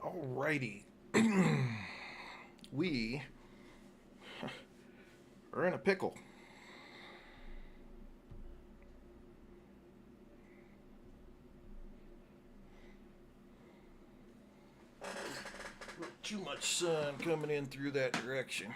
Alrighty. We are in a pickle. Too much sun coming in through that direction.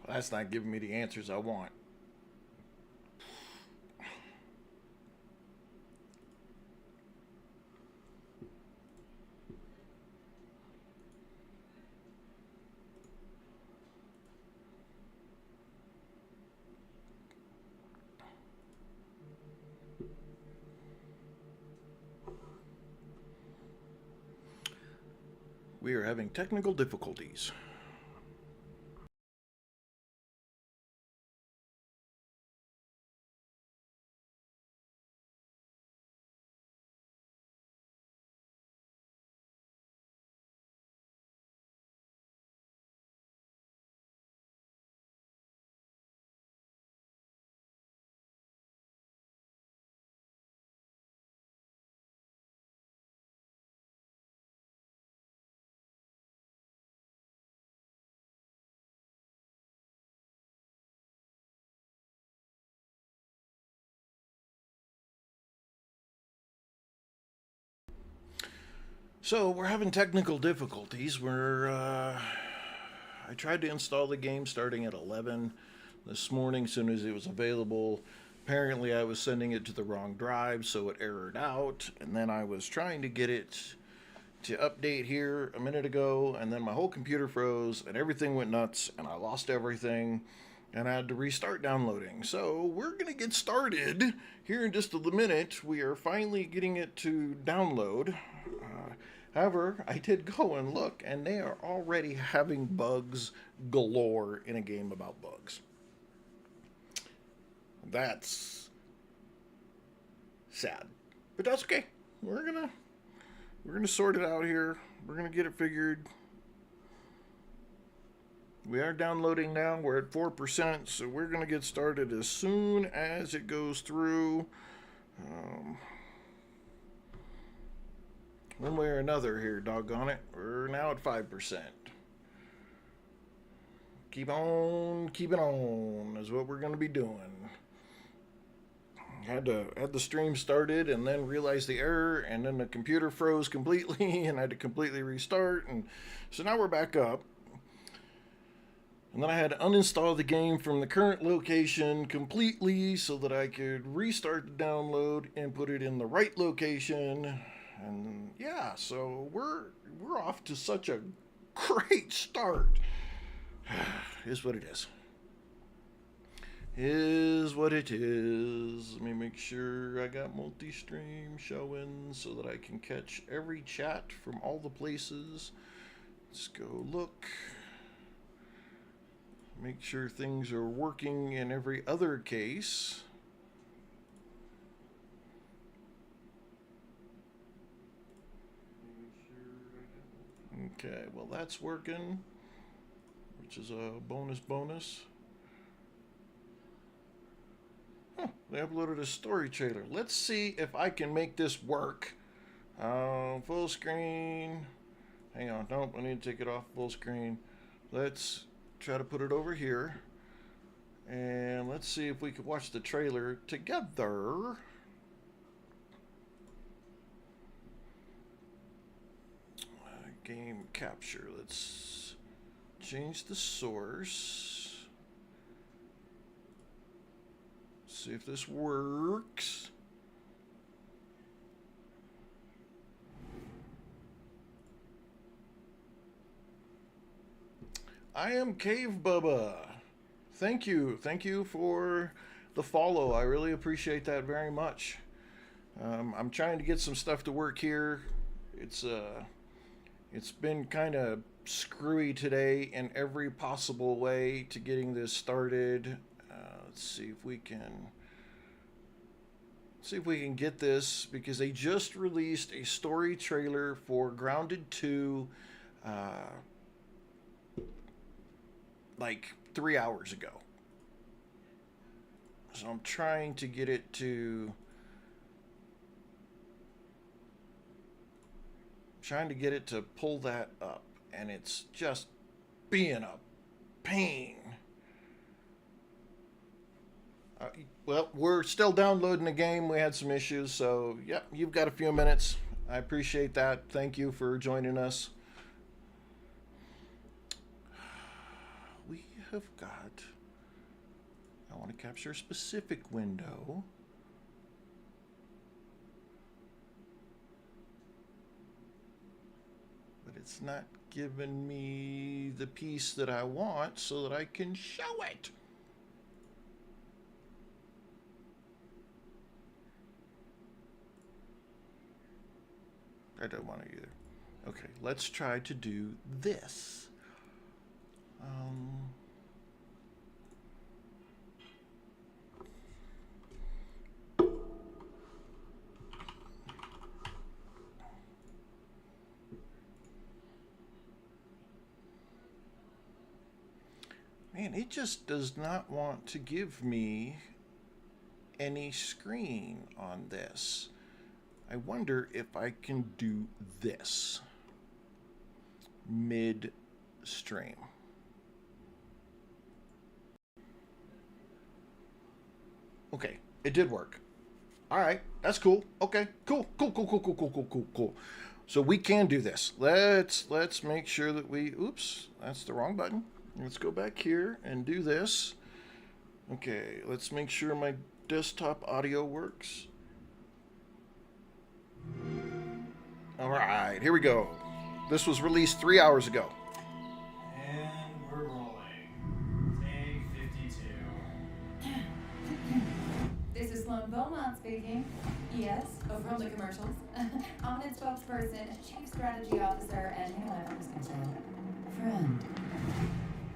That's not giving me the answers I want. We are having technical difficulties. So we're having technical difficulties. I tried to install the game starting at 11 this morning, as soon as it was available. Apparently, I was sending it to the wrong drive, so it errored out. And then I was trying to get it to update here a minute ago, and then my whole computer froze, and everything went nuts, and I lost everything, and I had to restart downloading. So we're gonna get started here in just a minute. We are finally getting it to download. However, I did go and look, and they are already having bugs galore in a game about bugs. That's sad, but that's okay. We're gonna sort it out here. We're gonna get it figured. We are downloading now. We're at 4%, so we're gonna get started as soon as it goes through. One way or another here, doggone it. We're now at 5%. Keep on keeping on is what we're going to be doing. Had the stream started and then realized the error, and then the computer froze completely and I had to completely restart, and so now we're back up. And then I had to uninstall the game from the current location completely so that I could restart the download and put it in the right location. And yeah, so we're off to such a great start. Is what it is. Is what it is. Let me make sure I got multi-stream showing so that I can catch every chat from all the places. Let's go look. Make sure things are working in every other case. Okay, well that's working, which is a bonus. Huh, they uploaded a story trailer. Let's see if I can make this work. Full screen. Hang on, nope, I need to take it off full screen. Let's try to put it over here. And let's see if we can watch the trailer together. Game capture. Let's change the source. See if this works. I am Cave Bubba. Thank you. Thank you for the follow. I really appreciate that very much. I'm trying to get some stuff to work here. It's been kind of screwy today in every possible way to getting this started. Let's see if we can get this, because they just released a story trailer for Grounded 2 like 3 hours ago. So I'm trying to get it to pull that up, and it's just being a pain. Well, we're still downloading the game. We had some issues, so yep, you've got a few minutes. I appreciate that. Thank you for joining us. We have got, I want to capture a specific window. But it's not giving me the piece that I want so that I can show it. I don't want to either. Okay, let's try to do this. Man, it just does not want to give me any screen on this. I wonder if I can do this mid-stream. Okay, it did work. All right, that's cool. Okay, cool. So we can do this. Let's make sure that we, oops, that's the wrong button. Let's go back here and do this. Okay, let's make sure my desktop audio works. All right, here we go. This was released 3 hours ago. And we're rolling. Take 52. This is Sloan Beaumont speaking. Yes, from the commercials. Omnid spokesperson, chief strategy officer, and you know what I'm just gonna say, friend.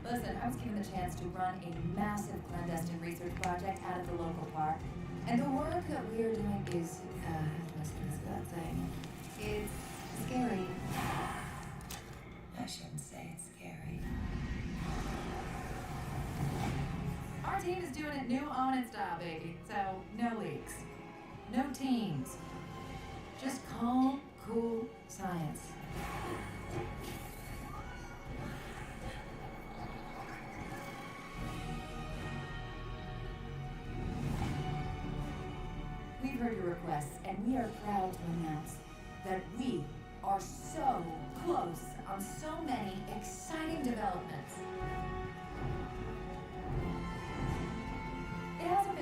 Listen, I was given the chance to run a massive clandestine research project out of the local park. And the work that we're doing is, listen to that thing. It's scary. I shouldn't say it's scary. Our team is doing it new Omnid style, baby. So, no leaks. No teams. Just calm, cool science. We've heard your requests, and we are proud to announce that we are so close on so many exciting developments.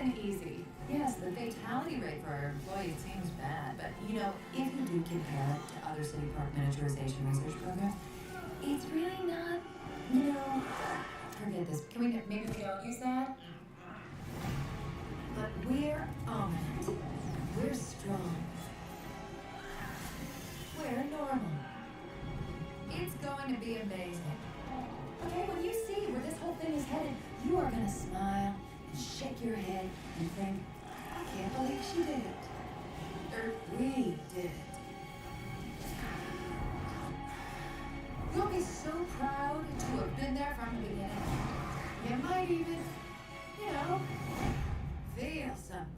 and easy. Yes, the fatality rate for our employees seems bad, but you know, if you do compare it to other city park miniaturization research programs, it's really not, you know, forget this. Can we, maybe we don't use that? But we're on it. We're strong. We're normal. It's going to be amazing. Okay, when you see where this whole thing is headed, you are going to smile and shake your head and think, I can't believe she did it. Or we did it. You'll be so proud to have been there from the beginning. You might even, you know, feel something.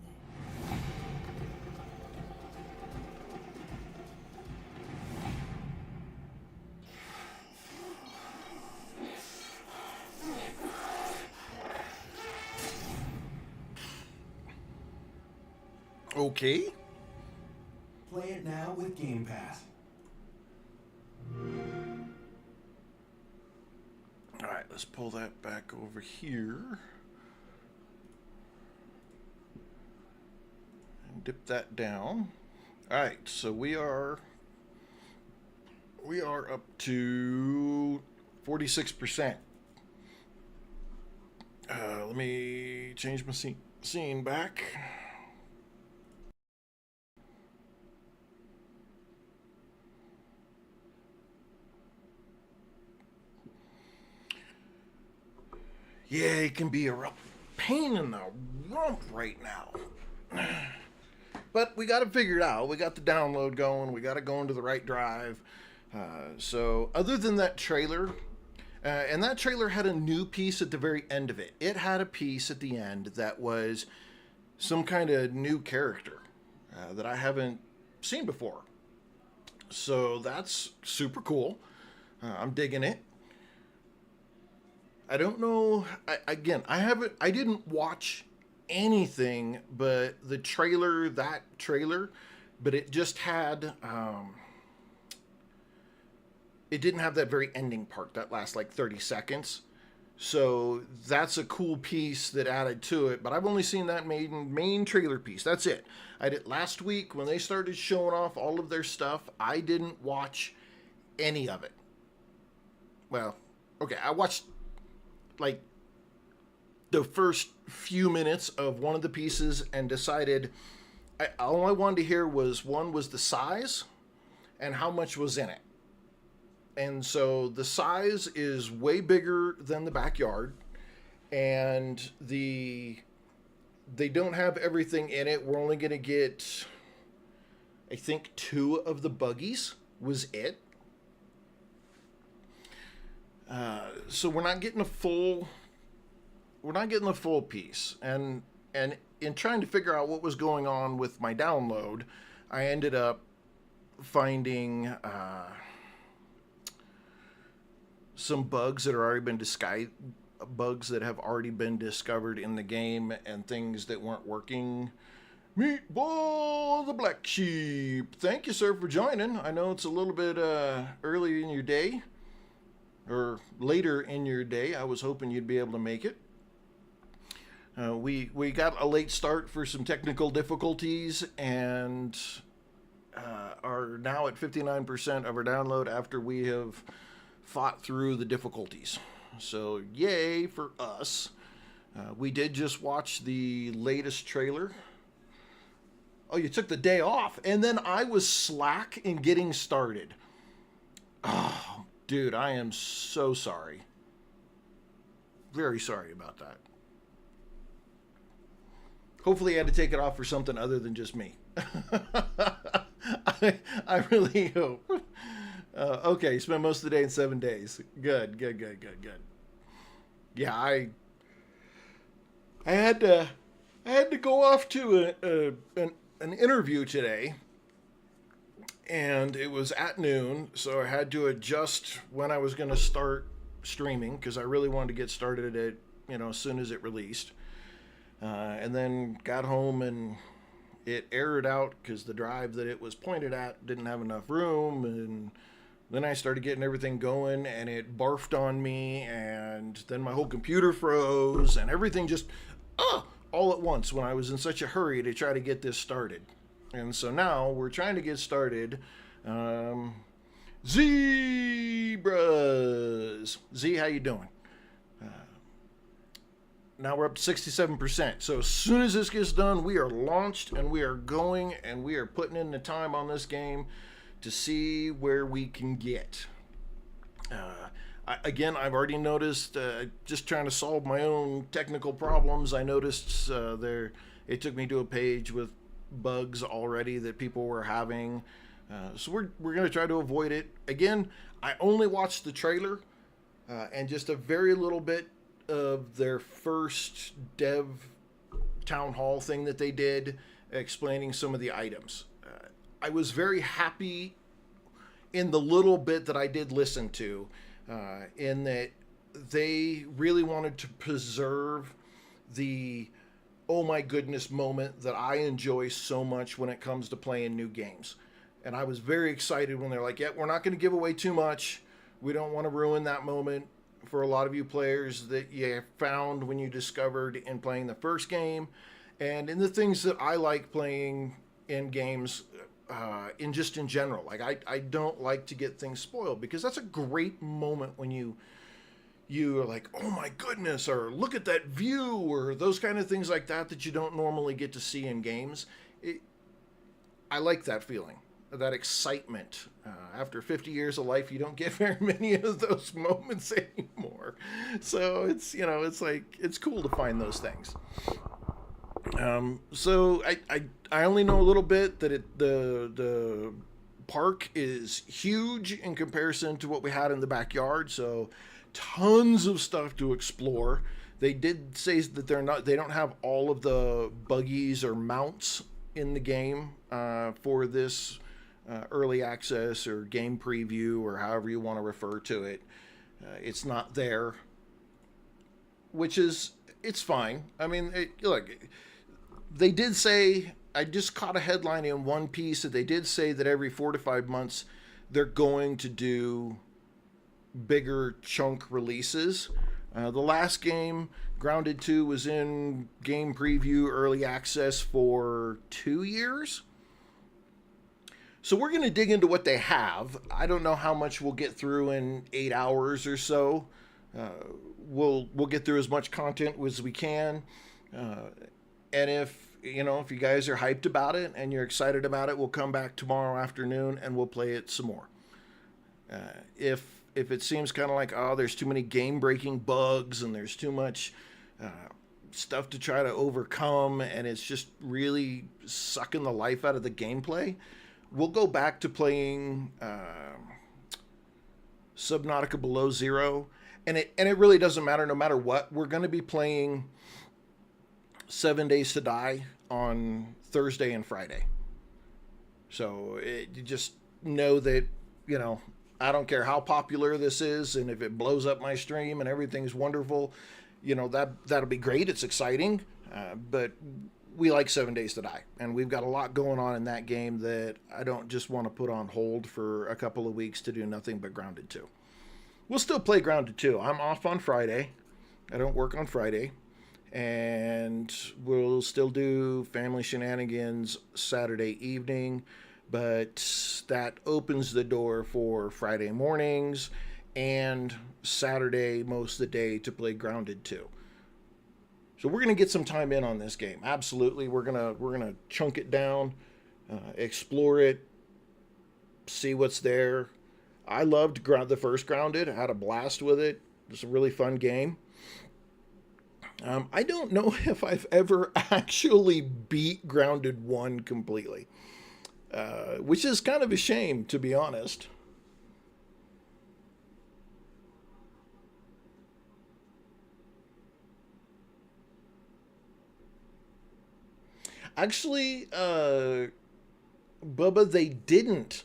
Okay. Play it now with Game Pass. All right, let's pull that back over here. And dip that down. All right, so we are up to 46%. Let me change my scene back. Yeah, it can be a real pain in the rump right now. But we got to figure it out. We got the download going. We got to go into the right drive. So other than that trailer, and that trailer had a new piece at the very end of it. It had a piece at the end that was some kind of new character that I haven't seen before. So that's super cool. I'm digging it. I don't know. I didn't watch anything but the trailer, but it just had, it didn't have that very ending part that lasts like 30 seconds. So that's a cool piece that added to it, but I've only seen that main trailer piece. That's it. I did last week when they started showing off all of their stuff. I didn't watch any of it. Well, okay, I watched like the first few minutes of one of the pieces and decided all I wanted to hear was the size and how much was in it. And so the size is way bigger than the backyard, and they don't have everything in it. We're only going to get, I think, 2 of the buggies was it. So we're not getting a full piece. And in trying to figure out what was going on with my download, I ended up finding some bugs that have already been discovered in the game, and things that weren't working. Meatball the Black Sheep, thank you, sir, for joining. I know it's a little bit early in your day, or later in your day. I was hoping you'd be able to make it. We got a late start for some technical difficulties, and are now at 59% of our download after we have fought through the difficulties. So yay for us. We did just watch the latest trailer. Oh, you took the day off, and then I was slack in getting started. Oh, dude, I am so sorry. Very sorry about that. Hopefully I had to take it off for something other than just me. I really hope. Okay, you spent most of the day in 7 days. Good. Yeah, I had to go off to an interview today, and it was at noon, so I had to adjust when I was going to start streaming, because I really wanted to get started at it, as soon as it released. And then got home and it errored out because the drive that it was pointed at didn't have enough room, and then I started getting everything going and it barfed on me, and then my whole computer froze and everything just all at once when I was in such a hurry to try to get this started. And so now we're trying to get started. Zebras. Z, how you doing? Now we're up to 67%. So as soon as this gets done, we are launched and we are going and we are putting in the time on this game to see where we can get. Again, I've already noticed, just trying to solve my own technical problems, I noticed it took me to a page with bugs already that people were having. So we're going to try to avoid it. Again, I only watched the trailer and just a very little bit of their first dev town hall thing that they did, explaining some of the items. I was very happy in the little bit that I did listen to, in that they really wanted to preserve the oh my goodness moment that I enjoy so much when it comes to playing new games. And I was very excited when they're like, yeah, we're not going to give away too much. We don't want to ruin that moment for a lot of you players that you found when you discovered in playing the first game, and in the things that I like playing in games, in general. Like I don't like to get things spoiled, because that's a great moment when you are like, oh my goodness, or look at that view, or those kind of things like that you don't normally get to see in games. I like that feeling, that excitement. After 50 years of life, you don't get very many of those moments anymore. So it's cool to find those things. So I only know a little bit that the park is huge in comparison to what we had in the backyard. So tons of stuff to explore. They did say that they don't have all of the buggies or mounts in the game for this early access or game preview, or however you want to refer to it. It's not there, which is, it's fine. I mean, look, they did say, I just caught a headline in one piece that they did say that every 4 to 5 months they're going to do bigger chunk releases. The last game, Grounded 2, was in game preview early access for 2 years. So we're going to dig into what they have. I don't know how much we'll get through in 8 hours or so. We'll get through as much content as we can. And if you guys are hyped about it and you're excited about it, we'll come back tomorrow afternoon and we'll play it some more. If it seems kind of like, oh, there's too many game-breaking bugs and there's too much stuff to try to overcome and it's just really sucking the life out of the gameplay, we'll go back to playing Subnautica Below Zero, and it really doesn't matter. No matter what, we're going to be playing 7 Days to Die on Thursday and Friday. So you just know that, I don't care how popular this is, and if it blows up my stream and everything's wonderful, that'll be great. It's exciting, but we like 7 Days to Die, and we've got a lot going on in that game that I don't just want to put on hold for a couple of weeks to do nothing but Grounded 2. We'll still play Grounded 2. I'm off on Friday. I don't work on Friday. And we'll still do Family Shenanigans Saturday evening, but that opens the door for Friday mornings and Saturday most of the day to play Grounded 2. So we're going to get some time in on this game. Absolutely. We're going to chunk it down, explore it, see what's there. I loved the first Grounded. I had a blast with it. It was a really fun game. I don't know if I've ever actually beat Grounded 1 completely, which is kind of a shame, to be honest. Actually, Bubba, they didn't.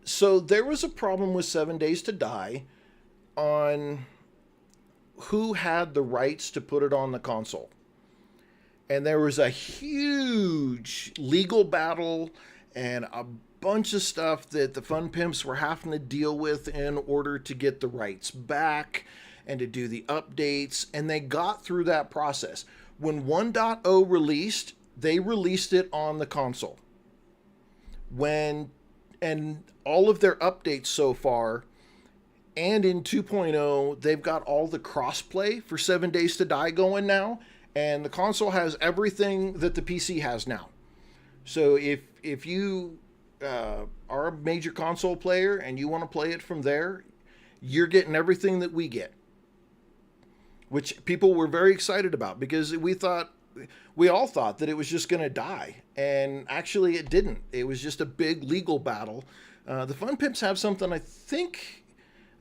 So there was a problem with 7 Days to Die on who had the rights to put it on the console. And there was a huge legal battle and a bunch of stuff that the Fun Pimps were having to deal with in order to get the rights back. and to do the updates, and they got through that process. When 1.0 released, they released it on the console. And all of their updates so far, and in 2.0, they've got all the crossplay for 7 Days to Die going now, and the console has everything that the PC has now. So if you are a major console player and you want to play it from there, you're getting everything that we get, which people were very excited about, because we all thought that it was just going to die, and actually it didn't. It was just a big legal battle. The Fun Pimps have something, I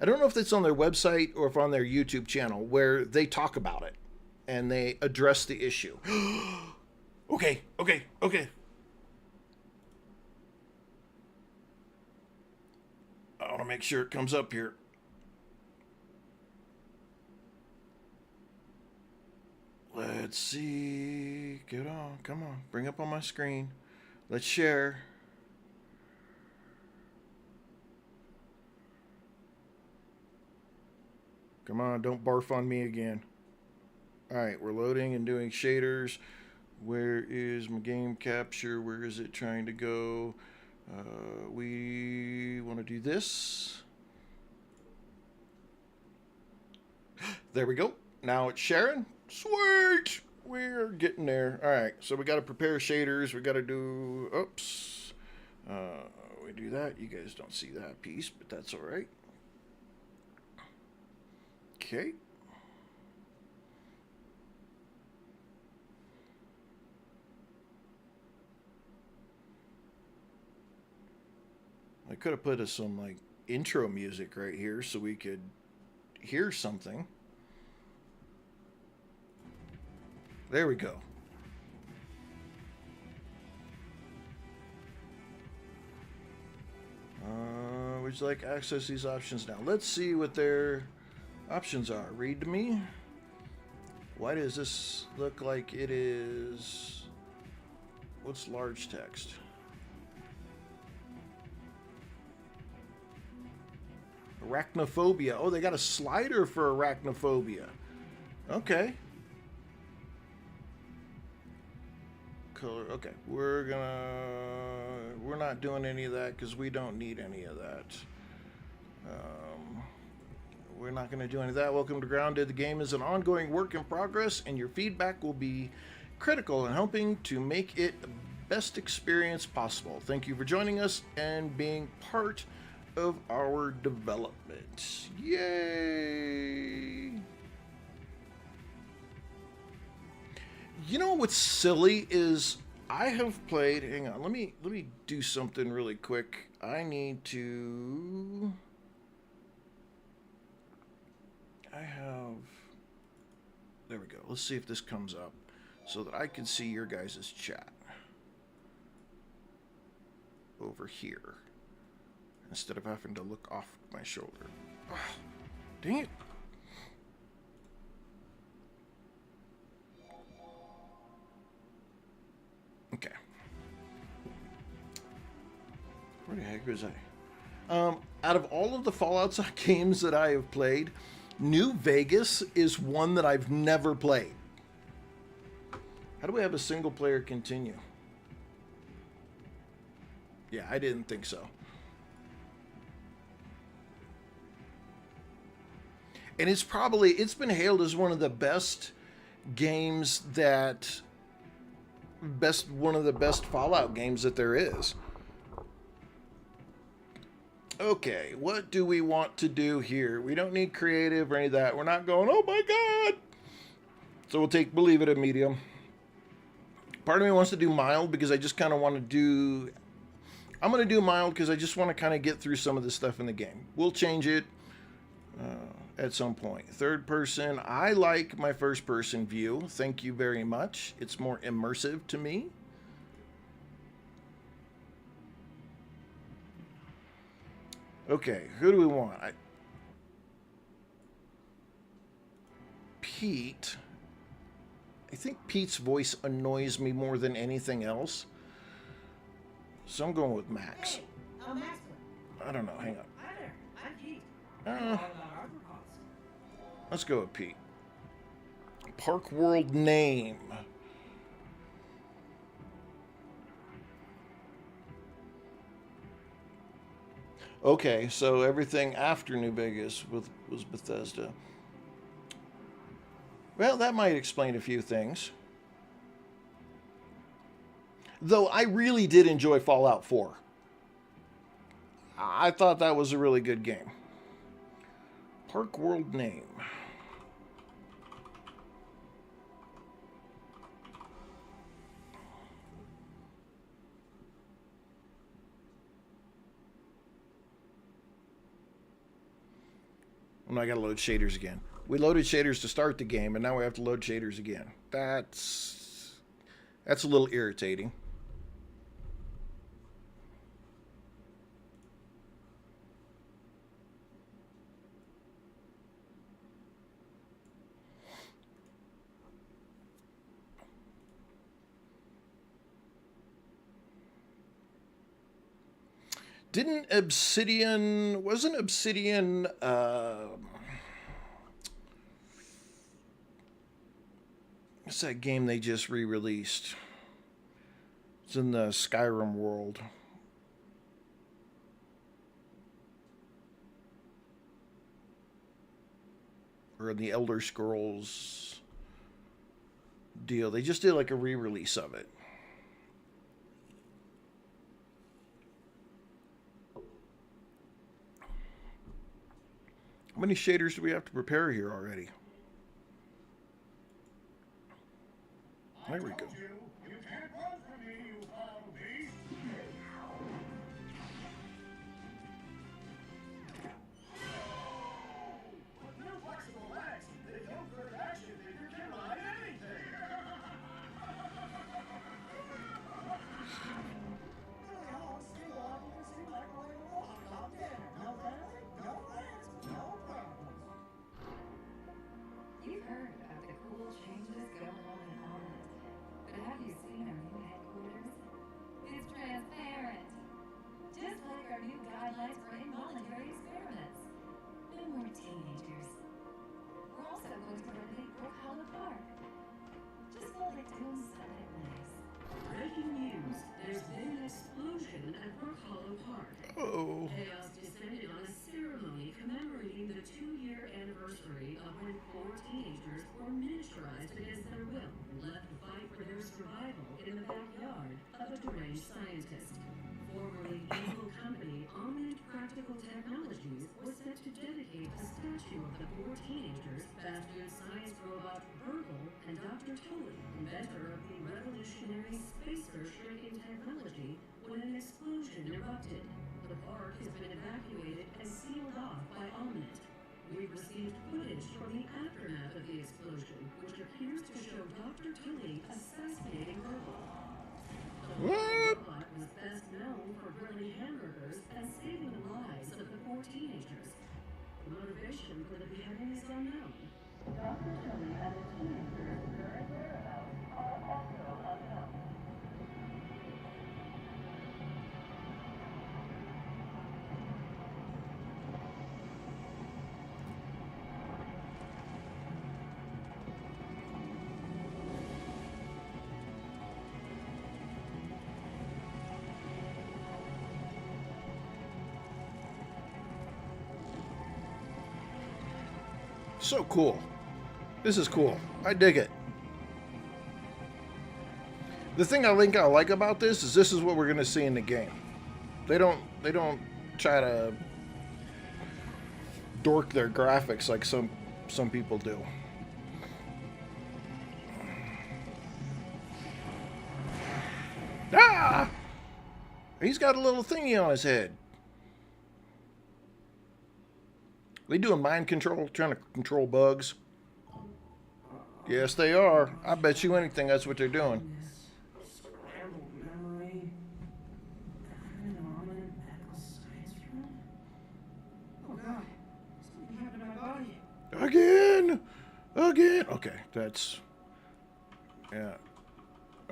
don't know if it's on their website or if on their YouTube channel, where they talk about it and they address the issue. Okay. I want to make sure it comes up here. Let's see. Get on. Come on. Bring up on my screen. Let's share. Come on. Don't barf on me again. All right. We're loading and doing shaders. Where is my game capture? Where is it trying to go? We want to do this. There we go. Now it's sharing. Sweet! We're getting there. All right, so we got to prepare shaders. We got to do... Oops. We do that. You guys don't see that piece, but that's all right. Okay. I could have put some like intro music right here so we could hear something. There we go. Would you like to access these options now? Let's see what their options are. Read to me. Why does this look like it is... What's large text? Arachnophobia. Oh, they got a slider for arachnophobia. Okay. Color. Okay. We're not doing any of that because we don't need any of that. We're not going to do any of that. Welcome to Grounded. The game is an ongoing work in progress, and your feedback will be critical in helping to make it the best experience possible. Thank you for joining us and being part of our development. Yay! You know what's silly is I have played... Hang on, let me do something really quick. I need to... I have... There we go. Let's see if this comes up so that I can see your guys' chat over here instead of having to look off my shoulder. Oh, dang it. Okay. Where the heck was I? Out of all of the Fallout games that I have played, New Vegas is one that I've never played. How do we have a single player continue? Yeah, I didn't think so. And it's been hailed as one of the best games one of the best Fallout games that there is. Okay, what do we want to do here? We don't need creative or any of that. We're not going, oh my god! So we'll leave it at medium. Part of me wants to do mild because I just kind of want to do... I'm going to do mild because I just want to kind of get through some of the stuff in the game. We'll change it at some point. Third person. I like my first person view. Thank you very much. It's more immersive to me. Okay, who do we want? Pete. I think Pete's voice annoys me more than anything else. So I'm going with Max. Hey, I'm Max. I don't know, hang on. Hi there, I'm Pete. Let's go with Pete. Park World name. Okay, so everything after New Vegas was Bethesda. Well, that might explain a few things. Though I really did enjoy Fallout 4. I thought that was a really good game. Park World name. I got to load shaders again. We loaded shaders to start the game, and now we have to load shaders again. That's a little irritating. Wasn't Obsidian, what's that game they just re-released? It's in the Skyrim world. Or the Elder Scrolls deal. They just did like a re-release of it. How many shaders do we have to prepare here already? There we go. You've heard about the cool changes going on in Ominous, but have you seen our new headquarters? It's transparent, just like our new guidelines for involuntary experiments. No more teenagers. We're also going to renovate Brook Hollow Park. Just felt like doing something nice. Breaking news. There's been an explosion at Brook Hollow Park. Oh. Chaos descended on a ceremony commemorating the 2-year anniversary of when 4 teenagers were miniaturized against their will and left to fight for their survival in the backyard of a deranged scientist. Formerly evil company Omnit Practical Technologies was set to dedicate a statue of the 4 teenagers, Bastion science robot Virgil, and Dr. Tully, inventor of the revolutionary spacer shrinking technology, when an explosion erupted. The park has been evacuated and sealed off by Omnit. We've received footage from the aftermath of the explosion, which appears to show Dr. Tully assassinating Virgil. The robot was best known for grilling hamburgers and saving the lives of the 4 teenagers. The motivation for the beheading is unknown. Dr. Tully and the teenagers' current whereabouts are also unknown. So cool. This is cool. I dig it. The thing I like about this is what we're gonna see in the game. They don't try to dork their graphics like some people do. Ah! He's got a little thingy on his head. They doing mind control, trying to control bugs? Yes, they are. I bet you anything that's what they're doing. Scrambled memory. Phenomenon medical science room. Oh God, something happened to my body. Again. Okay, that's, yeah.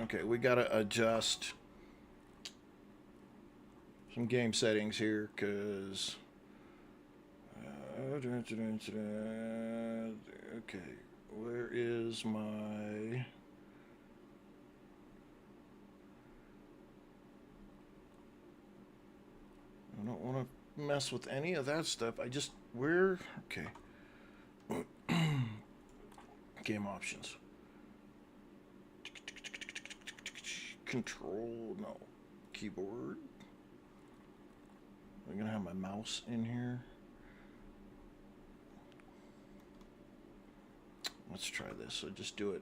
Okay, we gotta adjust some game settings here, cause is my... I don't want to mess with any of that stuff. I just... Where... Okay. Game options. Control... No. Keyboard. I'm going to have my mouse in here. Let's try this. So just do it.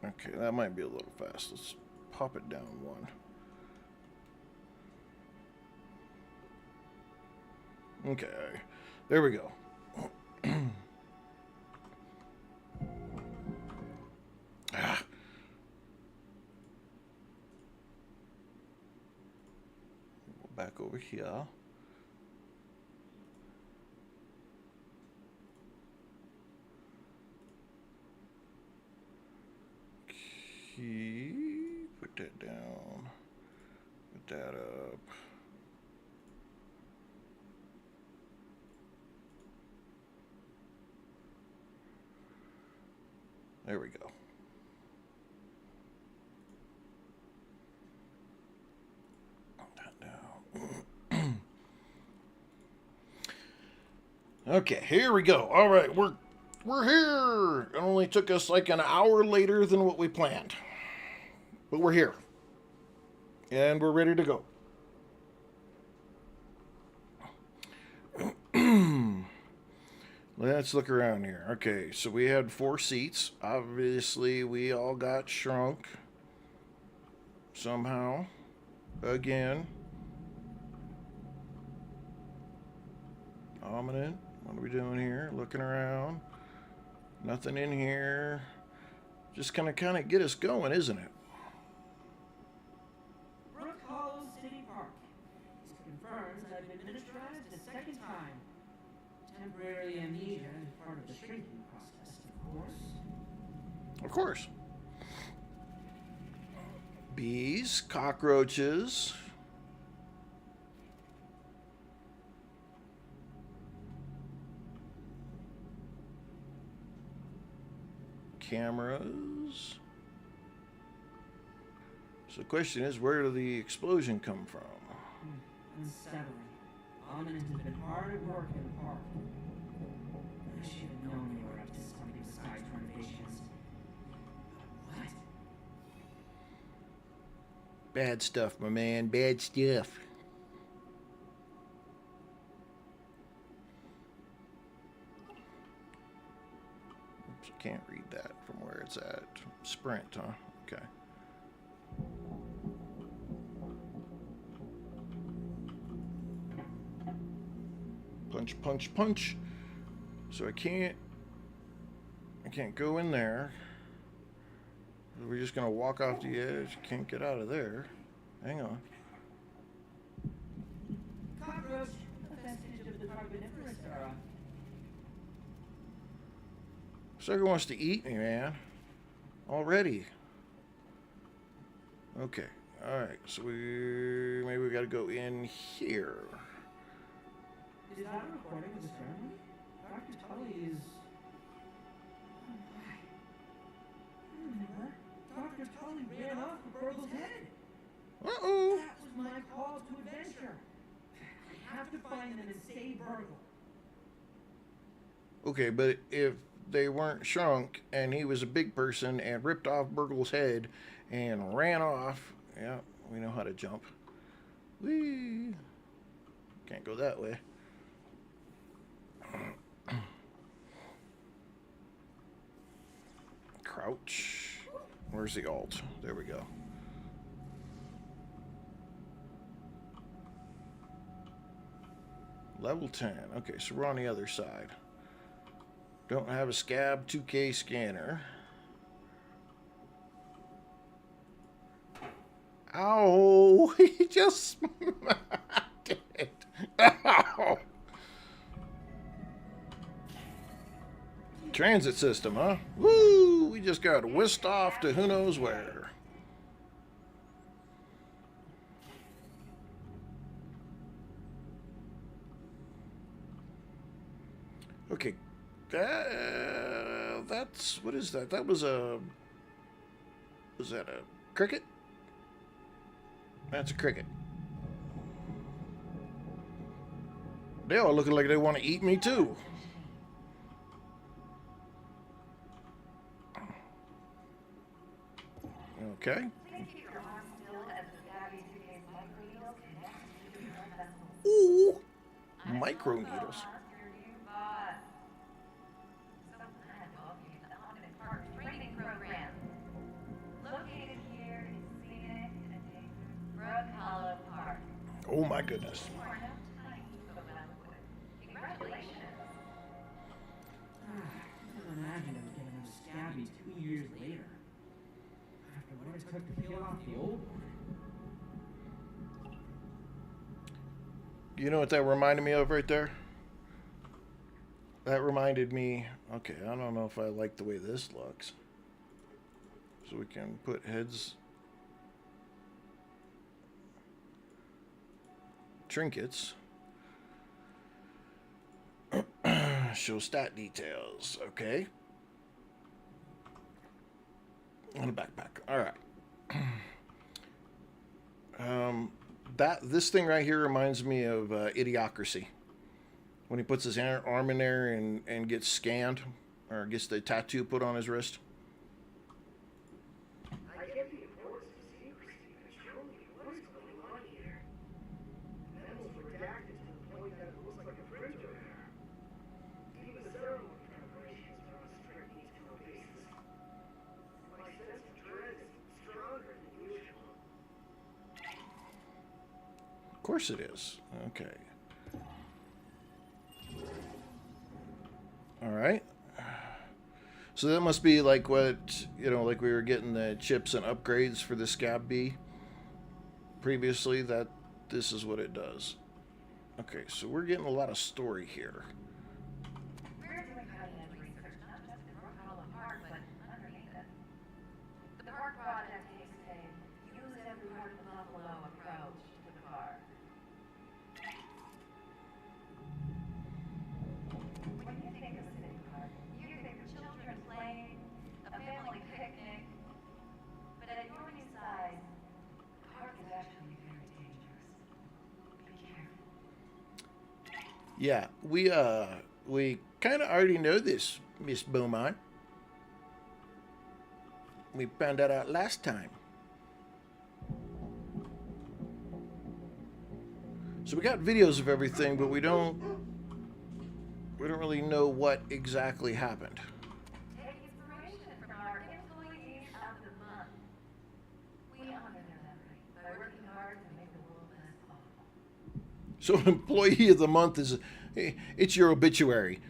Okay, that might be a little fast. Let's pop it down one. Okay, there we go. Ah. Go back over here. Put that down. Put that up. There we go. That down. Okay, here we go. All right, we're here. It only took us like an hour later than what we planned. But we're here. And we're ready to go. Let's look around here. Okay, so we had 4 seats. Obviously, we all got shrunk. Somehow. Again. Ominous. What are we doing here? Looking around. Nothing in here. Just kind of get us going, isn't it? Brook Hollow City Park. This confirms that I've been miniaturized a second time. Temporary amnesia is part of the shrinking process, of course. Of course. Bees, cockroaches. Cameras. So the question is, where did the explosion come from? Unsettling. Ominous has been hard at work in the park. I should have known you were up to something besides renovations. But what? Bad stuff, my man. Bad stuff. Oops, I can't read that from where it's at. Sprint, huh? Okay. Punch, punch, punch. So I can't go in there. We're just gonna walk off the edge. Can't get out of there. Hang on. Cockroach, a vestige of the Carboniferous era. Sucker wants to eat me, man. Already. Okay. Alright, so maybe we gotta go in here. Is that a recording of the ceremony? Dr. Tully is... Oh my. I remember. Dr. Tully ran off with Burgle's head. Uh-oh. That was my call to adventure. I have to find them and save Burgle. Okay, but if they weren't shrunk and he was a big person and ripped off Burgle's head and ran off, yeah, we know how to jump. Whee! Can't go that way. Crouch. Where's the alt? There we go. Level 10. Okay, so we're on the other side. Don't have a scab 2K scanner. Ow! He just smacked it. Ow! Transit system, huh? Woo! We just got whisked off to who knows where. Okay. That's... What is that? That was a... Was that a cricket? That's a cricket. They all looking like they want to eat me too. Okay. Please keep your arms still as the Scabby 2K's micro needles connect to your blood vessels. Ooh. Micro needles. Training program. Located here in scenic and dangerous Brook Hollow Park. Oh my goodness. You are no time to go around the woods. Congratulations. I can't imagine him getting a Scabby 2 years later. After what it took to peel off the old one. You know what that reminded me of right there? That reminded me, okay, I don't know if I like the way this looks. So we can put heads, trinkets, show stat details, okay. And a backpack, all right. This thing right here reminds me of Idiocracy. When he puts his arm in there and gets scanned, or gets the tattoo put on his wrist. I get the importance of secrecy, but show me what is going on here. Memos redacted to the point that it looks like a printer error. Even the ceremony preparations are on strict need-to-know basis. My sense of dread is stronger than usual. Of course it is. Okay. All right. So that must be like what, you know, like we were getting the chips and upgrades for the Scab B previously, that this is what it does. Okay, so we're getting a lot of story here. We're doing cutting-edge research, not just in Brook Hollow Park, but underneath it. The park project takes a use every heart of the buffalo approach to the park. When you think of City Park, you think of children playing, a family picnic. But at your new size, the park is actually very dangerous. Be careful. Yeah, we kind of already know this, Miss Beaumont. We found that out last time. So we got videos of everything, but we don't really know what exactly happened. Take inspiration from our employees of the month. We honor their memory by working hard to make the world as possible. So employee of the month is, it's your obituary.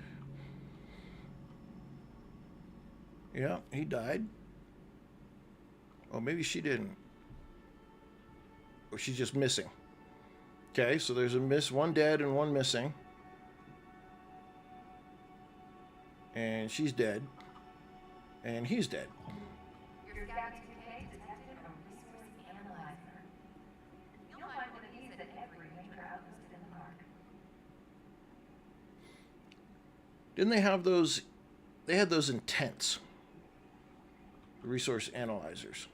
Yeah, he died. Oh, maybe she didn't. Or she's just missing. Okay, so there's one dead and one missing. And she's dead. And he's dead. Your Scabby 2K detected a resource analyzer. You'll find one of these at every major outpost in the park. Didn't they have those? They had those in tents. The resource analyzers.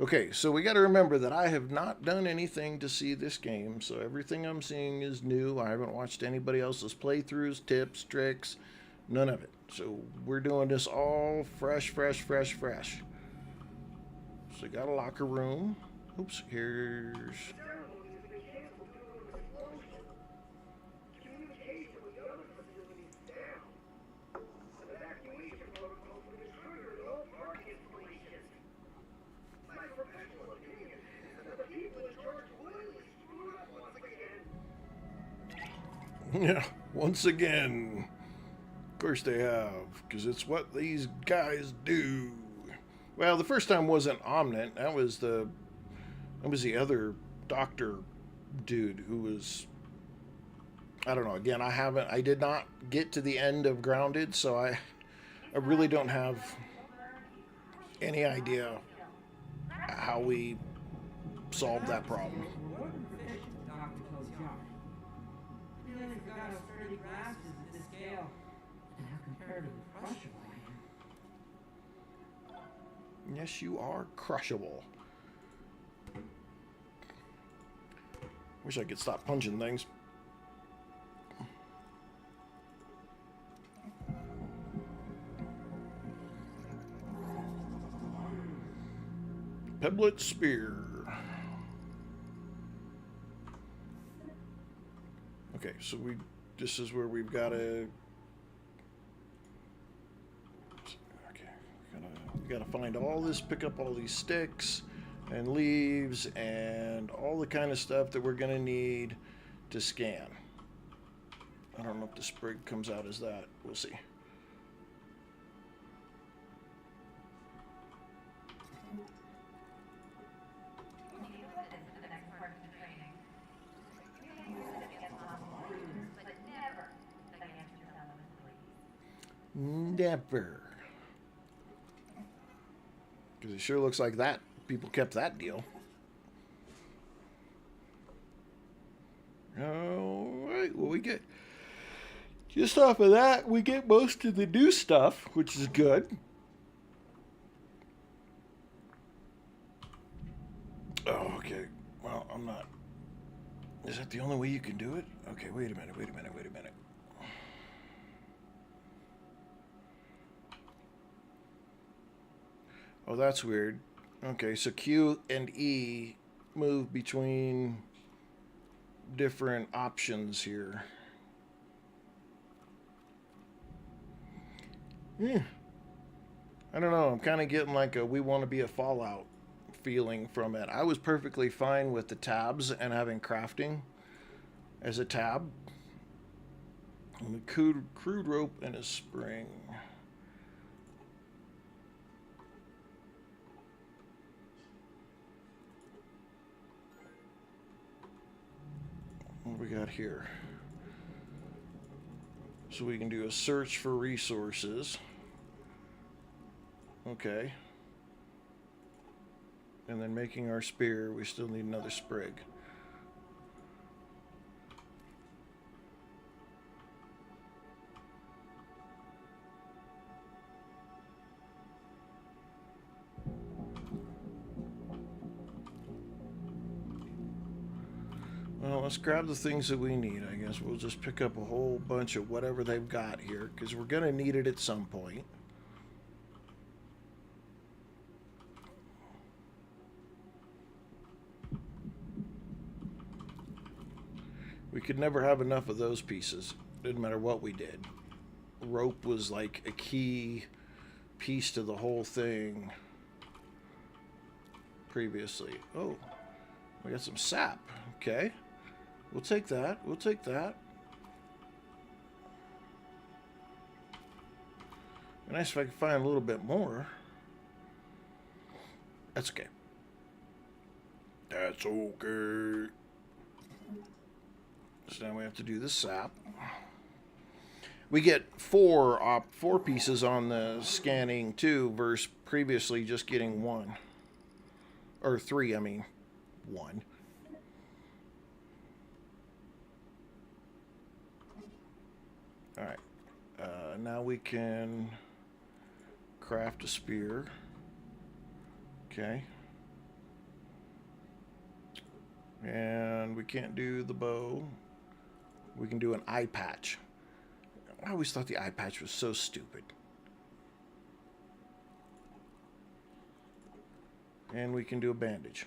Okay, so we got to remember that I have not done anything to see this game, so everything I'm seeing is new. I haven't watched anybody else's playthroughs, tips, tricks, none of it. So we're doing this all fresh. So we got a locker room. Oops, here's... Ceremonies have been canceled due to an explosion. Communication with the other facilities down. Evacuation protocols have been triggered at all park installations. My professional opinion is that the people in charge royally screwed up once again. Yeah, once again. Of course they have, because it's what these guys do. Well, the first time wasn't Omnant. That was the other doctor dude who was, I don't know. Again, I did not get to the end of Grounded, so I really don't have any idea how we solved that problem. What finished the doctor kills John? nearly forgot how sturdy glass is at this scale, and how comparatively crushable I am. Yes, you are crushable. Wish I could stop punching things. Pebblet spear. Okay, so this is where we've got to. Okay, we gotta find all this, pick up all these sticks and leaves and all the kind of stuff that we're gonna need to scan. I don't know if the sprig comes out as that. We'll see. Never. Because it sure looks like that people kept that deal. Alright, well, we get just off of that, we get most of the new stuff, which is good. Oh, okay. Well, I'm not. Is that the only way you can do it? Okay, wait a minute. Oh, that's weird. Okay, so Q and E move between different options here. I don't know. I'm kind of getting like a We Want to Be a Fallout feeling from it. I was perfectly fine with the tabs and having crafting as a tab. And the crude rope and a spring. What we got here? So we can do a search for resources. Okay. And then making our spear, we still need another sprig. Well, let's grab the things that we need. I guess we'll just pick up a whole bunch of whatever they've got here, because we're going to need it at some point. We could never have enough of those pieces. Didn't matter what we did. Rope was like a key piece to the whole thing previously. Oh, we got some sap. Okay. We'll take that. We'll take that. Be nice if I could find a little bit more. That's okay. That's okay. So now we have to do the sap. We get four pieces on the scanning too, versus previously just getting one. Or three, I mean. One. Alright. Now we can craft a spear. Okay. And we can't do the bow. We can do an eye patch. I always thought the eye patch was so stupid. And we can do a bandage.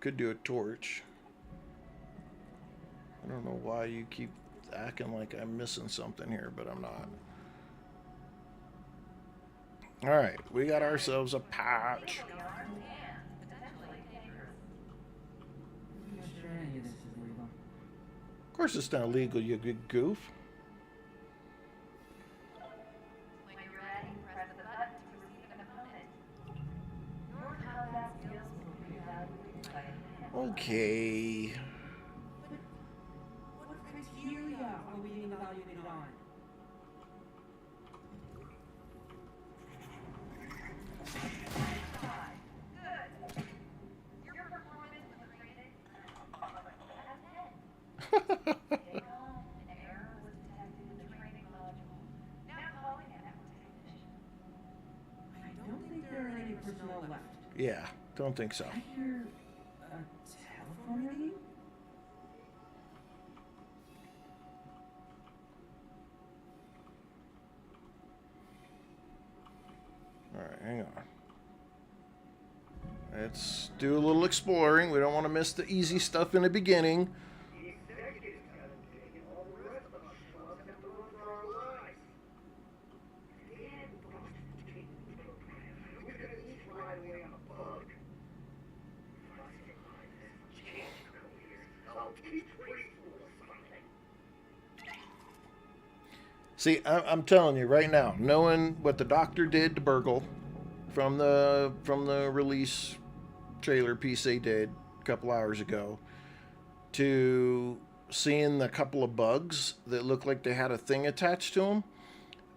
Could do a torch. I don't know why you keep acting like I'm missing something here, but I'm not. Alright, we got ourselves a patch. Of course it's not illegal, you good goof. When you're ready, press the button to receive an opponent. Your combat skills will be evaluated by a Okay. What criteria are we being evaluated on? Good. Your performance was rated 10. Take home, an error was detected in the training module. Now calling a network technician. I don't think there are any personnel left. Yeah, don't think so. I hear a telephone ringing? All right, hang on. Let's do a little exploring. We don't want to miss the easy stuff in the beginning. The executives haven't taken all the rest of us schmucks have to run for our lives. If they hadn't busted the treatment program, we're gonna each ride away on a bug. If I survive this chance career, I'll teach preschool or something. See, I'm telling you right now, knowing what the doctor did to Burgle from the release trailer piece they did a couple hours ago, to seeing the couple of bugs that looked like they had a thing attached to them,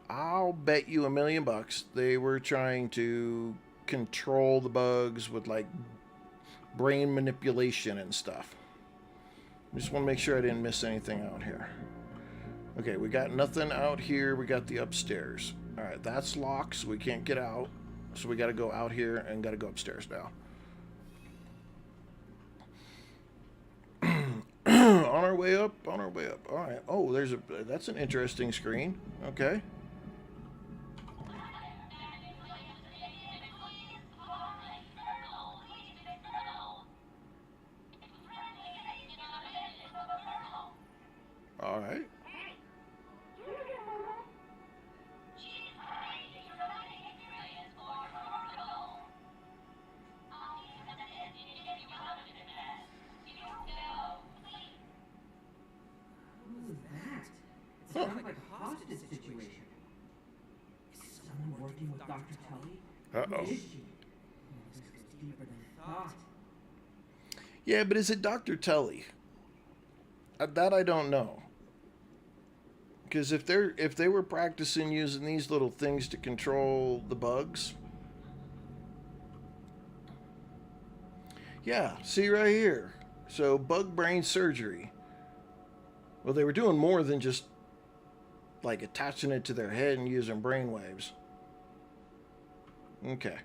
I'll bet you $1 million they were trying to control the bugs with like brain manipulation and stuff. I just want to make sure I didn't miss anything out here. Okay, we got nothing out here. We got the upstairs. All right, that's locked, so we can't get out. So we got to go out here and got to go upstairs now. On our way up, on our way up. All right. Oh, that's an interesting screen. Okay. All right. What was that? It sounded like a hostage situation. Is someone working with Dr. Tully? Uh-oh. Who is she? This goes deeper than I thought. Yeah, but is it Dr. Tully? That I don't know. Because if they were practicing using these little things to control the bugs, yeah, see right here. So bug brain surgery. Well, they were doing more than just like attaching it to their head and using brain waves. Okay.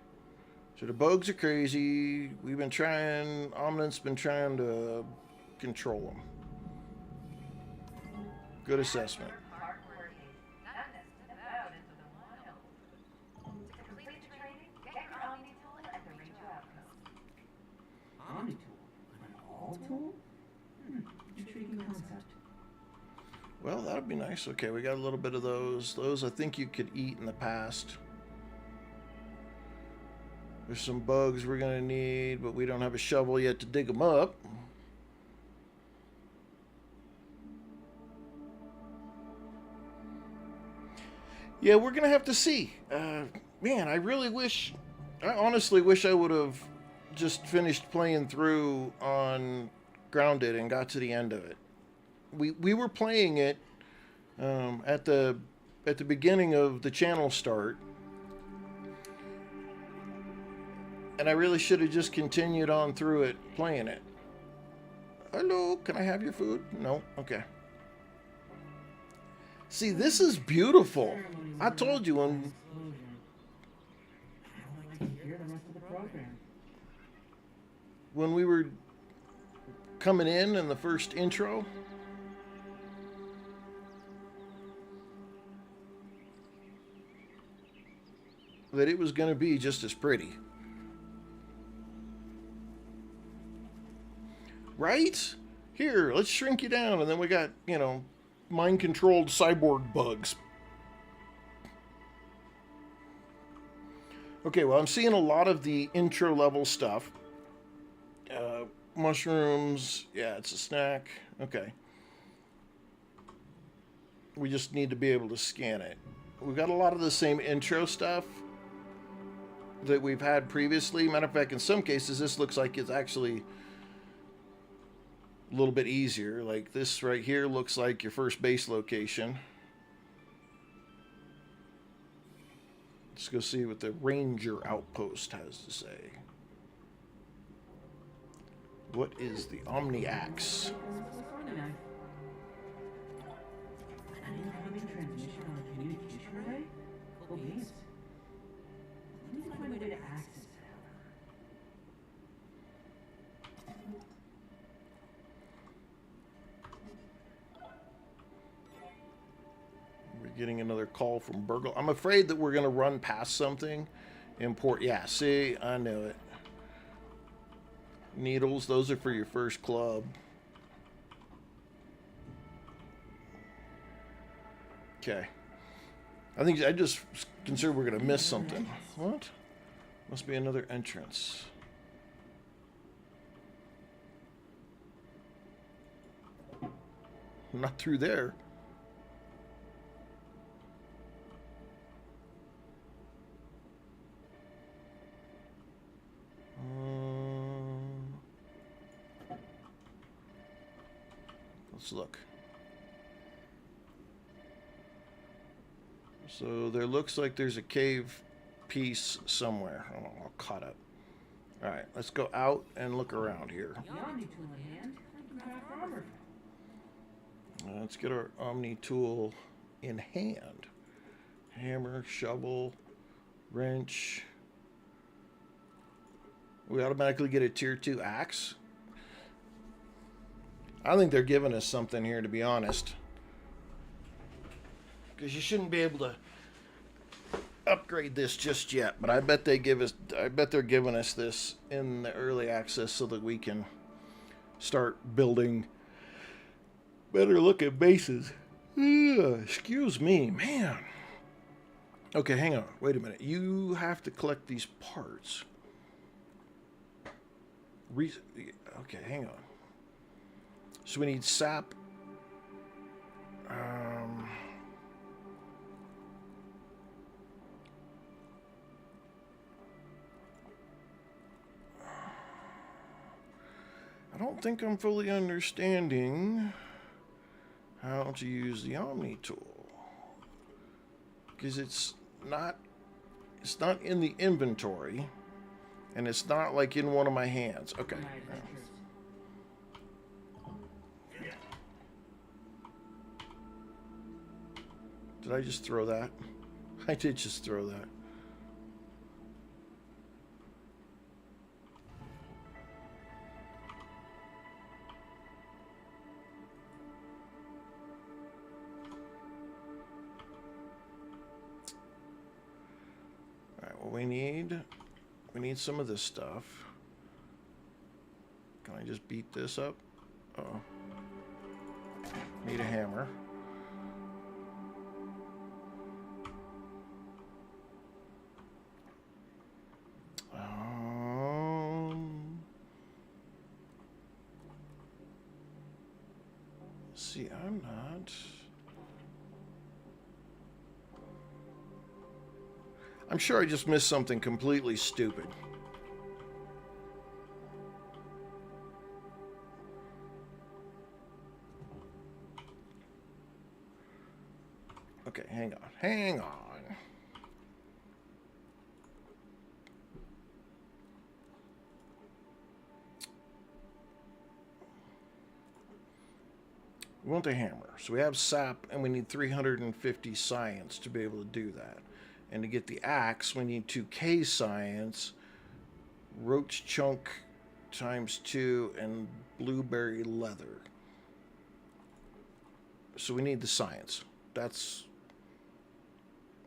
So the bugs are crazy. Omnit's been trying to control them. Good assessment. Hardworking, not to step out into the wild. To complete the training, get your Omni tool at the Ranger Outpost. Omni tool? An all tool? Intriguing concept. Well, that'd be nice. Okay, we got a little bit of those. Those I think you could eat in the past. There's some bugs we're going to need, but we don't have a shovel yet to dig them up. Yeah, we're going to have to see. Man, I honestly wish I would have just finished playing through on Grounded and got to the end of it. We were playing it at the beginning of the channel start, and I really should have just continued on through it playing it. Hello, can I have your food? No? Okay. See, this is beautiful. I told you when... I don't like to hear the rest of the program. when we were coming in the first intro, that it was going to be just as pretty. Right? Here, let's shrink you down, and then we got, mind-controlled cyborg bugs. Okay, well, I'm seeing a lot of the intro-level stuff. Mushrooms, yeah, it's a snack. Okay. We just need to be able to scan it. We've got a lot of the same intro stuff that we've had previously. Matter of fact, in some cases, this looks like it's actually a little bit easier. Like this right here looks like your first base location. Let's go see what the Ranger Outpost has to say. What is the Omni Axe? Getting another call from Burgle. I'm afraid that we're going to run past something important. Yeah, see, I knew it. Needles, those are for your first club. Okay. I just consider we're going to miss something. What? Must be another entrance. Not through there. Let's look. So there looks like there's a cave piece somewhere. Oh, all caught up. All right, let's go out and look around here. Omni tool in hand. I can craft armor. Let's get our Omni tool in hand. Hammer, shovel, wrench. We automatically get a tier 2 axe. I think they're giving us something here, to be honest. Because you shouldn't be able to upgrade this just yet. But I bet they're giving us this in the early access so that we can start building better looking bases. Excuse me, man. Okay, hang on. Wait a minute. You have to collect these parts. Okay, hang on. So we need sap. I don't think I'm fully understanding how to use the Omni tool, because it's not in the inventory, and it's not like in one of my hands. Okay. Did I just throw that? I did just throw that. Alright, well we need some of this stuff. Can I just beat this up? Uh-oh. Need a hammer. See, I'm not. I'm sure I just missed something completely stupid. Okay, hang on. Hang on. We want the hammer. So we have sap, and we need 350 science to be able to do that. And to get the axe, we need 2k science, roach chunk times 2, and blueberry leather. So we need the science. That's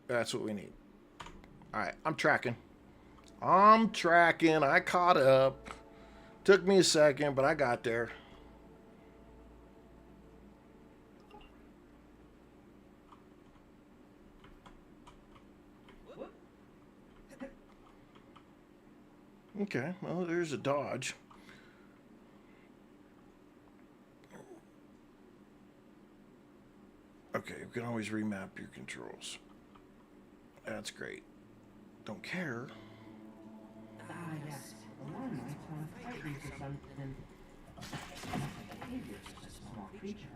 what we need. Alright, I'm tracking. I caught up. Took me a second, but I got there. Okay, well, there's a dodge. Okay, you can always remap your controls. That's great. Don't care. Ah, yes. One might want to fight you for something. Behavior's just a small creature.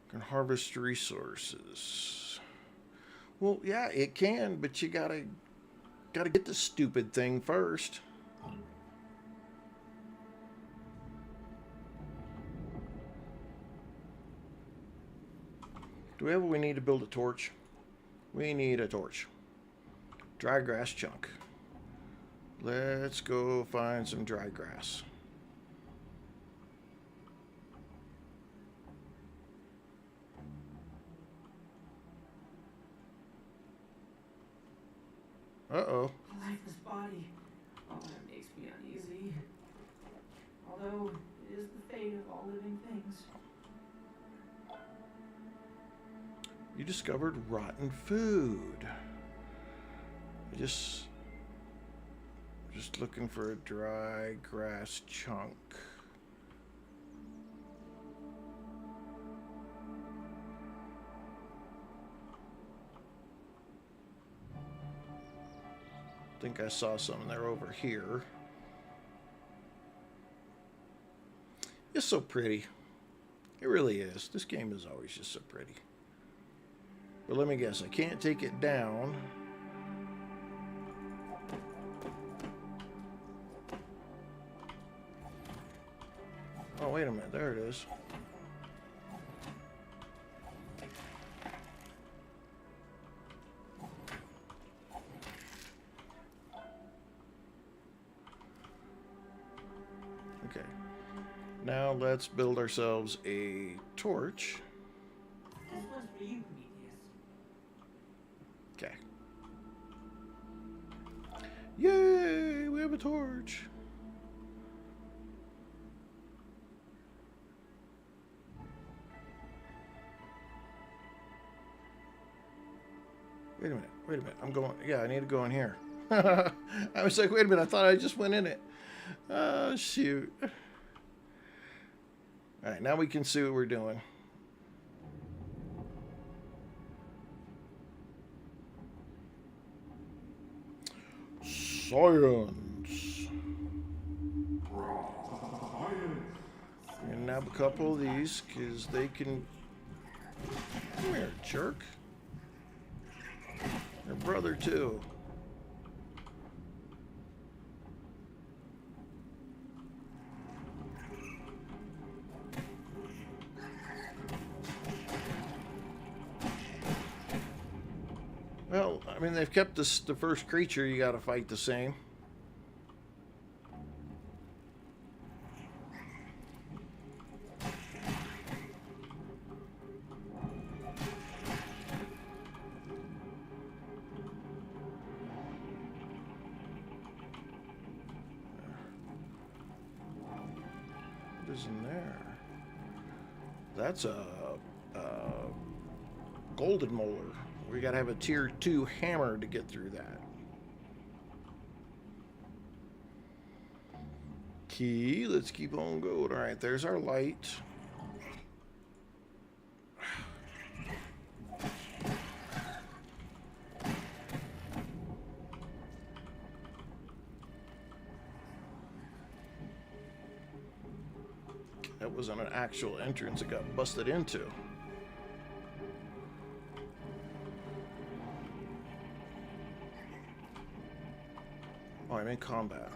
Can harvest resources. Well, yeah, it can, but you gotta get the stupid thing first. Do we have what we need to build a torch? We need a torch. Dry grass chunk. Let's go find some dry grass. Uh-oh. A lifeless body. Oh, that makes me uneasy. Although, it is the fate of all living things. You discovered rotten food. Just looking for a dry grass chunk. Think I saw some there over here. It's so pretty. It really is. This game is always just so pretty. But let me guess, I can't take it down. Oh, wait a minute. There it is. Okay. Now let's build ourselves a torch. This one's for you, Prometheus. Okay. Yay! We have a torch. Wait a minute. Wait a minute. I'm going. Yeah, I need to go in here. I was like, wait a minute. I thought I just went in it. Oh, shoot. All right, now we can see what we're doing. Science. And nab a couple of these because they can. Come here, jerk. Your brother too. Well, I mean, they've kept the first creature you gotta fight the same. What is in there? That's a golden molar. We gotta have a tier 2 hammer to get through that. Key, let's keep on going. Alright, there's our light. That wasn't an actual entrance, it got busted into. Oh, I'm in combat.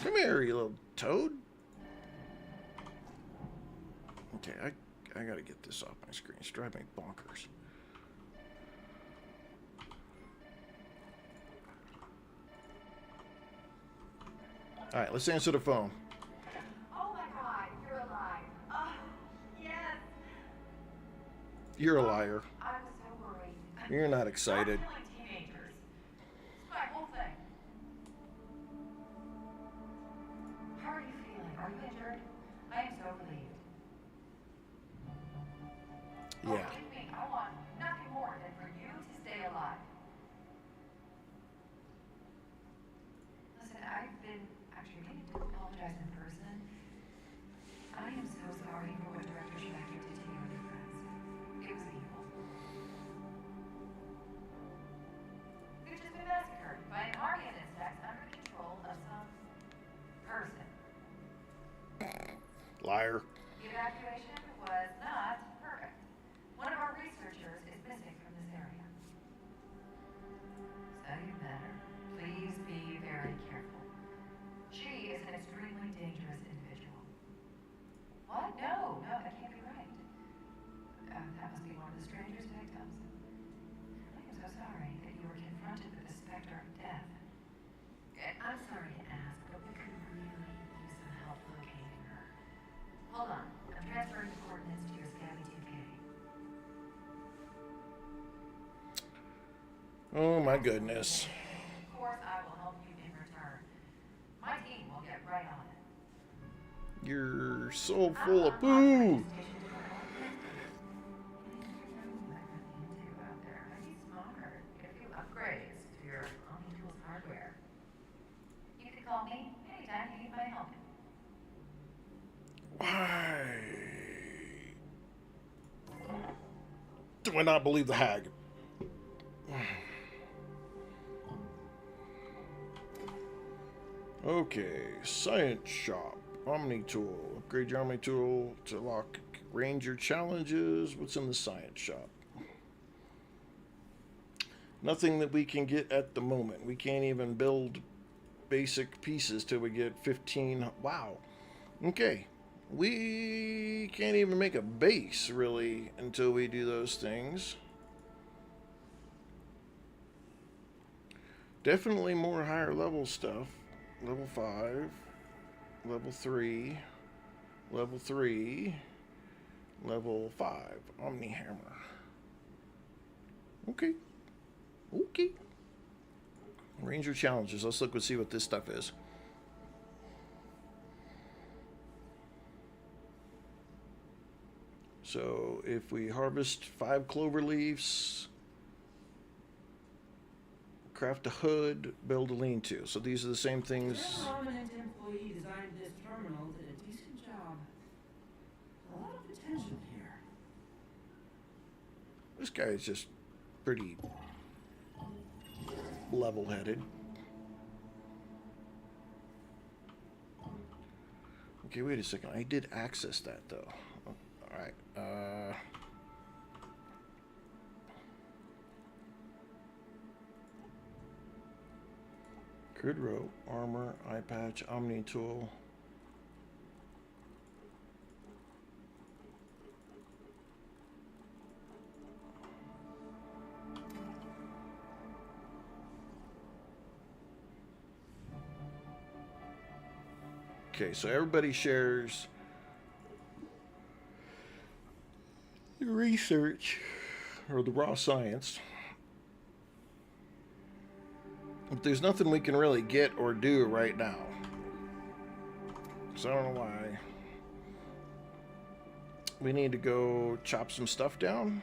Come here, you little toad. Okay, I gotta get this off my screen. It's driving me bonkers. Alright, let's answer the phone. Oh my god, you're alive. Oh, yes. You're a liar. I was so worried. You're not excited. Stop killing teenagers. It's my whole thing. How are you feeling? Are you injured? I am so relieved. Oh, Yeah. believe me, I want nothing more than for you to stay alive. Listen, I've been actually meaning to apologize in person. I am so sorry for what Director Schachter did to you and your friends. It was evil. We've just been massacred by an army of insects under the control of some person. Liar. The evacuation was not perfect. One of our researchers is missing from this area. So you better. Please be very careful. She is an extremely dangerous individual. What? No, that can't be right. That must be one of the stranger's victims. so sorry that you were confronted with the specter of death. I'm sorry to ask, but we could really use some help locating her. Hold on, I'm transferring the coordinates to your Scabby 2K. Oh my goodness. Of course, I will help you in return. My team will get right on it. You're so full of poo. You can call me anytime you need my help. Why do I not believe the hag? Okay, science shop, Omni tool. Upgrade your Omni tool to lock ranger challenges. What's in the science shop? Nothing that we can get at the moment. We can't even build basic pieces till we get 15. Wow. Okay. We can't even make a base, really, until we do those things. Definitely more higher level stuff. Level 5. Level 3. Level 3. Level 5. Omni hammer. Okay. Okay. Ranger challenges. Let's look and see what this stuff is. So if we harvest 5 clover leaves, craft a hood, build a lean-to. So these are the same things. That prominent employee designed this terminal did a decent job. A lot of potential here. This guy is just pretty level-headed. Okay, wait a second. I did access that, though. Alright. Crude rope, armor, eye patch, omni tool. Okay, so everybody shares the research or the raw science. But there's nothing we can really get or do right now. So I don't know why. We need to go chop some stuff down.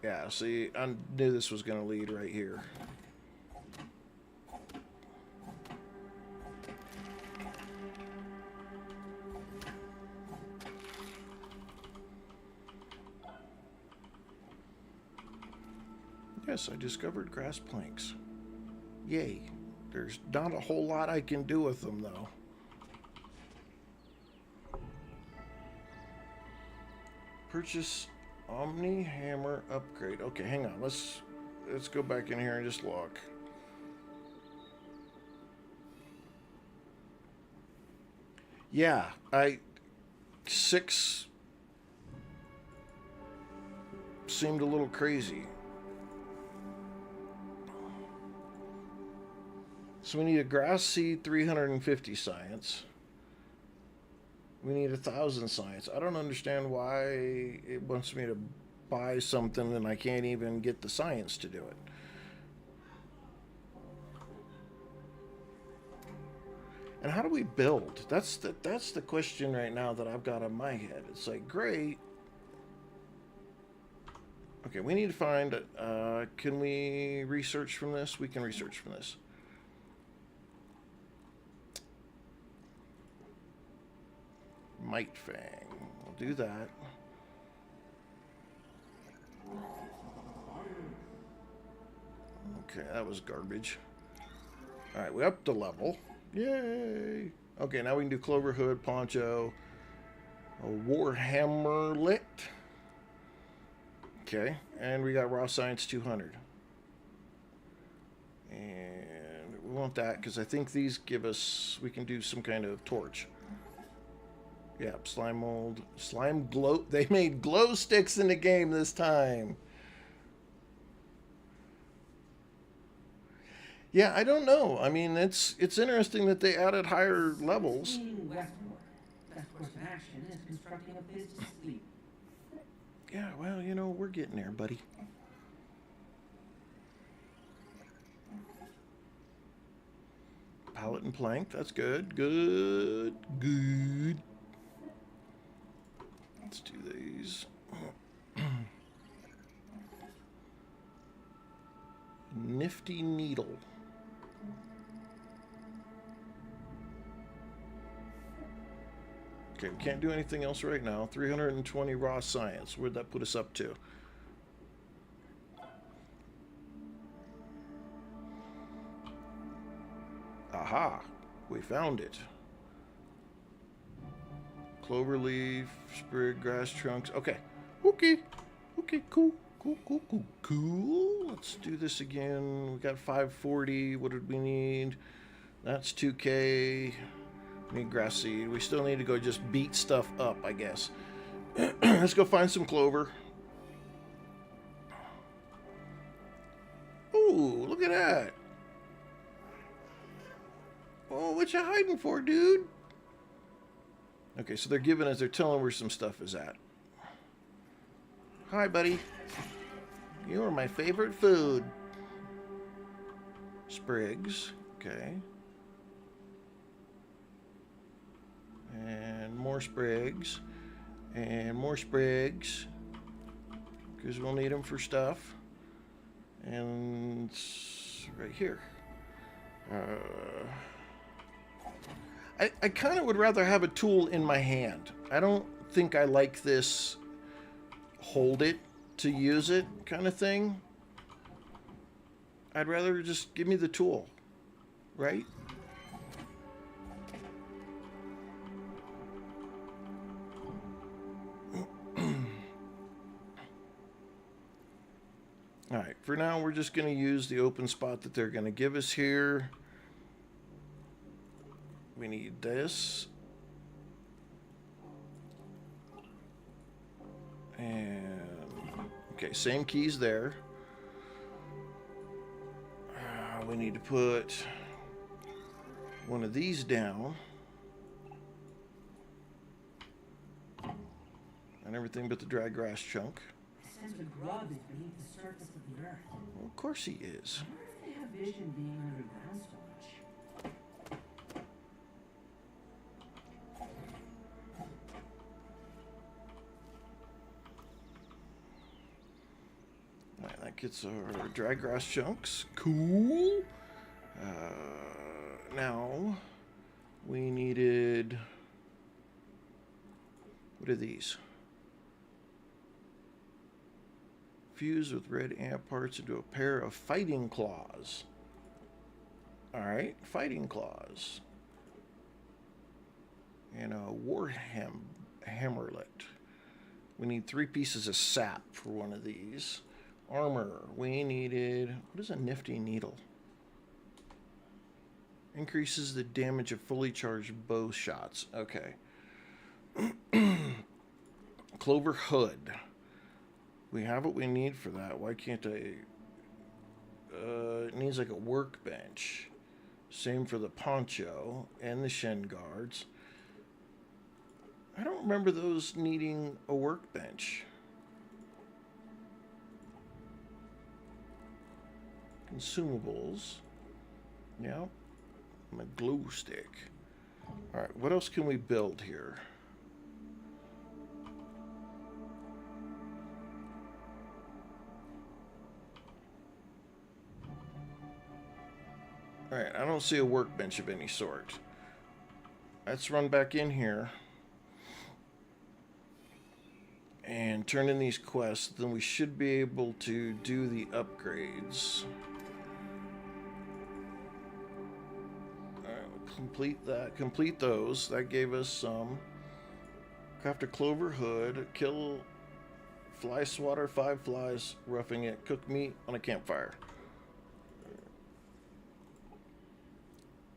Yeah, see, I knew this was going to lead right here. Yes, I discovered grass planks. Yay. There's not a whole lot I can do with them, though. Purchase Omni Hammer upgrade. Okay, hang on. Let's go back in here and just look. Yeah, 6 seemed a little crazy. So we need a grass seed, 350 science. We need 1,000 science. I don't understand why it wants me to buy something and I can't even get the science to do it. And how do we build? That's the question right now that I've got in my head. It's like, great. Okay, we need to find, can we research from this? We can research from this. Might Fang. We'll do that. Okay, that was garbage. Alright, we upped the level. Yay! Okay, now we can do Clover Hood, Poncho, a Warhammerlet. Okay, and we got Raw Science 200. And we want that because I think these give us, we can do some kind of torch. Yeah, slime mold. Slime glow. They made glow sticks in the game this time. Yeah, I don't know. I mean, it's interesting that they added higher levels. Seeing Westport. Best course of action is constructing a business fleet. Yeah, well, you know, we're getting there, buddy. Pallet and plank. That's good. Good. Good. Let's do these. Nifty needle. Okay, we can't do anything else right now. 320 raw science. Where'd that put us up to? Aha! We found it. Clover leaf, sprig, grass trunks. Okay. Okay. Okay, cool. Cool. Let's do this again. We got 540. What did we need? That's 2K. We need grass seed. We still need to go just beat stuff up, I guess. Let's go find some clover. Ooh, look at that. Oh, what you hiding for, dude? Okay, so they're telling where some stuff is at. Hi, buddy. You are my favorite food. Sprigs. Okay. And more sprigs. And more sprigs. Because we'll need them for stuff. And it's right here. I kind of would rather have a tool in my hand. I don't think I like this hold it to use it kind of thing. I'd rather just give me the tool, right? All right, for now we're just going to use the open spot that they're going to give us here. We need this. And, okay, same keys there. We need to put one of these down. And everything but the dry grass chunk. The sense of grub is beneath the surface of the earth. Well, of course he is. I wonder if they have vision being underground so much. Alright, that gets our dry grass chunks. Cool. Now, we needed... What are these? Fuse with red ant parts into a pair of fighting claws. Alright, fighting claws. And a war hammerlet. We need 3 pieces of sap for one of these. Armor. We needed... What is a nifty needle? Increases the damage of fully charged bow shots. Okay. Clover hood. We have what we need for that. Why can't I... it needs like a workbench. Same for the poncho and the shin guards. I don't remember those needing a workbench. Consumables. Yep. And a glue stick. Alright, what else can we build here? Alright, I don't see a workbench of any sort. Let's run back in here and turn in these quests, then we should be able to do the upgrades. Alright, we'll complete those. That gave us some. Craft a clover hood, kill fly swatter 5 flies, roughing it, cook meat on a campfire.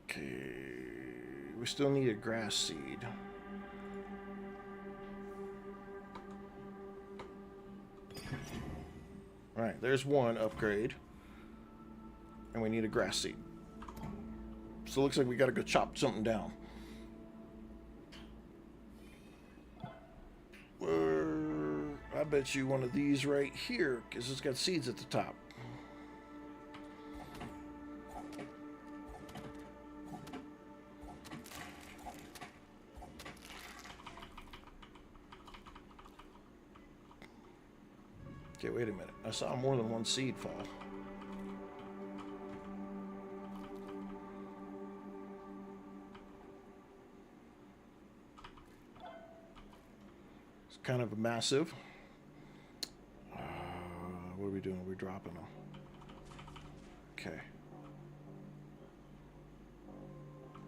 Okay, we still need a grass seed. Alright, there's one upgrade. And we need a grass seed. So it looks like we gotta go chop something down. I bet you one of these right here, because it's got seeds at the top. Okay, wait a minute. I saw more than one seed fall. It's kind of a massive. What are we doing? We're dropping them. Okay.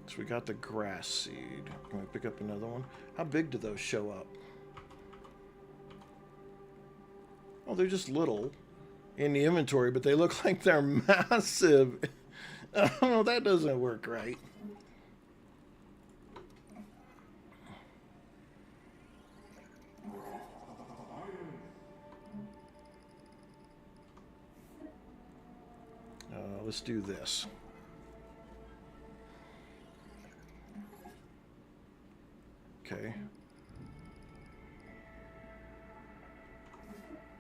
So we got the grass seed. Can we pick up another one? How big do those show up? Oh, they're just little in the inventory, but they look like they're massive. Oh, that doesn't work right. Let's do this. Okay.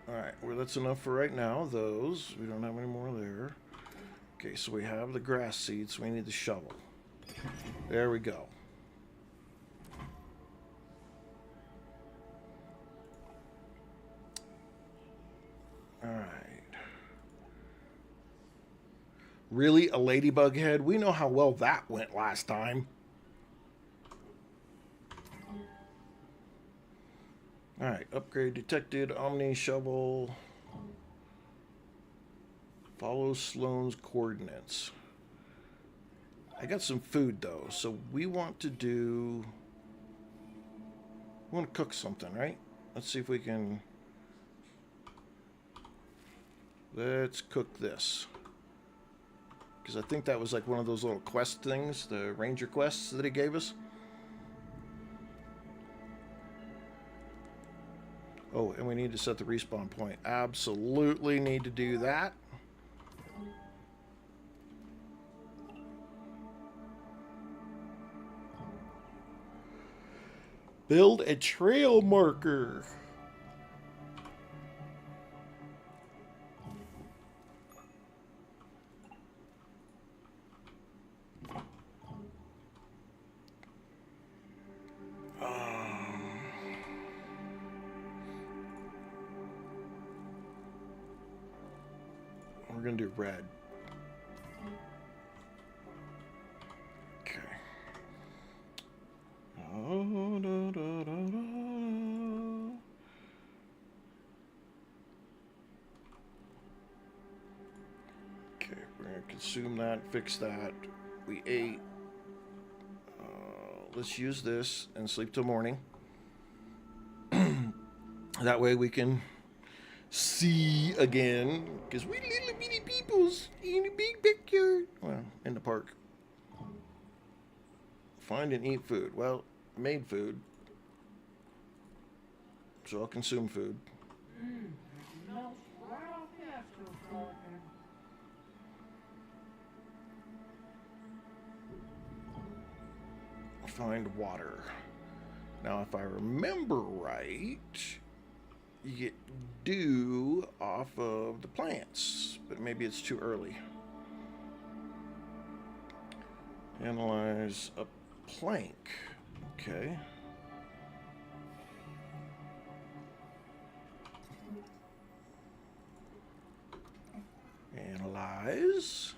Alright, well that's enough for right now. Those, we don't have any more there. Okay, so we have the grass seeds, so we need the shovel. There we go. Alright. Really? A ladybug head? We know how well that went last time. Alright, upgrade detected. Omni shovel. Follow Sloane's coordinates. I got some food though, so we want to do... We want to cook something, right? Let's see if we can... Let's cook this. Because I think that was like one of those little quest things, the ranger quests that he gave us. Oh, and we need to set the respawn point. Absolutely need to do that. Build a trail marker. We're gonna do red. Okay. Oh, da, da, da, da. Okay, we're gonna consume that, fix that. We ate. Let's use this and sleep till morning. That way we can see again, because we little bitty peoples in a big backyard. Well, in the park. Find and eat food. Well, I made food, so I'll consume food. Melts right off the astroturf. Find water. Now, if I remember right, you get dew off of the plants, but maybe it's too early. Analyze a plank. Okay. Analyze.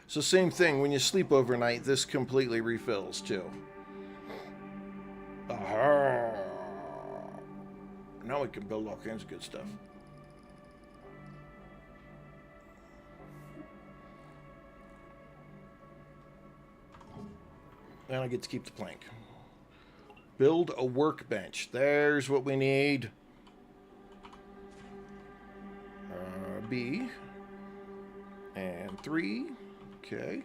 So same thing, when you sleep overnight, this completely refills too. Aha! Now we can build all kinds of good stuff. And I get to keep the plank. Build a workbench. There's what we need. B. And 3. Okay.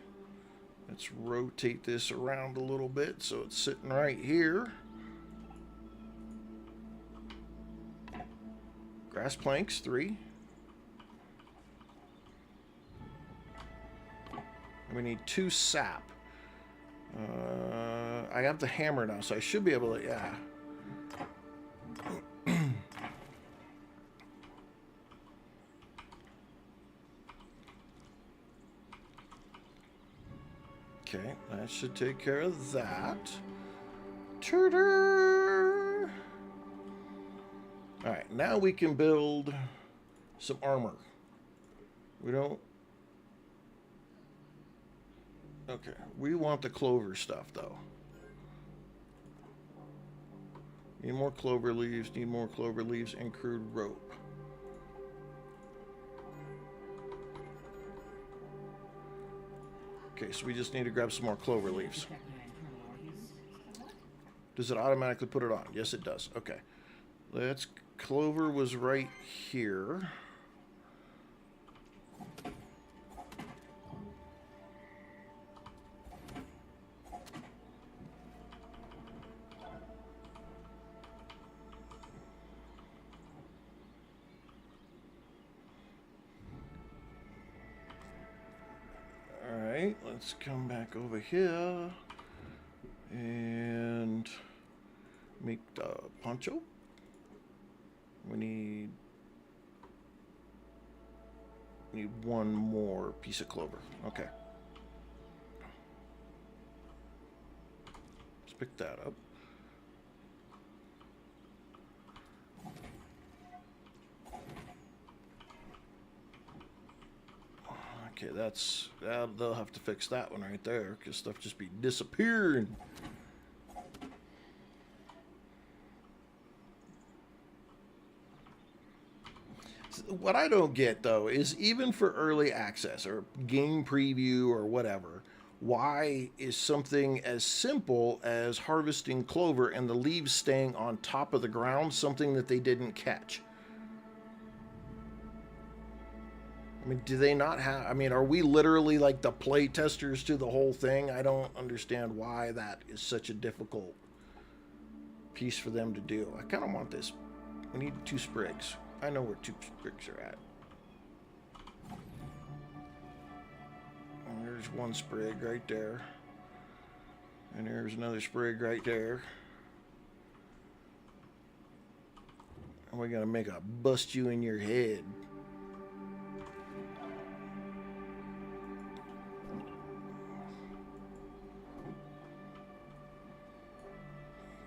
Let's rotate this around a little bit so it's sitting right here. Grass planks, 3. We need 2 sap. I have the hammer now, so I should be able to, yeah. Okay, that should take care of that. Turtle! Alright, now we can build some armor. We don't... Okay, we want the clover stuff, though. Need more clover leaves, and crude rope. Okay, so we just need to grab some more clover leaves. Does it automatically put it on? Yes, it does. Okay. Let's... Clover was right here. Alright, let's come back over here and make the poncho. We need one more piece of clover. Okay. Let's pick that up. Okay, they'll have to fix that one right there, because stuff just be disappearing. What I don't get, though, is even for early access or game preview or whatever, why is something as simple as harvesting clover and the leaves staying on top of the ground something that they didn't catch? I mean, do they not have... I mean, are we literally like the play testers to the whole thing? I don't understand why that is such a difficult piece for them to do. I kind of want this. We need 2 sprigs. I know where 2 sprigs are at. And there's 1 sprig right there. And there's another sprig right there. And we're gonna make a bust you in your head.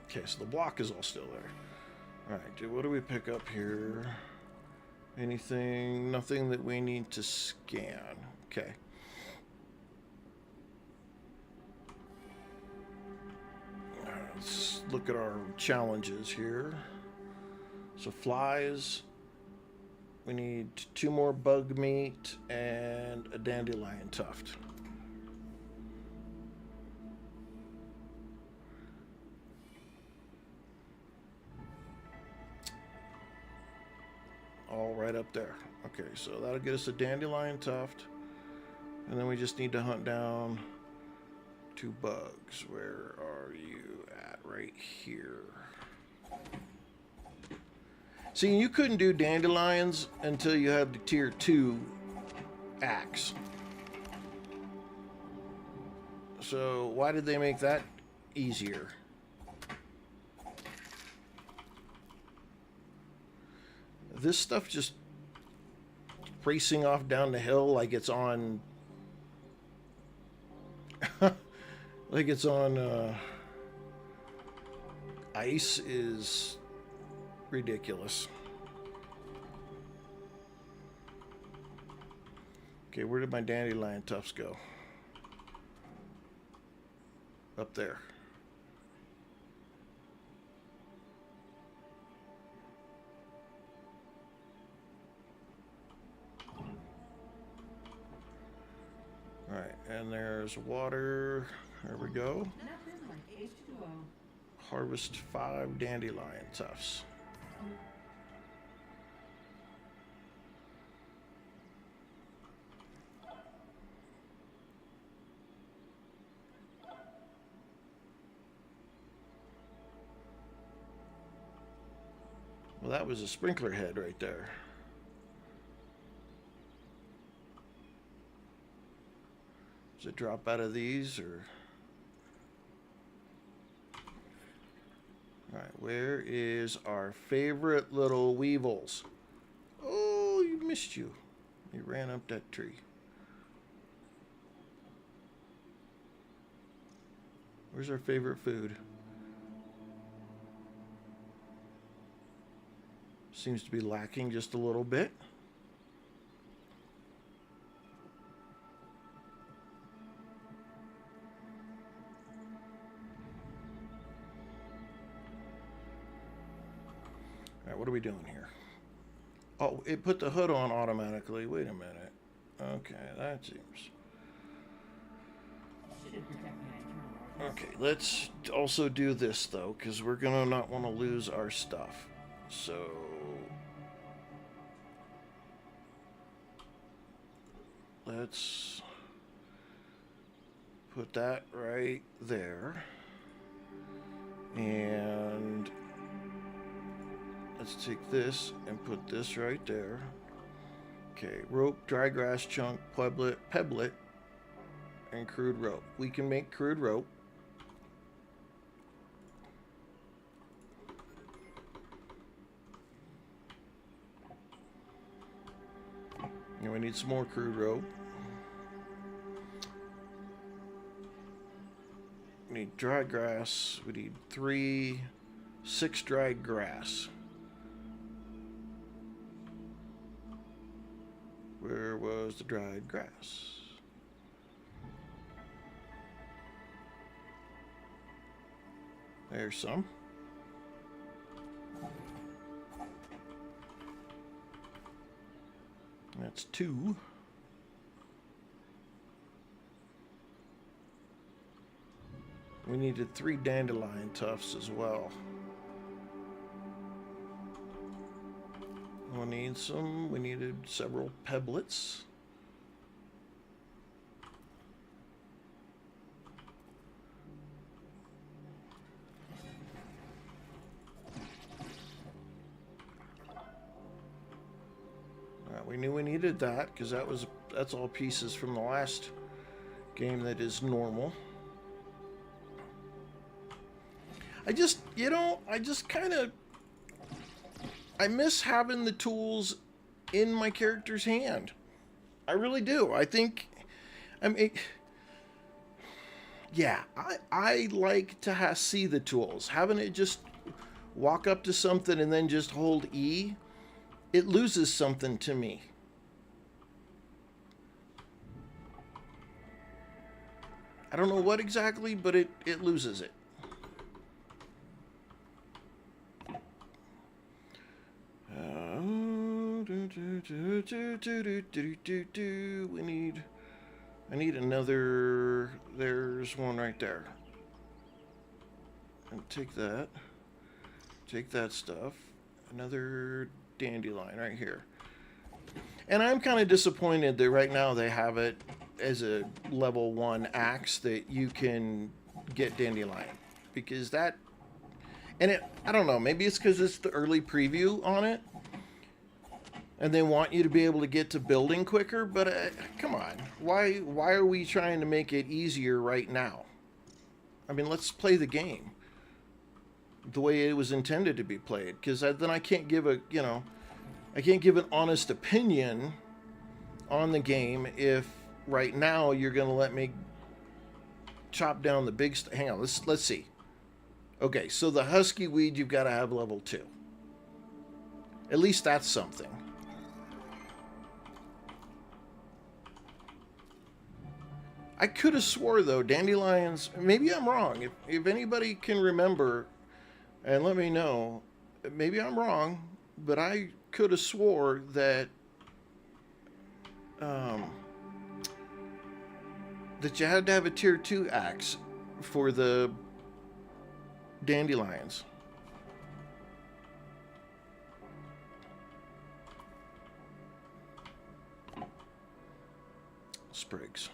Okay, so the block is all still there. Alright, what do we pick up here? Anything? Nothing that we need to scan. Okay. Let's look at our challenges here. So flies. We need 2 more bug meat and a dandelion tuft. All right up there. Okay, so that'll get us a dandelion tuft. And then we just need to hunt down 2 bugs. Where are you at? Right here. See, you couldn't do dandelions until you had the tier 2 axe. So why did they make that easier? This stuff just racing off down the hill like it's on like it's on ice is ridiculous. Okay, where did my dandelion tufts go? Up there. Alright, and there's water. There we go. Harvest 5 dandelion tufts. Well, that was a sprinkler head right there. Does it drop out of these or? All right, where is our favorite little weevils? Oh, you missed you. You ran up that tree. Where's our favorite food? Seems to be lacking just a little bit. All right, what are we doing here? Oh, it put the hood on automatically. Wait a minute. Okay, that seems... Should protect my internal organs. Okay, let's also do this, though, because we're going to not want to lose our stuff. So... let's put that right there. And let's take this and put this right there. Okay, rope, dry grass chunk, pebblet, and crude rope. We can make crude rope. And we need some more crude rope. We need dry grass. We need 6 dried grass. Where was the dried grass? There's some. That's 2. We needed 3 dandelion tufts as well. We'll need some. We needed several pebblets. We knew we needed that because that's all pieces from the last game that is normal. I just kind of I miss having the tools in my character's hand. I really do. I mean, yeah, I like to see the tools. Having it just walk up to something and then just hold E, it loses something to me. I don't know what exactly, but it loses it. I need another. There's one right there. And take that stuff. Another dandelion right here. And I'm kind of disappointed that right now they have it as a level 1 axe that you can get dandelion, because that, and I don't know, maybe it's because it's the early preview on it and they want you to be able to get to building quicker, but come on, why are we trying to make it easier right now? I mean, let's play the game the way it was intended to be played, because then I can't give an honest opinion on the game if right now you're going to let me chop down the big hang on, let's see. Okay, so the husky weed you've got to have level 2. At least that's something. I could have swore, though, dandelions, maybe I'm wrong. If anybody can remember and let me know, maybe I'm wrong, but I could have swore that that you had to have a tier 2 axe for the dandelions. Sprigs.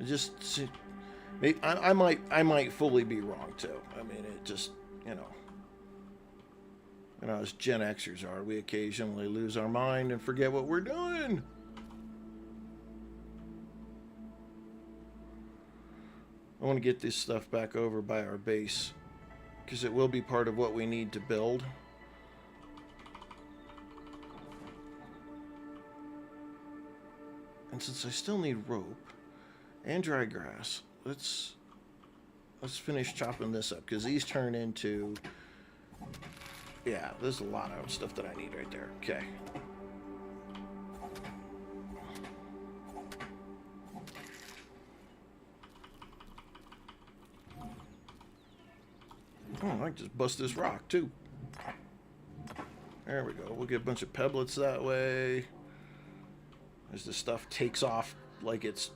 Just, maybe, I might fully be wrong too. I mean, it just, You know, as Gen Xers are, we occasionally lose our mind and forget what we're doing. I want to get this stuff back over by our base, because it will be part of what we need to build. And since I still need rope and dry grass, let's finish chopping this up, because these turn into, yeah, there's a lot of stuff that I need right there. Okay. Oh, I can just bust this rock too. There we go. We'll get a bunch of pebblets that way. As the stuff takes off like it's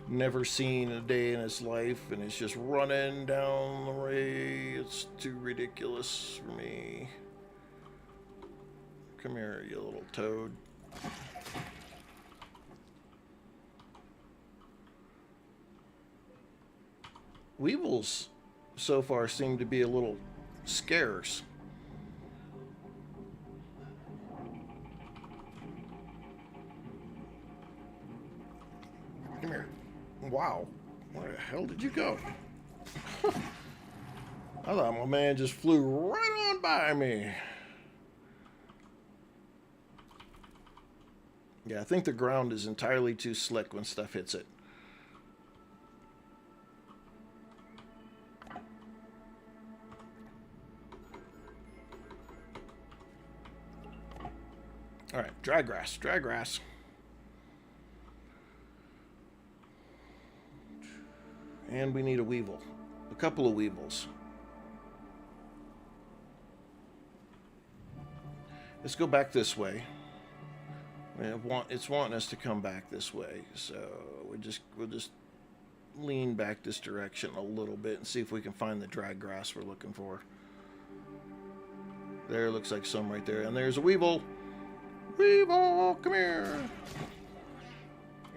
never seen a day in its life, and it's just running down the way. It's too ridiculous for me. Come here, you little toad. Weevils so far seem to be a little scarce. Come here. Wow. Where the hell did you go? I thought my man just flew right on by me. Yeah, I think the ground is entirely too slick when stuff hits it. All right, dry grass, dry grass. And we need a weevil. A couple of weevils. Let's go back this way. It's wanting us to come back this way, so we'll just lean back this direction a little bit and see if we can find the dry grass we're looking for. There, looks like some right there, and there's a weevil. Weevil, come here.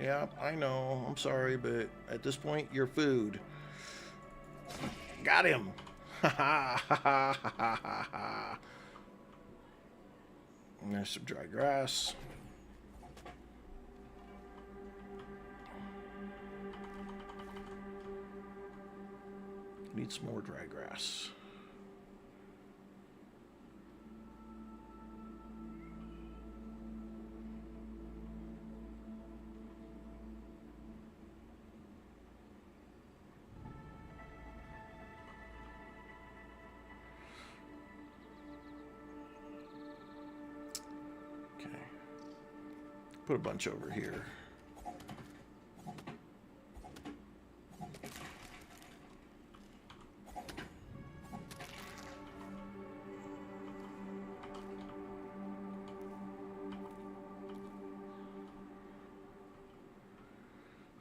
Yeah, I know. I'm sorry, but at this point, you're food. Got him. Ha ha ha ha ha ha ha. And there's some dry grass. Need some more dry grass. Okay. Put a bunch over here.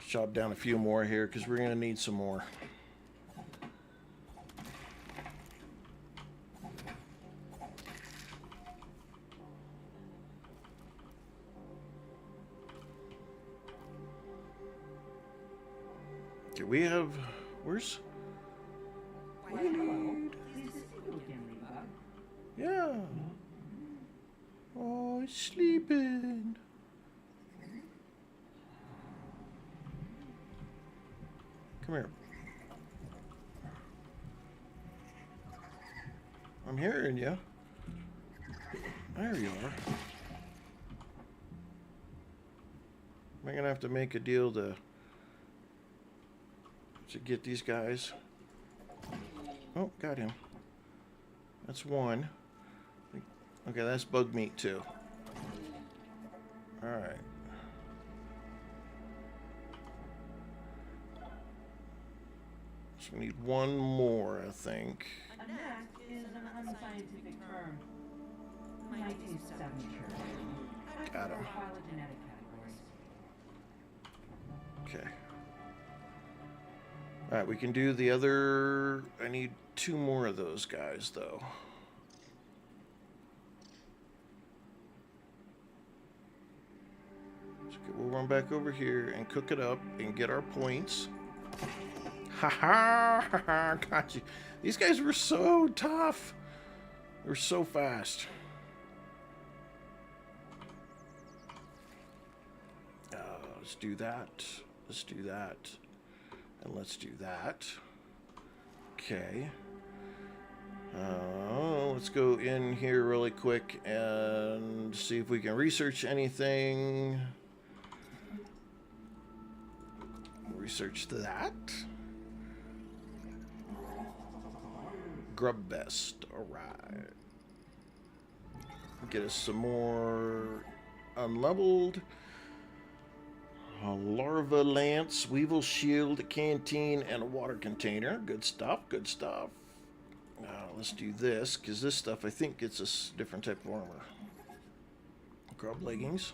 Chop down a few more here because we're going to need some more. Okay, we have... Where's... Why, hello. Pleased to see you again, Levi. Yeah. Oh, he's sleeping. Come here. I'm hearing you. There you are. Am I gonna have to make a deal to get these guys? Oh, got him. That's one. Okay, that's bug meat too. All right. So we need one more, I think. A knack is an unscientific term. Might use signature. Got him. Phylogenetic categories. Okay. All right, we can do the other. I need two more of those guys, though. So we'll run back over here and cook it up and get our points. Ha ha! Got you. These guys were so tough. They're so fast. Let's do that. Let's do that. And let's do that. Okay. Let's go in here really quick and see if we can research anything. Research that. Grub vest. Alright. Get us some more unleveled. A larva lance, weevil shield, a canteen, and a water container. Good stuff, good stuff. Let's do this, because this stuff I think gets us different type of armor. Grub leggings.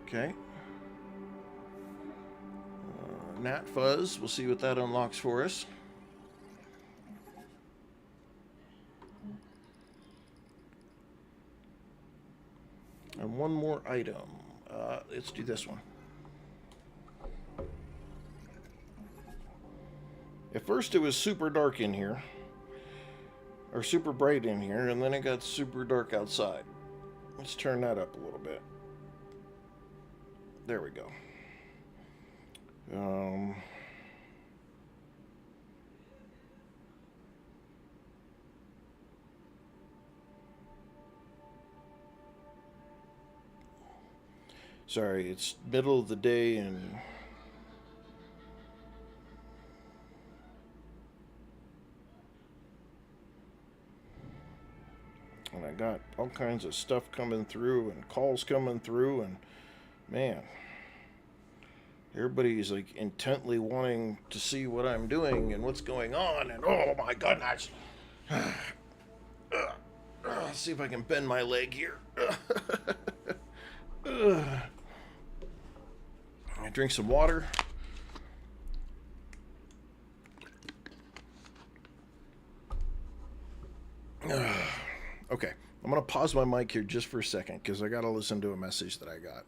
Okay. Gnat fuzz, we'll see what that unlocks for us. And one more item. Let's do this one. At first it was super dark in here. Or super bright in here, and then it got super dark outside. Let's turn that up a little bit. There we go. Sorry, it's middle of the day and I got all kinds of stuff coming through and calls coming through, and man, everybody's like intently wanting to see what I'm doing and what's going on, and oh my goodness. Let's see if I can bend my leg here. I drink some water. Okay, I'm going to pause my mic here just for a second because I got to listen to a message that I got.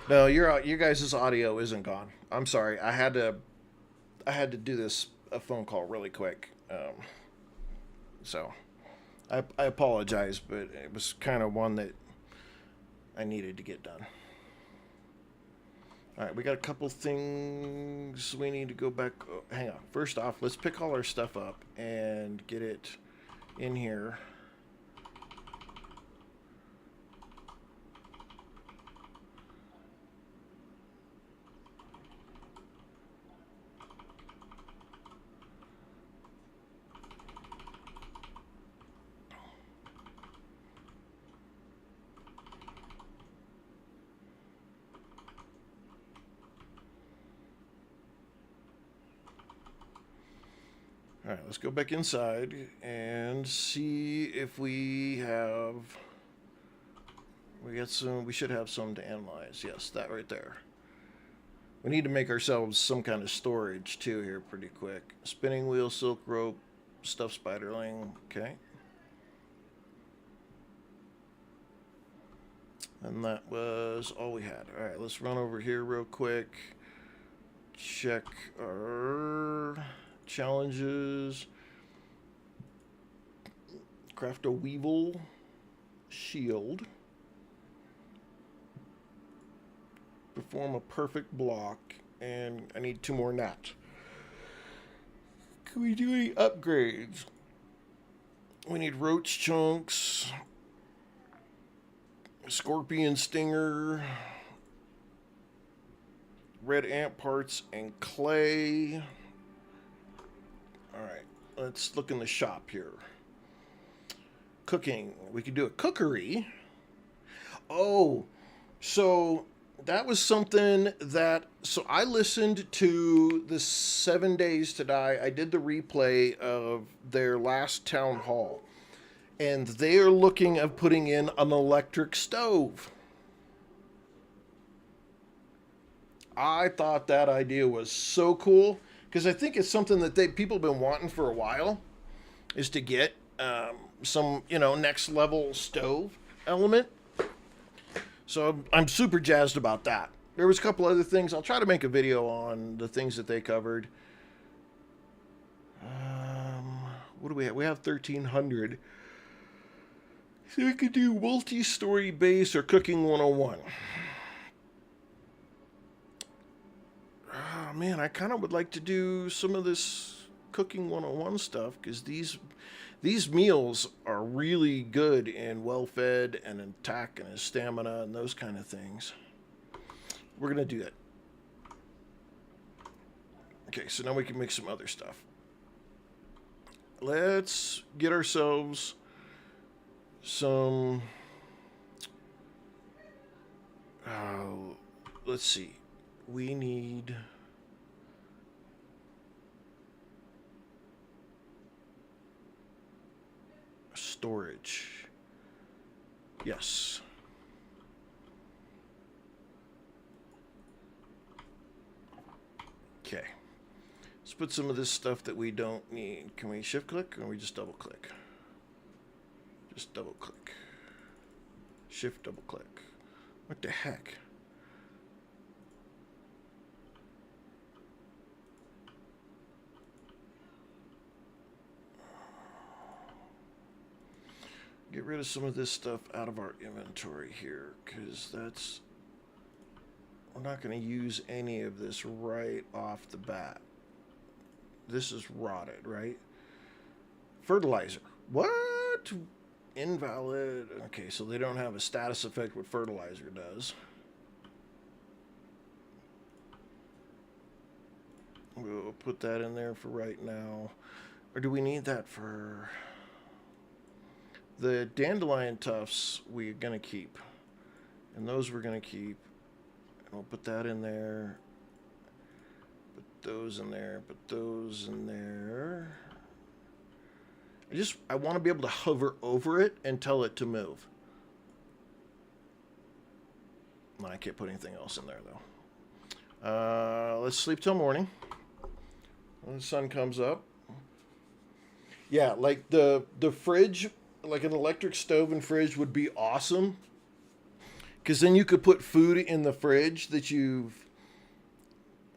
No, your guys' audio isn't gone. I'm sorry. I had to do this a phone call really quick. So I apologize, but it was kind of one that I needed to get done. All right, we got a couple things we need to go back. Oh, hang on. First off, let's pick all our stuff up and get it in here. All right, let's go back inside and see if we have. We should have some to analyze. Yes, that right there. We need to make ourselves some kind of storage too here pretty quick. Spinning wheel, silk rope, stuffed spiderling. Okay. And that was all we had. All right, let's run over here real quick. Check our challenges. Craft a Weevil shield. Perform a perfect block. And I need 2 more gnats. Can we do any upgrades? We need roach chunks. Scorpion stinger. Red ant parts and clay. Alright, let's look in the shop here. Cooking. We could do a cookery. Oh, so that was something that... So I listened to the 7 Days to Die. I did the replay of their last town hall. And they're looking at putting in an electric stove. I thought that idea was so cool. Because I think it's something that people have been wanting for a while, is to get some, next level stove element. So I'm super jazzed about that. There was a couple other things. I'll try to make a video on the things that they covered. What do we have? We have 1,300. So we could do multi-story base or cooking 101. Oh, man, I kind of would like to do some of this cooking 101 stuff because these meals are really good and well-fed and attack and stamina and those kind of things. We're going to do that. Okay, so now we can make some other stuff. Let's get ourselves some... let's see. We need... storage. Yes. Okay. Let's put some of this stuff that we don't need. Can we shift click or we just double click? Just double click. Shift double click. What the heck? Get rid of some of this stuff out of our inventory here, because we're not going to use any of this right off the bat. This is rotted, right? Fertilizer. What? Invalid. Okay, so they don't have a status effect what fertilizer does. We'll put that in there for right now. Or do we need that for... The dandelion tufts we're going to keep. And those we're going to keep. And we'll put that in there. Put those in there. Put those in there. I want to be able to hover over it and tell it to move. No, I can't put anything else in there, though. Let's sleep till morning. When the sun comes up. Yeah, like the fridge... Like an electric stove and fridge would be awesome. Because then you could put food in the fridge that you've...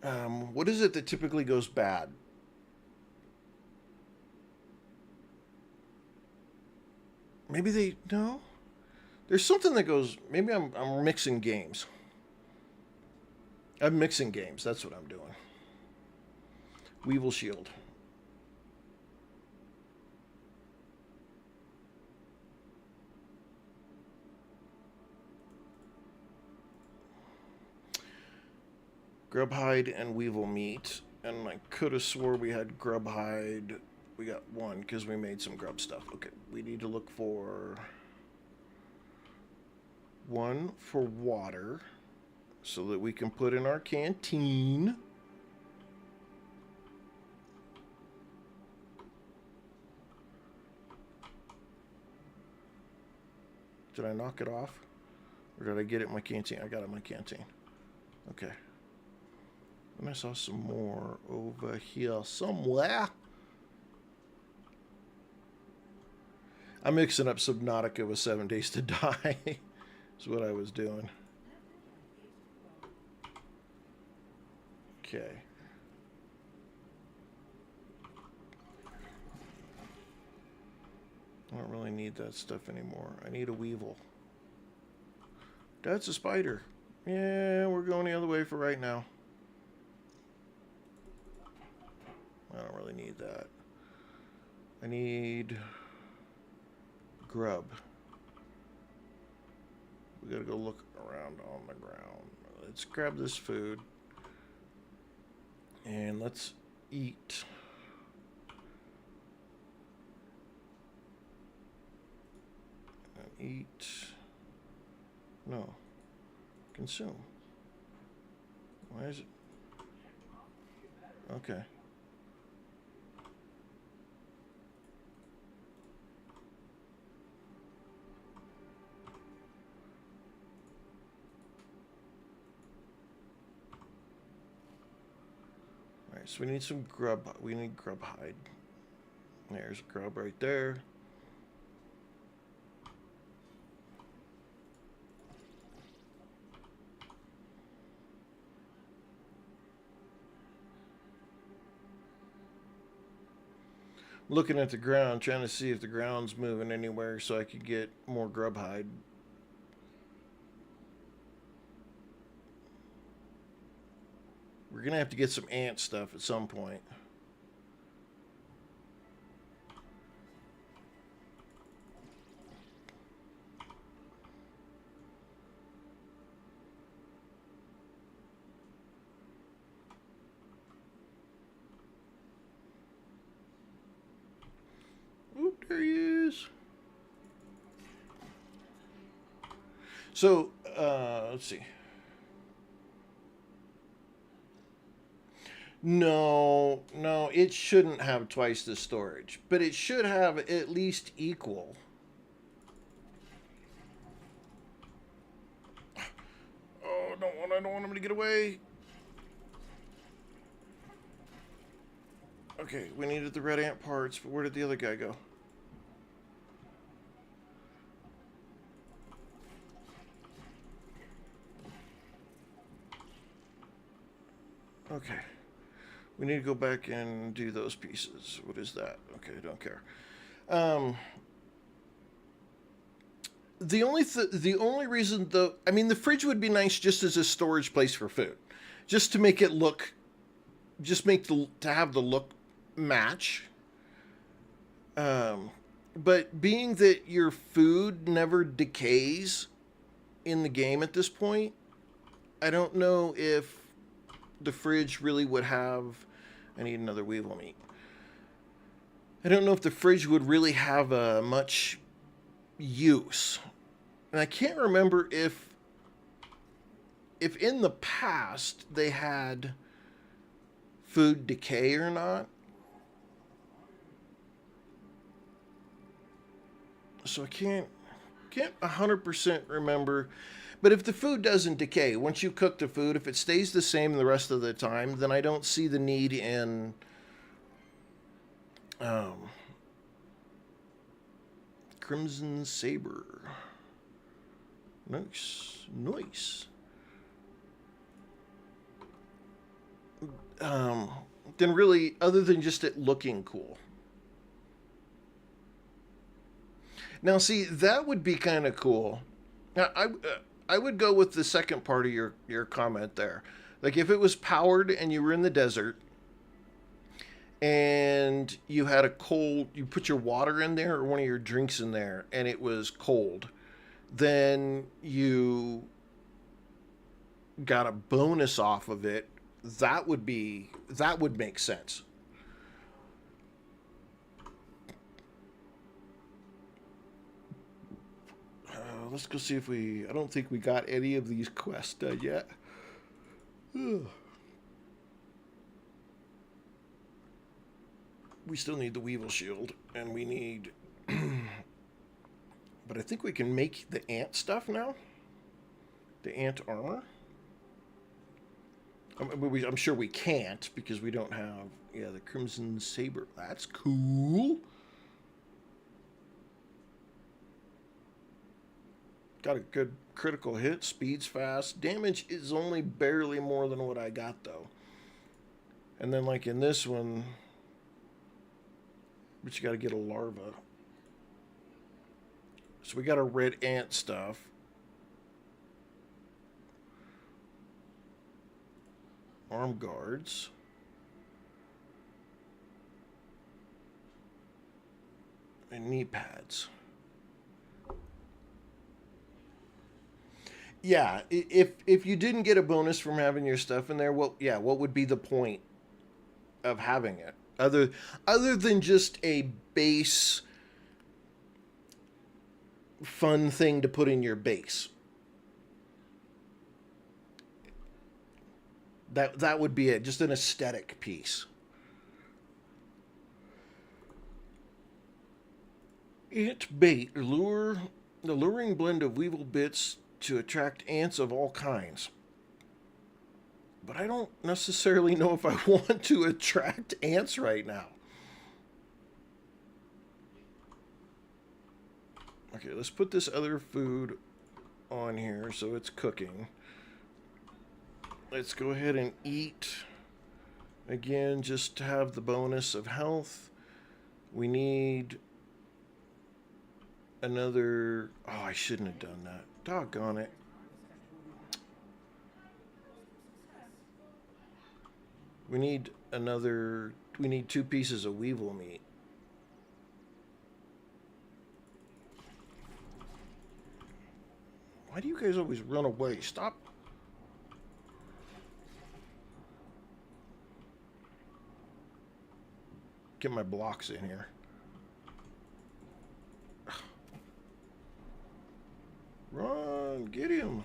what is it that typically goes bad? Maybe they... No? There's something that goes... Maybe I'm mixing games. I'm mixing games. That's what I'm doing. Weevil Shield. Grub hide and weevil meat. And I could have swore we had grub hide. We got one because we made some grub stuff. Okay, we need to look for one for water so that we can put in our canteen. Did I knock it off? Or did I get it in my canteen? I got it in my canteen. Okay. And I saw some more over here somewhere. I'm mixing up Subnautica with 7 Days to Die. That's what I was doing. Okay. I don't really need that stuff anymore. I need a weevil. That's a spider. Yeah, we're going the other way for right now. I don't really need that. I need grub. We gotta go look around on the ground. Let's grab this food. And let's eat. And eat. No. Consume. Why is it? Okay. Alright, so we need some grub. We need grub hide. There's grub right there. Looking at the ground, trying to see if the ground's moving anywhere so I could get more grub hide. We're gonna have to get some ant stuff at some point. Oop, there he is. So, let's see. No, it shouldn't have twice the storage, but it should have at least equal. Oh, I don't want him to get away. Okay, we needed the red ant parts, but where did the other guy go? Okay. We need to go back and do those pieces. What is that? Okay, I don't care. The only reason I mean, the fridge would be nice just as a storage place for food, just to make it look, to have the look match. But being that your food never decays in the game at this point, I don't know if the fridge really would have... I need another weevil meat. I don't know if the fridge would really have much use. And I can't remember if in the past they had food decay or not. So I can't 100% remember. But if the food doesn't decay, once you cook the food, if it stays the same the rest of the time, then I don't see the need in Crimson Saber. Nice. Nice. Then really, other than just it looking cool. Now, see, that would be kind of cool. Now, I would go with the second part of your comment there. Like, if it was powered and you were in the desert and you had a cold, you put your water in there or one of your drinks in there and it was cold, then you got a bonus off of it. That would make sense. Let's go see if I don't think we got any of these quests done yet. Ugh. We still need the Weevil Shield, and we need... But I think we can make the ant stuff now. The ant armor. I'm sure we can't, because we don't have... Yeah, the Crimson Saber. That's cool. Got a good critical hit. Speed's fast. Damage is only barely more than what I got, though. And then, like in this one... But you got to get a larva. So we got a red ant stuff. Arm guards. And knee pads. Yeah, if you didn't get a bonus from having your stuff in there, well, yeah, what would be the point of having it? Other than just a base fun thing to put in your base. That would be it, just an aesthetic piece. Ant bait, the luring blend of weevil bits to attract ants of all kinds. But I don't necessarily know if I want to attract ants right now. Okay, let's put this other food on here so it's cooking. Let's go ahead and eat. Again, just to have the bonus of health. We need another... Oh, I shouldn't have done that. Doggone it. We need another... We need 2 pieces of weevil meat. Why do you guys always run away? Stop. Get my blocks in here. Run, get him.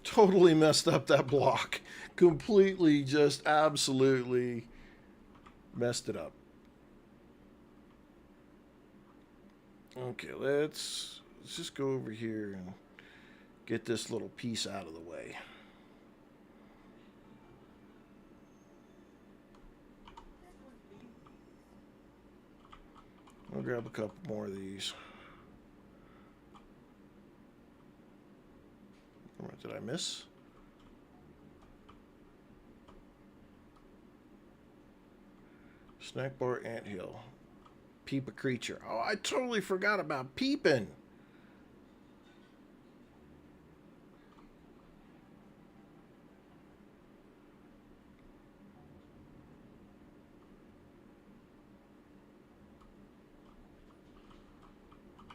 Totally messed up that block. Completely, just absolutely messed it up. Okay, let's just go over here and get this little piece out of the way. I'll grab a couple more of these. What did I miss? Snack bar, anthill. Peep a creature. Oh, I totally forgot about peeping.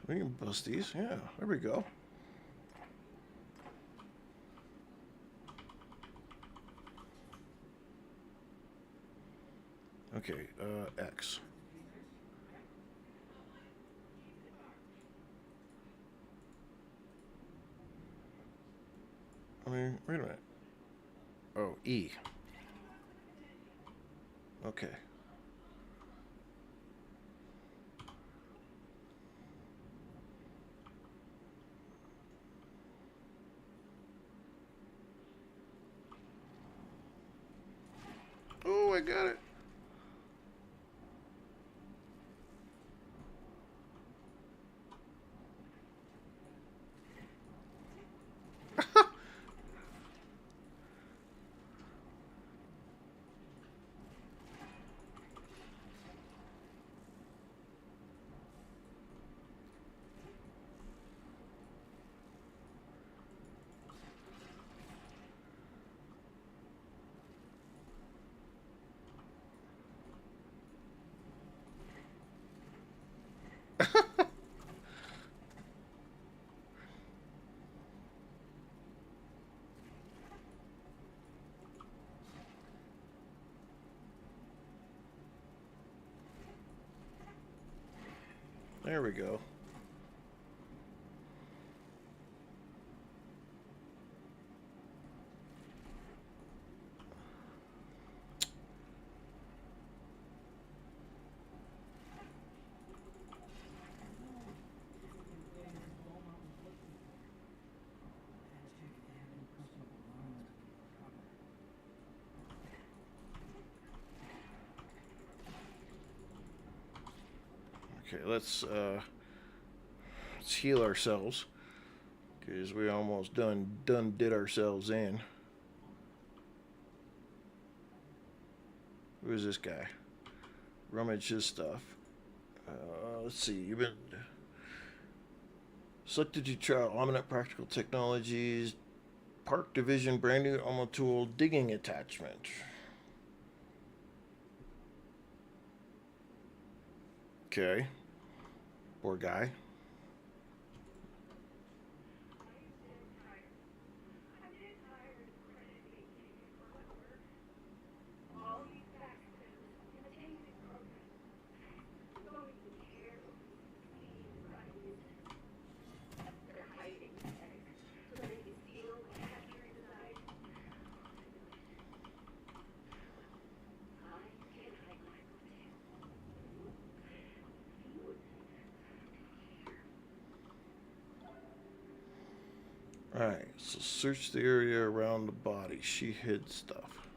We can bust these. Yeah, there we go. Okay, X. I mean, wait a minute. Oh, E. Okay. got it. There we go. Okay, let's heal ourselves, because we almost done did ourselves in. Who's this guy? Rummage his stuff. Let's see. You've been selected to try Omnet Practical Technologies Park Division brand new Alma Tool digging attachment. Okay. Poor guy. Alright, so search the area around the body. She hid stuff.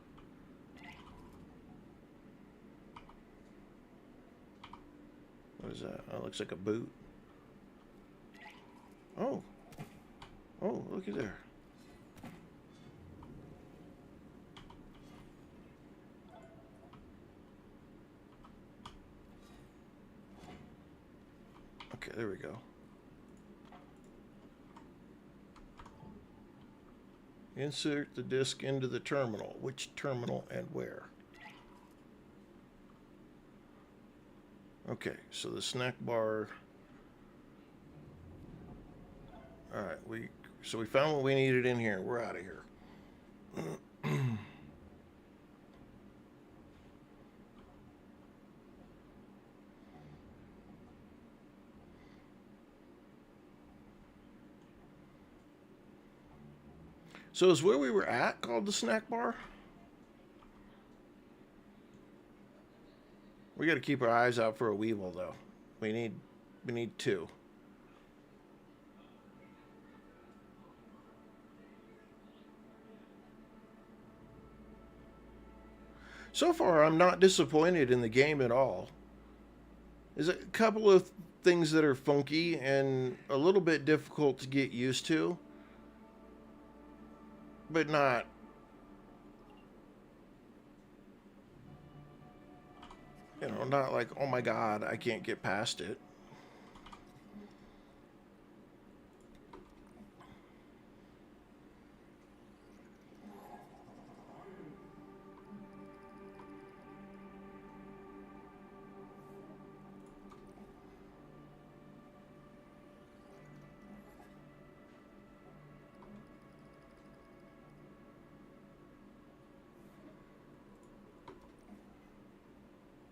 What is that? That looks like a boot. Oh. Oh, looky there. Okay, there we go. Insert the disc into the terminal. Which terminal and where? Okay, so the snack bar. Alright, we found what we needed in here. We're out of here. So is where we were at called the snack bar? We got to keep our eyes out for a Weevil, though. We need two. So far, I'm not disappointed in the game at all. There's a couple of things that are funky and a little bit difficult to get used to. But not like, oh my god, I can't get past it.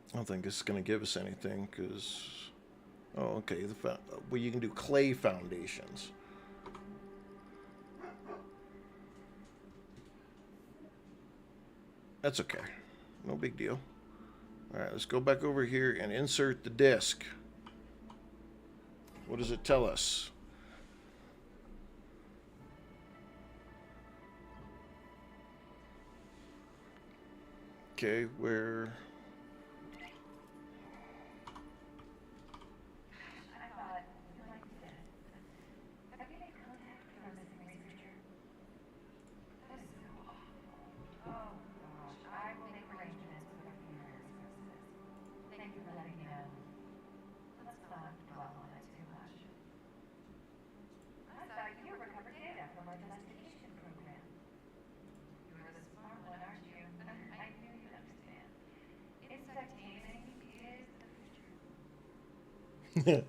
I don't think it's going to give us anything, because... Oh, okay. Well, you can do clay foundations. That's okay. No big deal. Alright, let's go back over here and insert the disc. What does it tell us? Okay, where? I thought you liked it. Have you made contact with our missing researcher? That is so awful. Oh gosh, I will make arrangements with our funerary services. Thank you for letting me know. Let's not dwell on it too much. I thought you recovered data from our domestication program. You're the smart one, aren't you? I knew you'd understand. Insect taming is the future.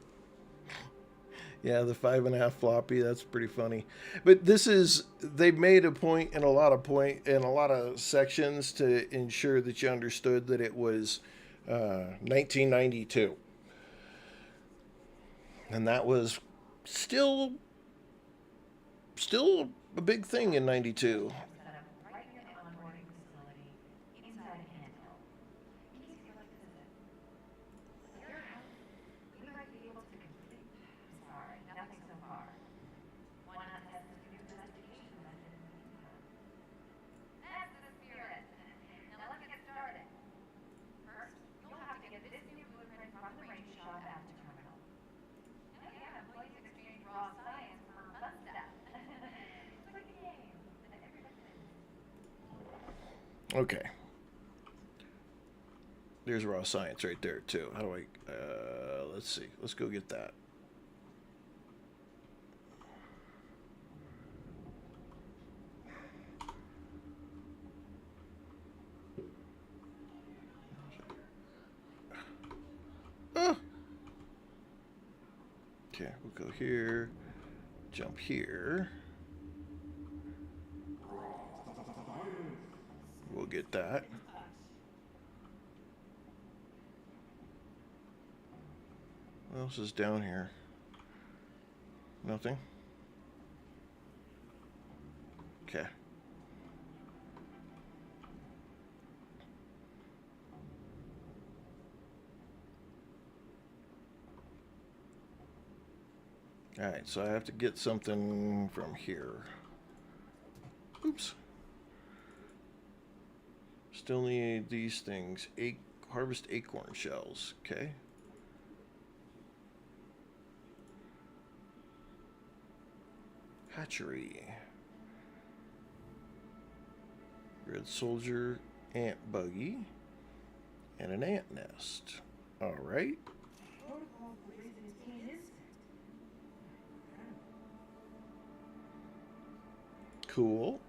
Yeah, the 5.5 floppy. That's pretty funny. But this is, they've made a point in a lot of sections to ensure that you understood that it was 1992, and that was still a big thing in '92. Set up right near the onboarding facility, inside a handheld. In case you like to visit. With your help, we might be able to complete. Sorry, nothing so far. Why not test this new investigation method in the meantime? That's the spirit. Now let's get started. First, you'll have to get this new blueprint from the range shop at the terminal. Oh yeah, employees exchange raw science for fun stuff. It's like a game that everybody wins. Okay. There's raw science right there too. How do I? Let's see. Let's go get that. Ah. Okay, we'll go here. Jump here. We'll get that. What else is down here? Nothing? Okay. Alright, so I have to get something from here. Oops. Still need these things. Harvest acorn shells. Okay. Hatchery. Red soldier, ant buggy, and an ant nest. Alright. Protocol for raising his keen instinct. Cool.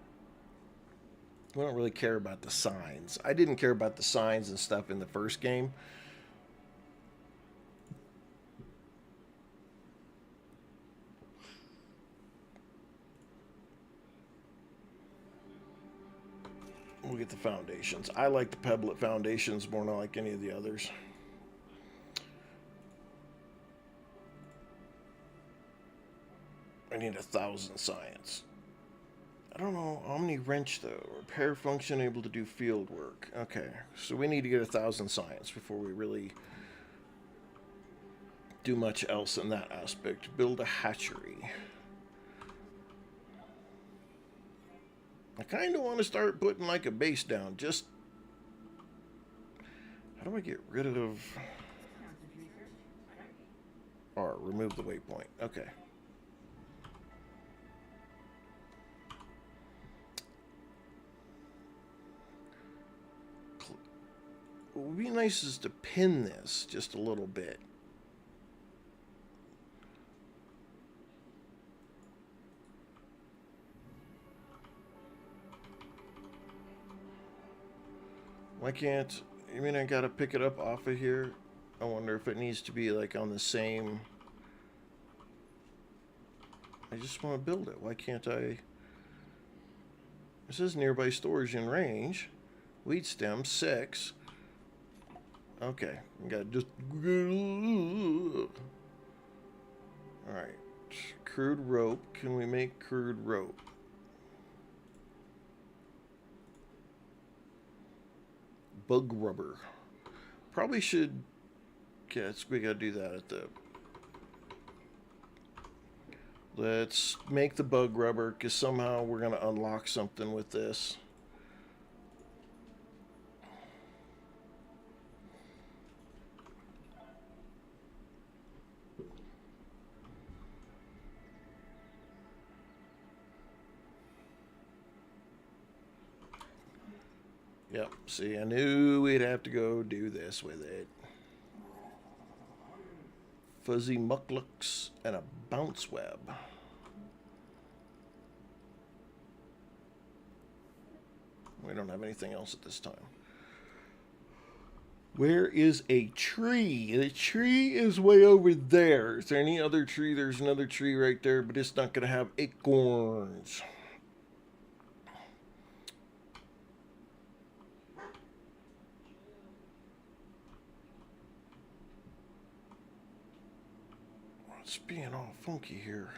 We don't really care about the signs. I didn't care about the signs and stuff in the first game. We'll get the foundations. I like the Pebblet foundations more than I like any of the others. I need 1,000 science. I don't know. Omni wrench though. Repair function, able to do field work. Okay, so we need to get 1,000 science before we really do much else in that aspect. Build a hatchery. I kind of want to start putting like a base down. Just how do I get rid of? Or remove the waypoint. Okay. What would be nice is to pin this just a little bit. Why can't, you mean I gotta pick it up off of here? I wonder if it needs to be like on the same, I just want to build it. Why can't I? It says nearby storage in range. Wheat stem 6. Okay, we gotta just. Alright. Crude rope. Can we make crude rope? Bug rubber. Probably should. Okay, we gotta do that at the. Let's make the bug rubber because somehow we're gonna unlock something with this. Yep, see, I knew we'd have to go do this with it. Fuzzy mucklucks and a bounce web. We don't have anything else at this time. Where is a tree? The tree is way over there. Is there any other tree? There's another tree right there, but it's not going to have acorns. It's being all funky here.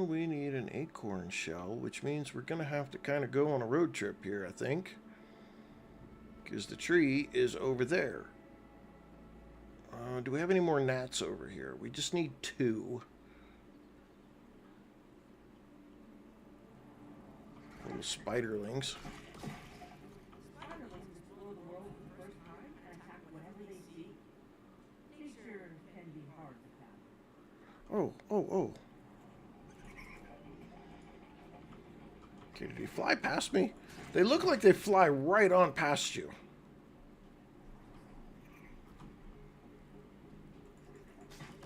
We need an acorn shell, which means we're going to have to kind of go on a road trip here, I think. Because the tree is over there. Do we have any more gnats over here? We just need 2. Little spiderlings. Spiderlings explore the world for the first time and attack whatever they see. Nature can be hard to tackle. Oh. Okay, did he fly past me? They look like they fly right on past you.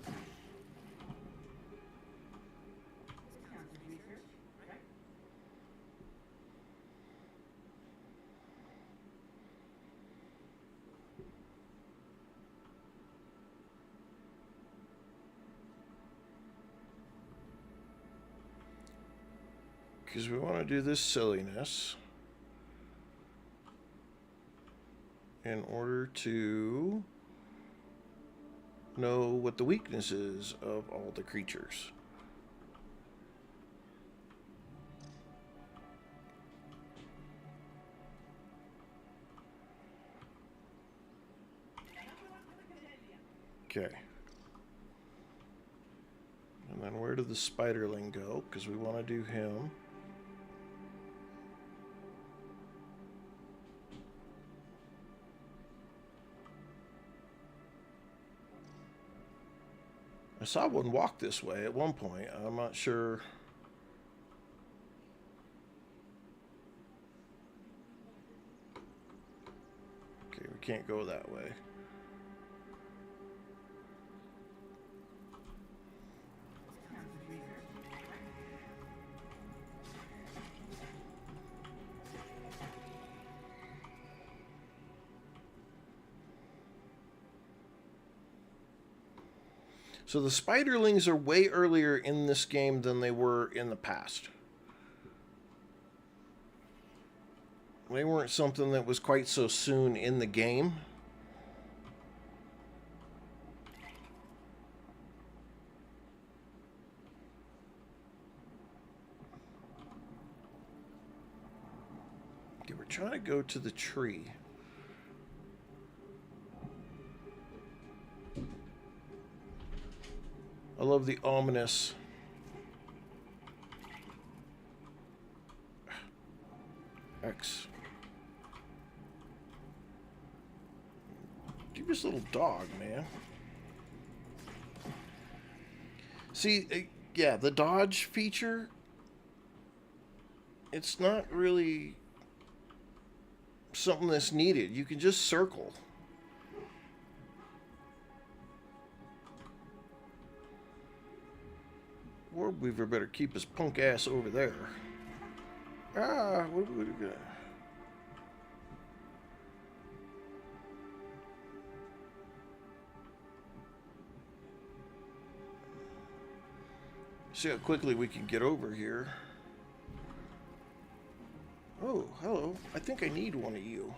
This counts as research, right? Because we want to do this silliness in order to know what the weakness is of all the creatures. Okay. And then where did the spiderling go? Because we want to do him. I saw one walk this way at one point. I'm not sure. Okay, we can't go that way. So the spiderlings are way earlier in this game than they were in the past. They weren't something that was quite so soon in the game. Okay, we're trying to go to the tree. I love the ominous X. Give this little dog, man. See, yeah, the dodge feature, it's not really something that's needed. You can just circle. Orb Weaver better keep his punk ass over there. Ah, what are we gonna... See how quickly we can get over here. Oh, hello. I think I need one of you.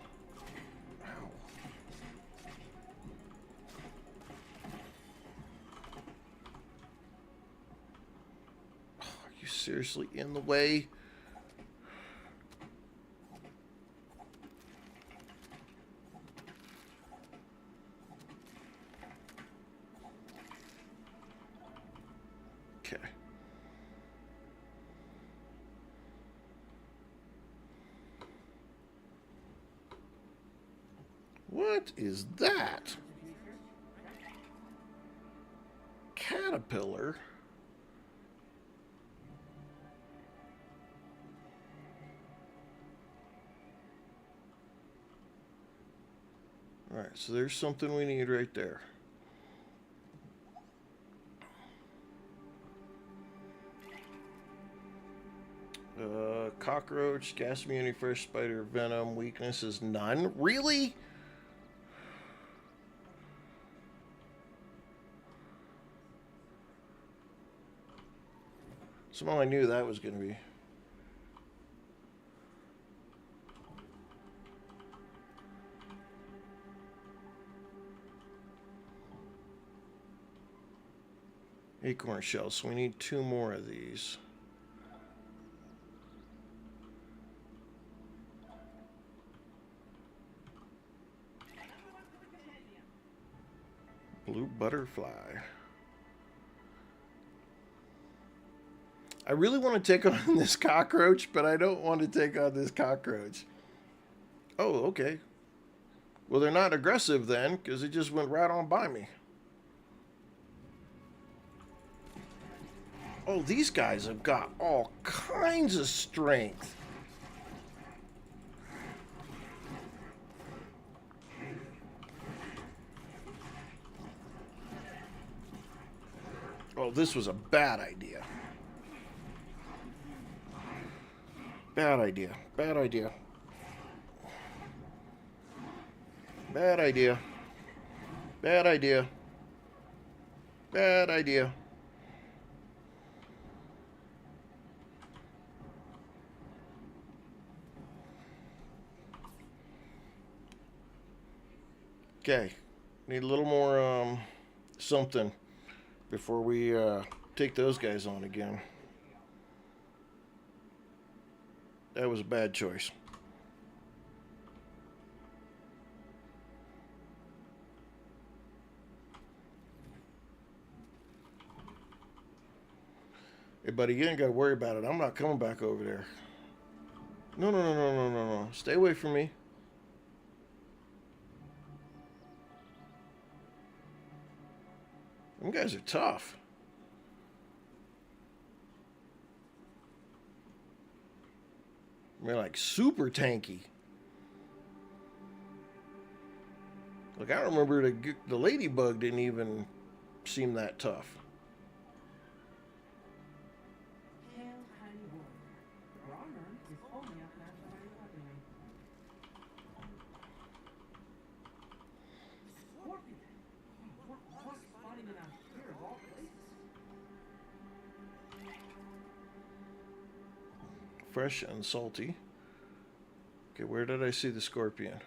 Ow. Are you seriously in the way? Okay. What is that? Caterpillar? Alright, so there's something we need right there. Cockroach, gas immunity, fresh spider venom, weakness is none. Really? Somehow I knew that was going to be. Acorn shells, so we need 2 more of these. Blue butterfly. I really want to take on this cockroach, but I don't want to take on this cockroach. Oh, okay. Well, they're not aggressive then, because it just went right on by me. Oh, these guys have got all kinds of strength. Oh, this was a bad idea. Bad idea. Bad idea. Bad idea. Bad idea. Bad idea. Okay. Need a little more something before we take those guys on again. That was a bad choice. Hey, buddy, you ain't got to worry about it. I'm not coming back over there. No, no, no, no, no, no, no. Stay away from me. Them guys are tough. They're like super tanky. Like, I remember the ladybug didn't even seem that tough. Hail, tiny warrior. Your armor is only a half of your weaponry. Scorpion! What's spotting it out here of all places? Fresh and salty. Okay, where did I see the scorpion?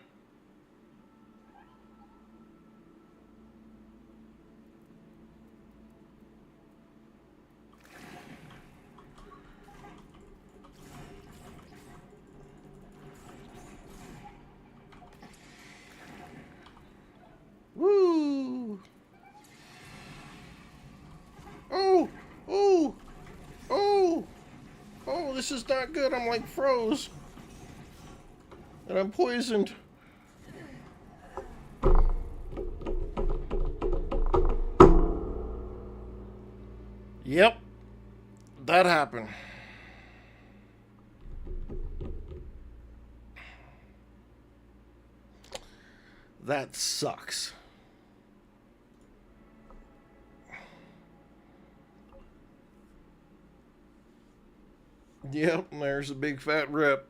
Woo! Oh! Oh! Oh! Oh, this is not good. I'm like froze. And I'm poisoned. Yep. That happened. That sucks. Yep, there's a big fat rip.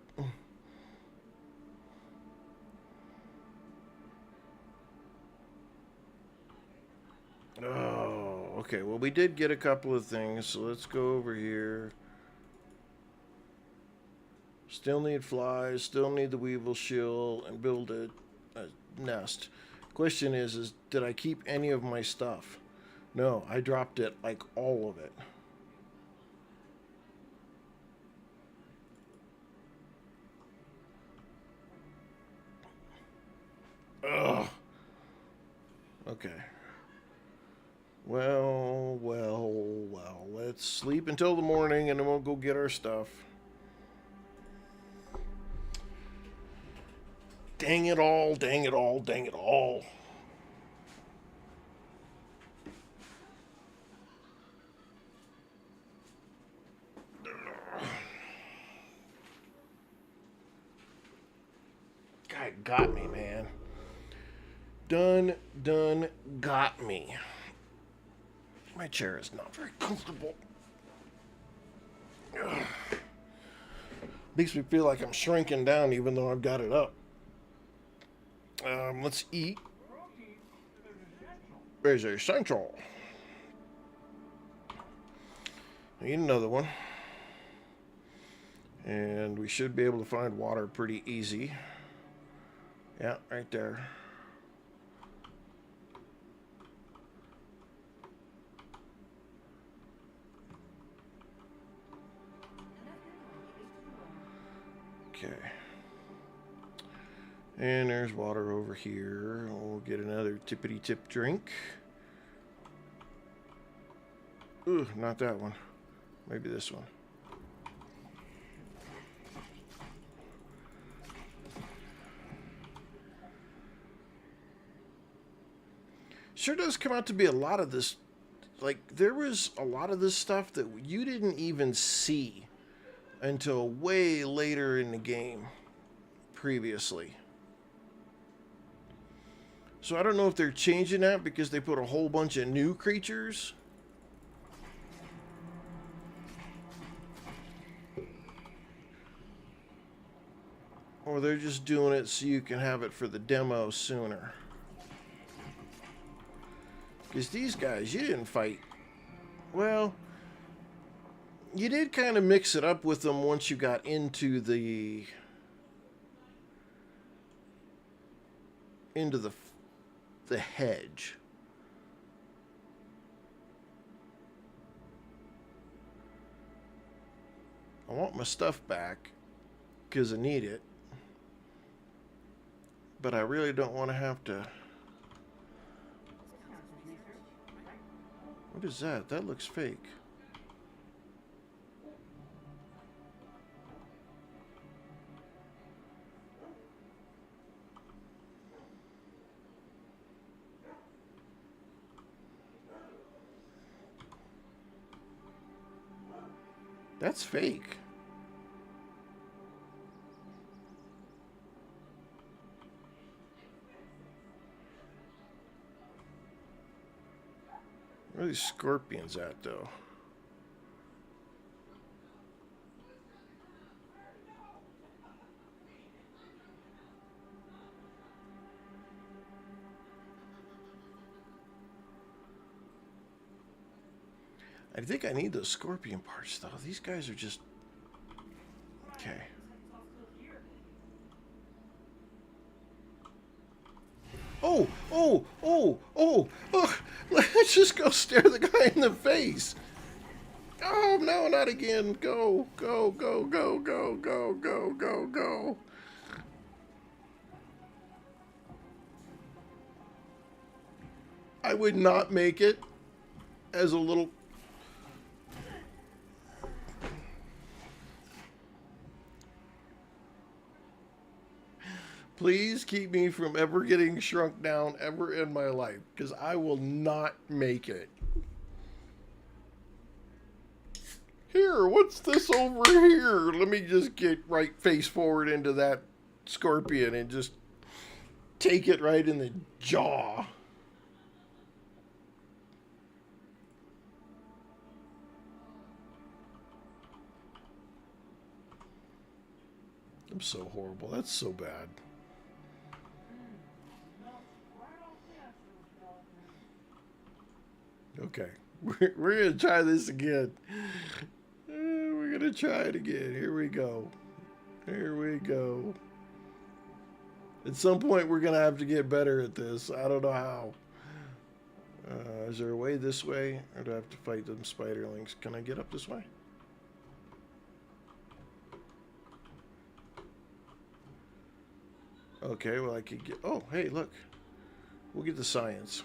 Oh, okay. Well, we did get a couple of things, so let's go over here. Still need flies, still need the weevil shield, and build a nest. Question is did I keep any of my stuff? No, I dropped it, like all of it. Ugh. Okay. Well, let's sleep until the morning and then we'll go get our stuff. Dang it all, dang it all, dang it all. Guy got me, man. done got me. My chair is not very comfortable. Ugh. Makes me feel like I'm shrinking down even though I've got it up. Let's eat. There's a central. Need another one. And we should be able to find water pretty easy. Yeah, right there. Okay. And there's water over here. We'll get another tippity tip drink. Ooh, not that one. Maybe this one. Sure does come out to be a lot of this. Like, there was a lot of this stuff that you didn't even see until way later in the game previously. So I don't know if they're changing that because they put a whole bunch of new creatures. Or they're just doing it so you can have it for the demo sooner. Because these guys, you didn't fight. Well, you did kind of mix it up with them once you got into the hedge. I want my stuff back because I need it. But I really don't want to have to... What is that? That looks fake. That's fake. Where are these scorpions at, though? I think I need those scorpion parts, though. These guys are just... Okay. Oh, oh, oh, oh, ugh. Let's just go stare the guy in the face. Oh, no, not again. Go, go, go, go, go, go, go, go, go. I would not make it as a little... Please keep me from ever getting shrunk down ever in my life, because I will not make it. Here, what's this over here? Let me just get right face forward into that scorpion and just take it right in the jaw. I'm so horrible. That's so bad. Okay, we're going to try this again. We're going to try it again. Here we go. Here we go. At some point, we're going to have to get better at this. I don't know how. Is there a way this way? Or do I have to fight them spiderlings? Can I get up this way? Okay, well, I could get... Oh, hey, look. We'll get the science.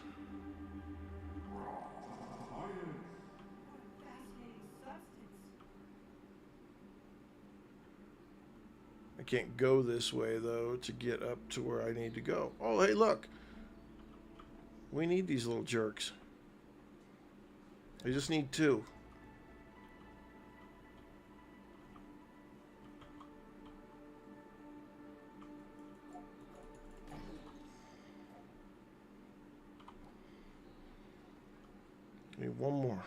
I can't go this way, though, to get up to where I need to go. Oh, hey, look. We need these little jerks. I just need 2. Need one more.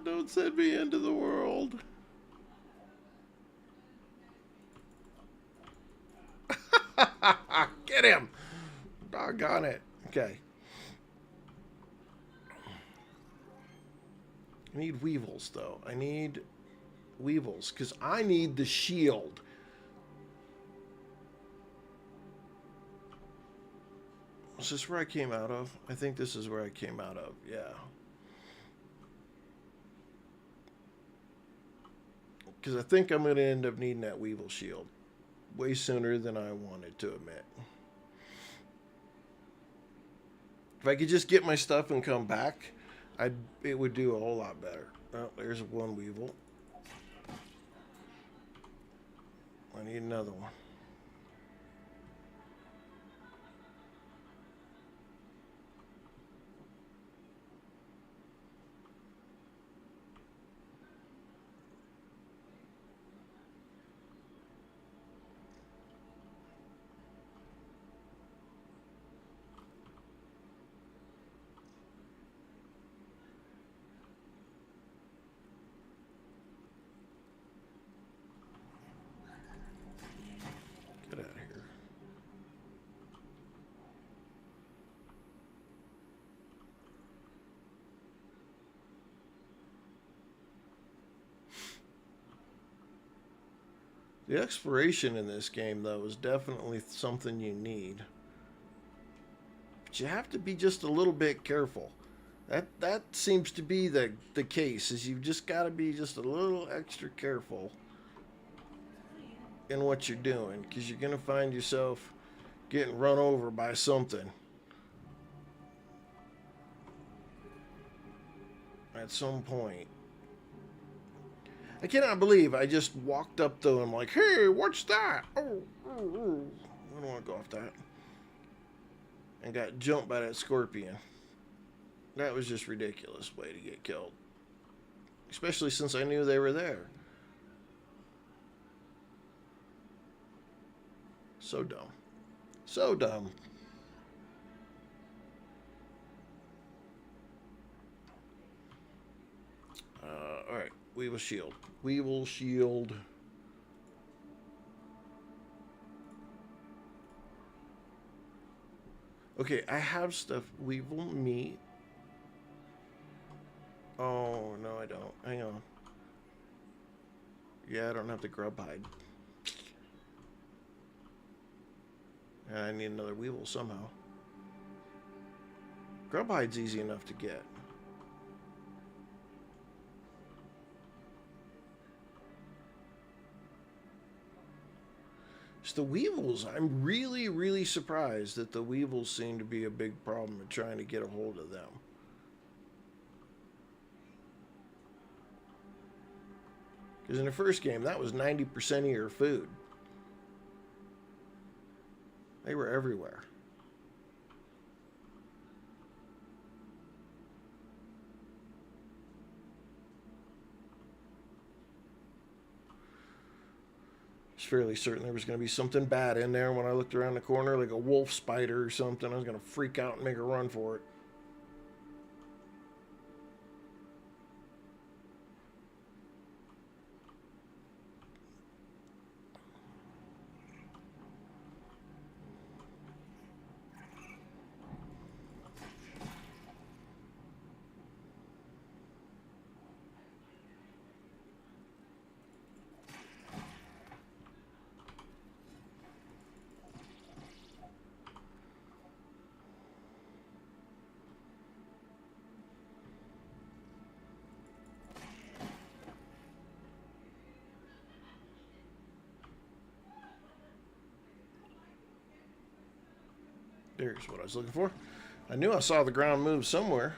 Don't send me into the world. Get him! Doggone it. Okay. I need weevils, though. I need weevils, because I need the shield. Is this where I came out of? I think this is where I came out of, yeah. Because I think I'm going to end up needing that weevil shield way sooner than I wanted to admit. If I could just get my stuff and come back, it would do a whole lot better. Oh, there's one weevil. I need another one. Get out of here. The exploration in this game, though, is definitely something you need. But you have to be just a little bit careful. That seems to be the case, is you've just got to be just a little extra careful in what you're doing, because you're going to find yourself getting run over by something at some point. I cannot believe I just walked up though and I'm like, hey, what's that? Oh, I don't want to go off that. And got jumped by that scorpion. That was just ridiculous way to get killed. Especially since I knew they were there. So dumb. So dumb. Alright. Weevil shield. Weevil shield. Okay, I have stuff. Weevil meat. Oh, no, I don't. Hang on. Yeah, I don't have the grub hide. I need another weevil somehow. Grub hide's easy enough to get. It's the weevils. I'm really, really surprised that the weevils seem to be a big problem in trying to get a hold of them. Because in the first game, that was 90% of your food. They were everywhere. I was fairly certain there was going to be something bad in there when I looked around the corner, like a wolf spider or something. I was going to freak out and make a run for it. There's what I was looking for. I knew I saw the ground move somewhere.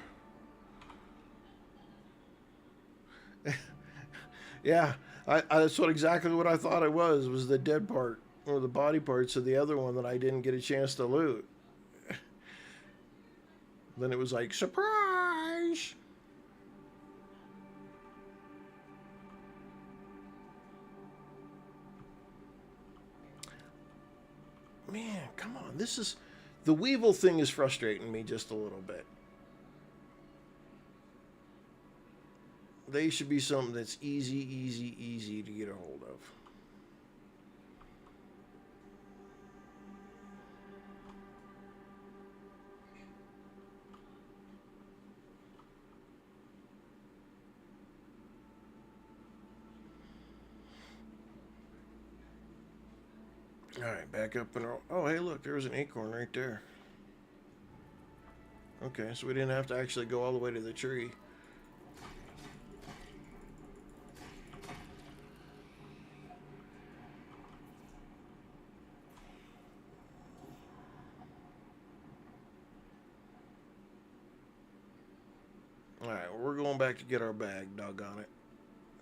Yeah, that's exactly what I thought it was the dead part, or the body parts of the other one that I didn't get a chance to loot. Then it was like, surprise! Man, come on. The Weevil thing is frustrating me just a little bit. They should be something that's easy to get a hold of. All right, back up and oh, hey, look, there was an acorn right there. Okay, so we didn't have to actually go all the way to the tree. All right, we're going back to get our bag, doggone it.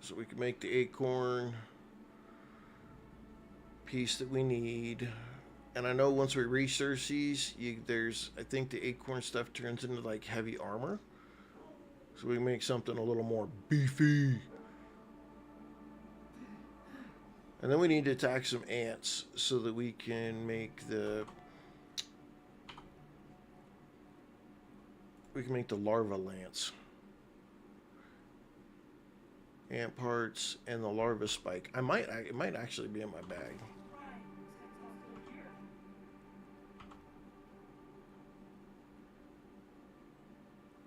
So we can make the acorn piece that we need. And I know once we research these, I think the acorn stuff turns into like heavy armor. So we make something a little more beefy. And then we need to attack some ants so that we can make the larva lance. Ant parts and the larva spike. It might actually be in my bag.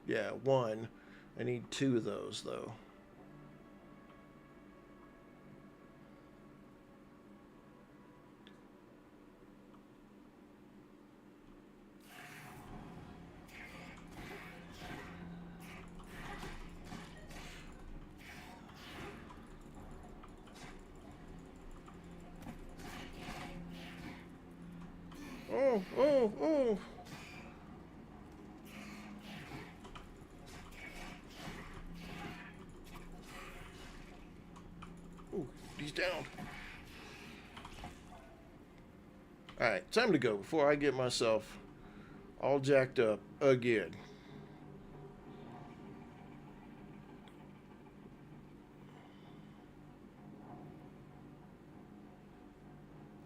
Yeah, one. I need 2 of those though. Oh. Ooh, he's down. Alright, time to go before I get myself all jacked up again.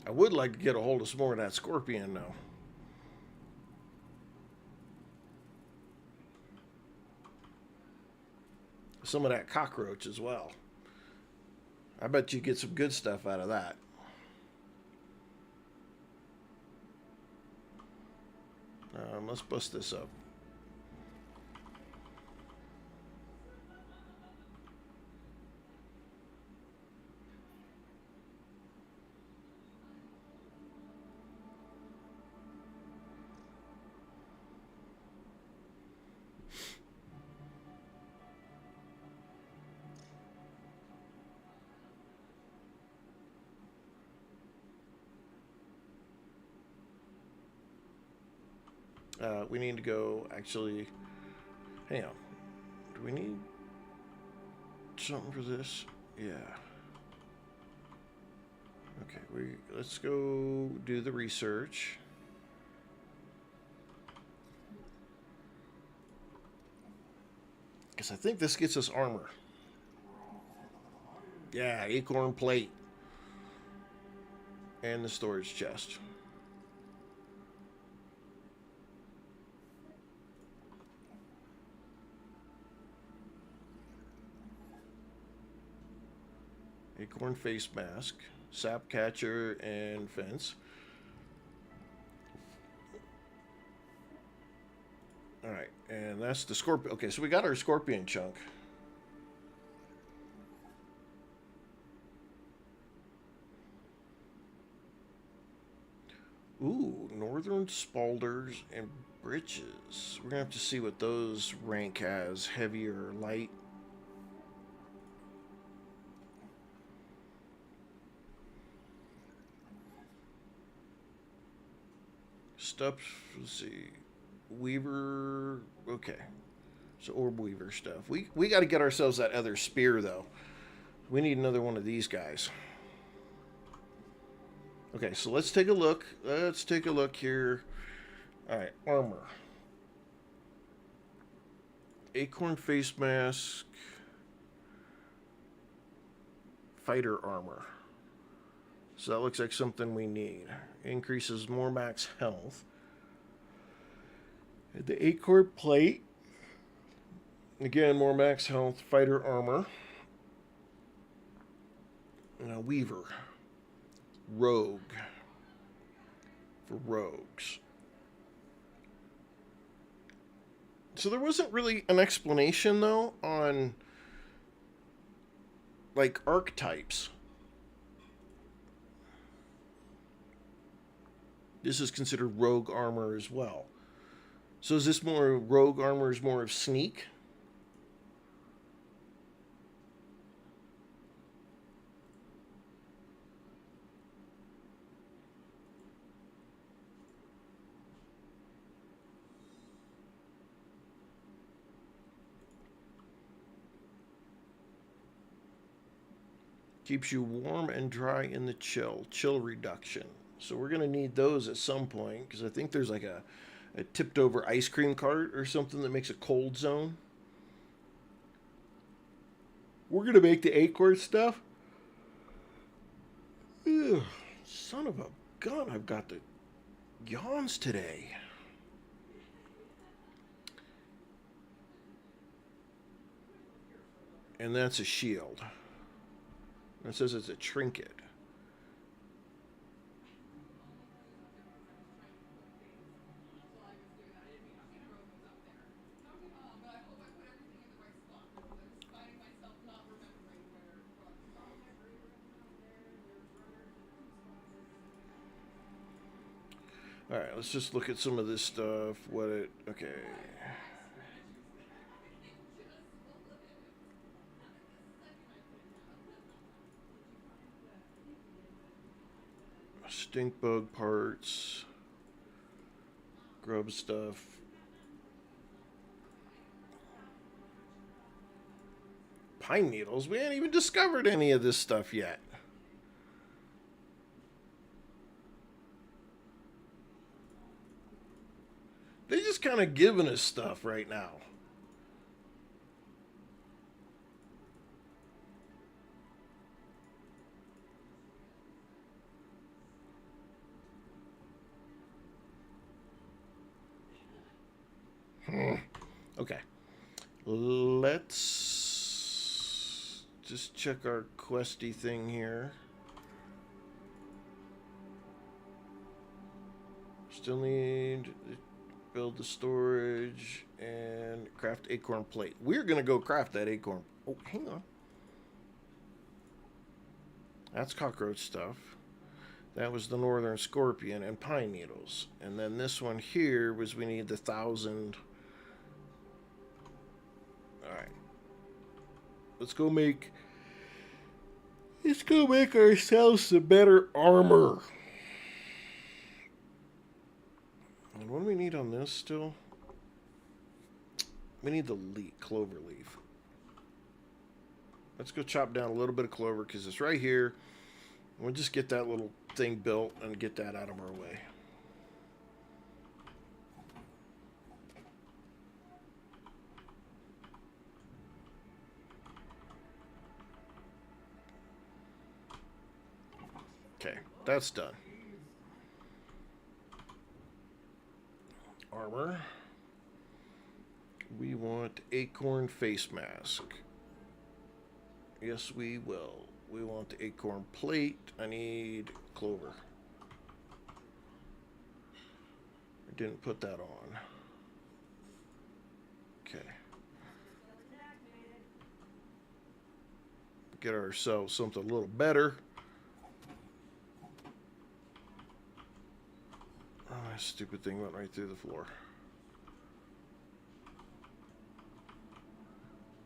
I would like to get a hold of some more of that scorpion, though. Some of that cockroach as well. I bet you get some good stuff out of that. Let's bust this up. We need to go, actually, hang on. Do we need something for this? Yeah. Okay, let's go do the research. Because I think this gets us armor. Yeah, acorn plate. And the storage chest. Acorn face mask, sap catcher, and fence. Alright, and that's the scorpion. Okay, so we got our scorpion chunk. Ooh, northern spalders and breeches. We're gonna have to see what those rank as, heavy or light. Stuff, let's see, weaver, okay, so orb weaver stuff. We got to get ourselves that other spear though. We need another one of these guys. Okay, so let's take a look. Let's take a look here. All right, armor, acorn face mask, fighter armor. So that looks like something we need. Increases more max health. The Acorn plate. Again, more max health. Fighter armor. Now Weaver. Rogue. For rogues. So there wasn't really an explanation, though, on, like, archetypes. This is considered rogue armor as well. So is this more rogue armor is more of sneak? Keeps you warm and dry in the chill. Chill reduction. So we're going to need those at some point, because I think there's like a tipped over ice cream cart or something that makes a cold zone. We're going to make the Acorn stuff. Ugh, son of a gun, I've got the yawns today. And that's a shield. It says it's a trinket. All right, let's just look at some of this stuff. Okay. Stink bug parts. Grub stuff. Pine needles? We haven't even discovered any of this stuff yet. They just kind of giving us stuff right now. Okay. Let's just check our questy thing here. Still need to build the storage and craft acorn plate. We're going to go craft that acorn. Oh, hang on. That's cockroach stuff. That was the northern scorpion and pine needles. And then this one here was we need the 1,000. Alright. Let's go make ourselves some better armor. And what do we need on this still? We need the clover leaf. Let's go chop down a little bit of clover because it's right here. We'll just get that little thing built and get that out of our way. Okay, that's done. Armor. We want acorn face mask. Yes, we will. We want the acorn plate. I need clover. I didn't put that on. Okay. Get ourselves something a little better. Oh, that stupid thing went right through the floor.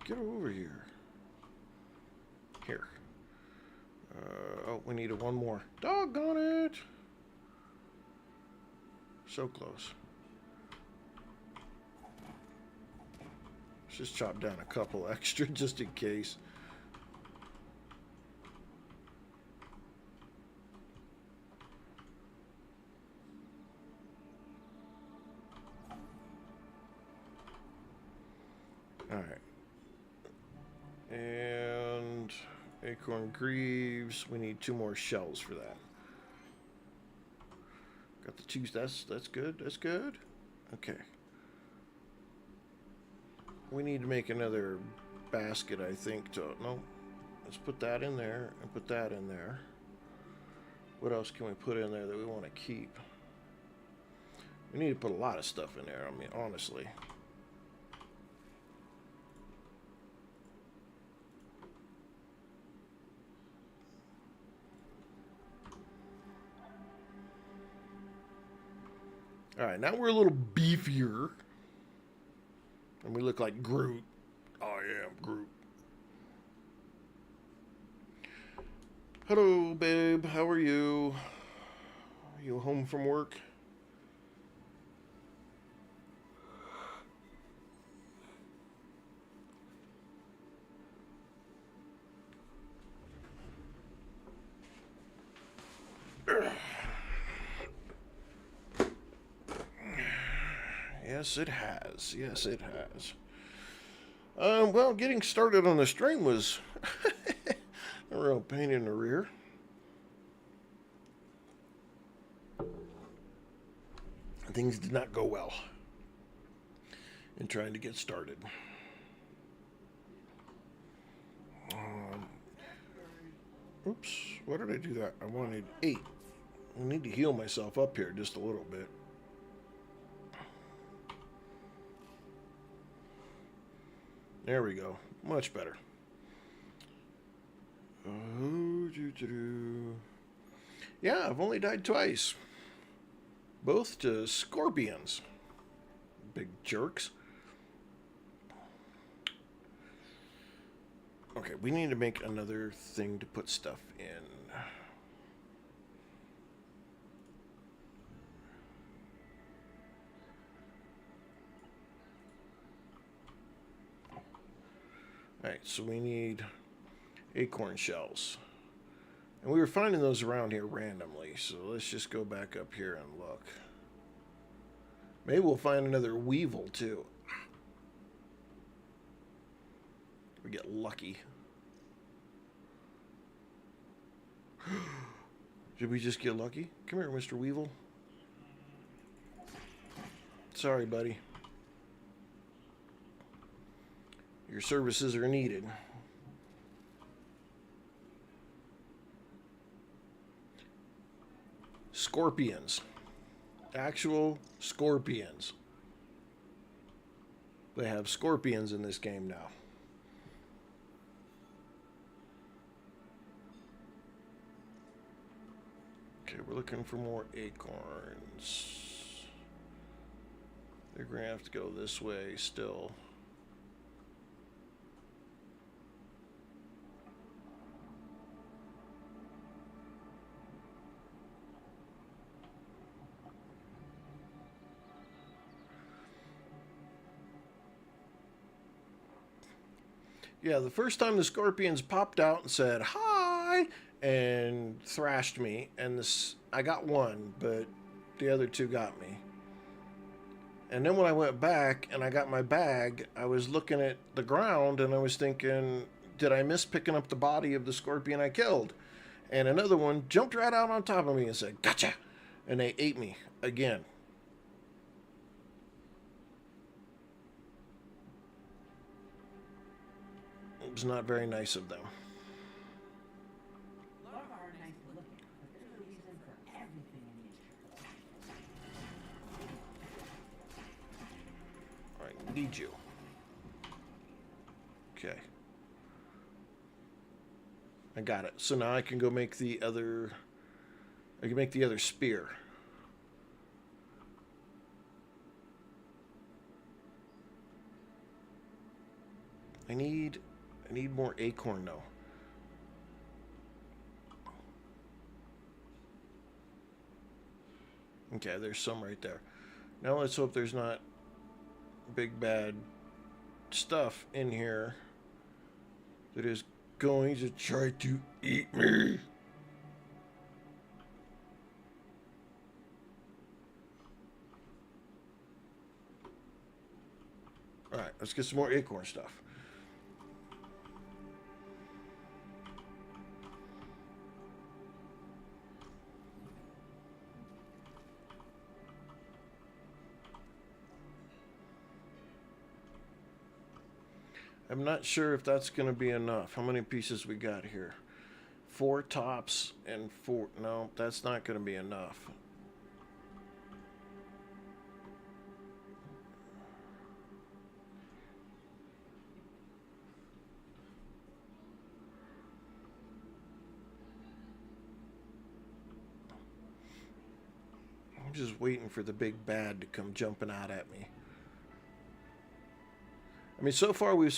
Get over here. Here. Oh, we need one more. Doggone it! So close. Let's just chop down a couple extra just in case. Alright. And acorn greaves. We need 2 more shells for that. Got the two. That's good. That's good. Okay. We need to make another basket, I think. No. Let's put that in there and put that in there. What else can we put in there that we want to keep? We need to put a lot of stuff in there. I mean, honestly. Alright, now we're a little beefier. And we look like Groot. I am Groot. Hello, babe. How are you? Are you home from work? Yes, it has. Yes, it has. Well, getting started on the stream was a real pain in the rear. Things did not go well in trying to get started. Oops, why did I do that? I wanted 8. I need to heal myself up here just a little bit. There we go. Much better. Yeah, I've only died twice. Both to scorpions. Big jerks. Okay, we need to make another thing to put stuff in. Alright, so we need acorn shells. And we were finding those around here randomly, so let's just go back up here and look. Maybe we'll find another weevil, too. We get lucky. Did we just get lucky? Come here, Mr. Weevil. Sorry, buddy. Your services are needed. Scorpions. Actual scorpions. They have scorpions in this game now. Okay, we're looking for more acorns. They're going to have to go this way still. Yeah, the first time the scorpions popped out and said, "Hi!" and thrashed me, and I got one, but the other two got me. And then when I went back and I got my bag, I was looking at the ground and I was thinking, did I miss picking up the body of the scorpion I killed? And another one jumped right out on top of me and said, "Gotcha!" And they ate me again. It was not very nice of them. Larvae are nice to look at, but there's a reason for everything in nature. Alright, need you. Okay. I got it. So now I can go make the other... I can make the other spear. I need more acorn though. Okay, there's some right there. Now let's hope there's not big bad stuff in here that is going to try to eat me. Alright, let's get some more acorn stuff. I'm not sure if that's going to be enough. How many pieces we got here? 4 tops and 4. No, that's not going to be enough. I'm just waiting for the big bad to come jumping out at me. I mean, so far we've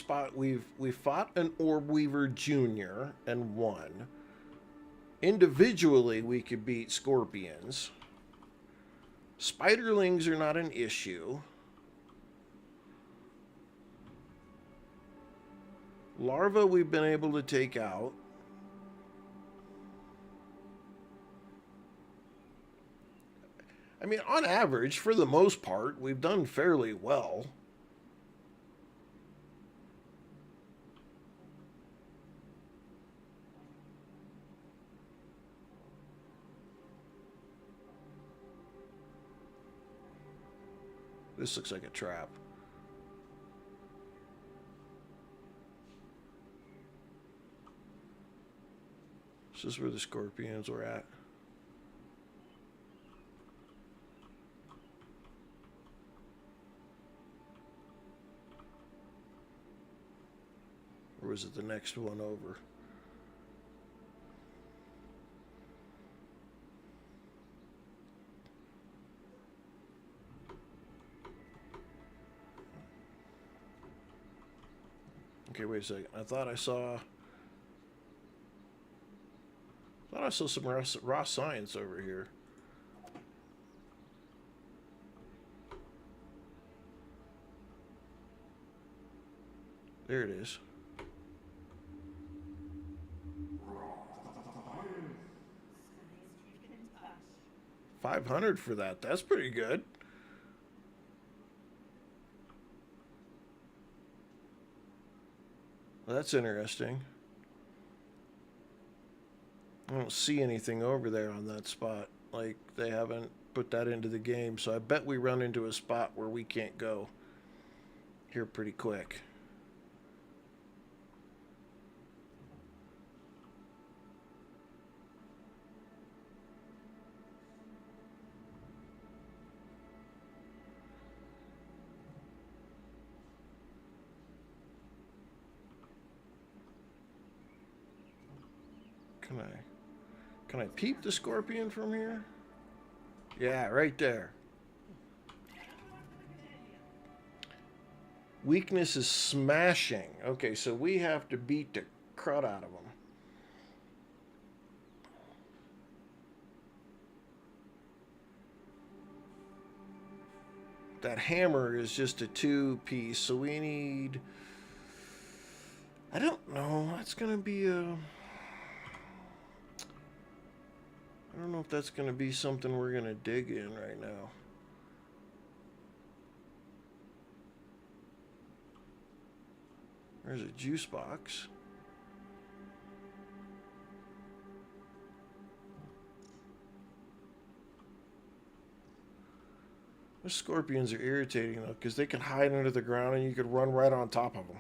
fought an Orb Weaver Junior and won. Individually, we could beat scorpions. Spiderlings are not an issue. Larva we've been able to take out. I mean, on average, for the most part, we've done fairly well. This looks like a trap. This is where the scorpions were at. Or was it the next one over? Okay, wait a second. I thought I saw some raw science over here. There it is. 500 for that. That's pretty good. Well, that's interesting. I don't see anything over there on that spot. Like, they haven't put that into the game, so I bet we run into a spot where we can't go here pretty quick. Can I peep the scorpion from here? Yeah, right there. Weakness is smashing. Okay, so we have to beat the crud out of them. That hammer is just a 2-piece, so we need... I don't know. That's going to be a... I don't know if that's going to be something we're going to dig in right now. There's a juice box. The scorpions are irritating though, because they can hide under the ground and you could run right on top of them.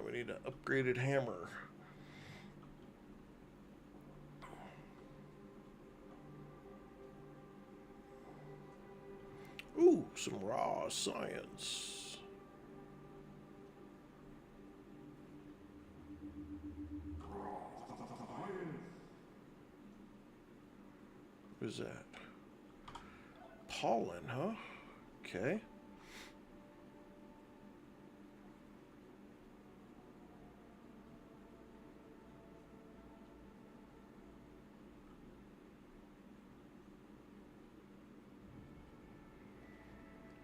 We need an upgraded hammer. Ooh, some raw science. What is that? Pollen, huh? Okay.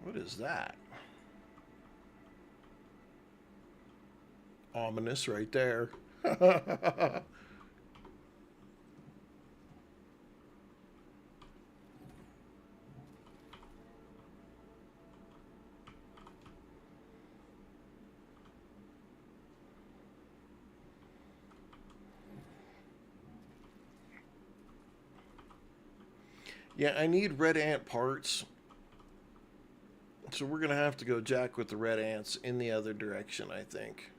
What is that? Ominous right there. Yeah, I need red ant parts. So we're going to have to go jack with the red ants in the other direction, I think.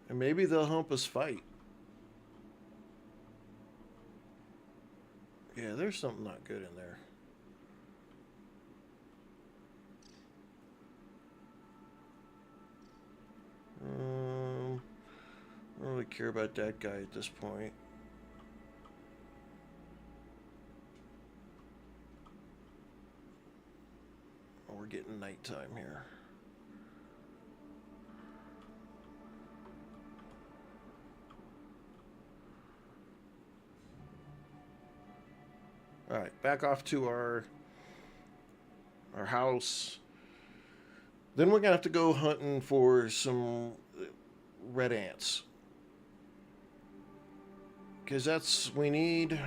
And maybe they'll help us fight. Yeah, there's something not good in there. I don't really care about that guy at this point. Oh, we're getting nighttime here. All right, back off to our house. Then we're gonna have to go hunting for some red ants. Because that's, we need,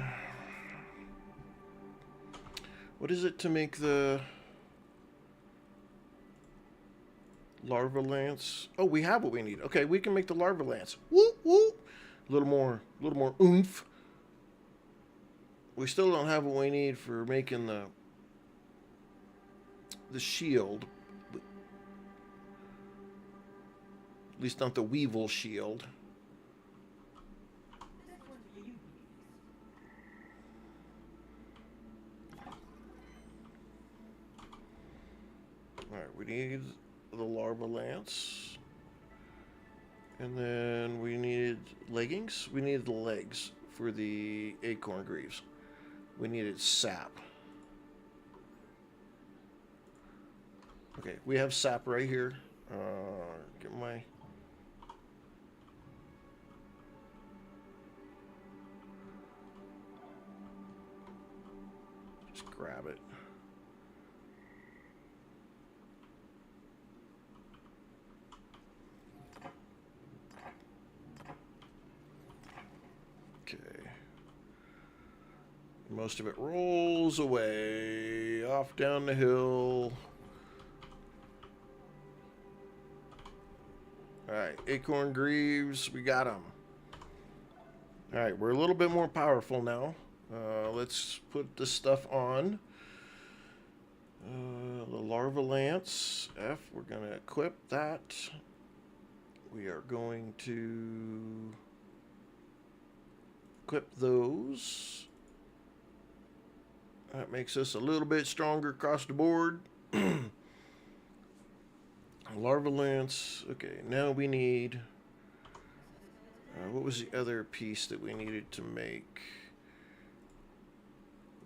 what is it to make the larva lance? Oh, we have what we need. Okay, we can make the larva lance. Whoop, whoop. A little more oomph. We still don't have what we need for making the shield. At least not the weevil shield. Alright, we need the larva lance. And then we needed leggings. We needed the legs for the acorn greaves. We needed sap. Okay, we have sap right here. Get my... Just grab it. Most of it rolls away, off down the hill. Alright, acorn greaves, we got them. Alright, we're a little bit more powerful now. Let's put this stuff on. The larva lance, F, we're going to equip that. We are going to equip those. That makes us a little bit stronger across the board. Larva lance. Okay, now we need... what was the other piece that we needed to make?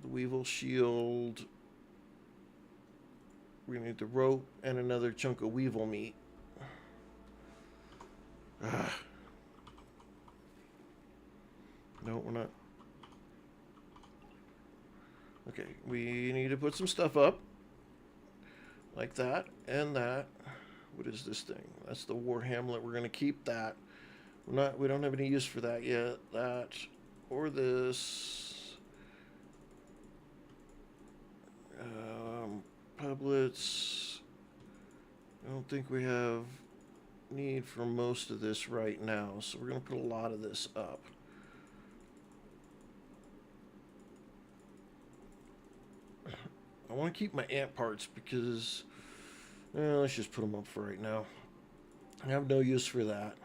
The weevil shield. We need the rope and another chunk of weevil meat. No, we're not. Okay, we need to put some stuff up. Like that and that. What is this thing? That's the war hamlet. We're gonna keep that. We don't have any use for that yet. That or this. Publets. I don't think we have need for most of this right now, so we're gonna put a lot of this up. I want to keep my ant parts because let's just put them up for right now. I have no use for that.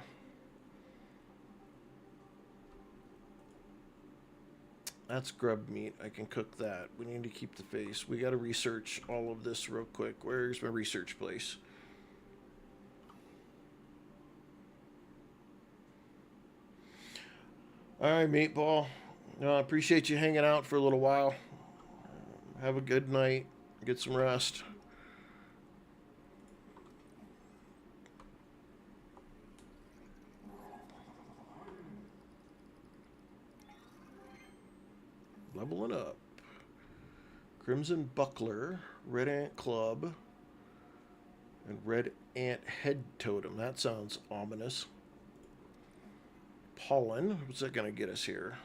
That's grub meat. I can cook that. We need to keep the face. We got to research all of this real quick. Where's my research place? All right, Meatball. I appreciate you hanging out for a little while. Have a good night. Get some rest. Leveling up. Crimson Buckler, Red Ant Club, and Red Ant Head Totem. That sounds ominous. Pollen. What's that going to get us here?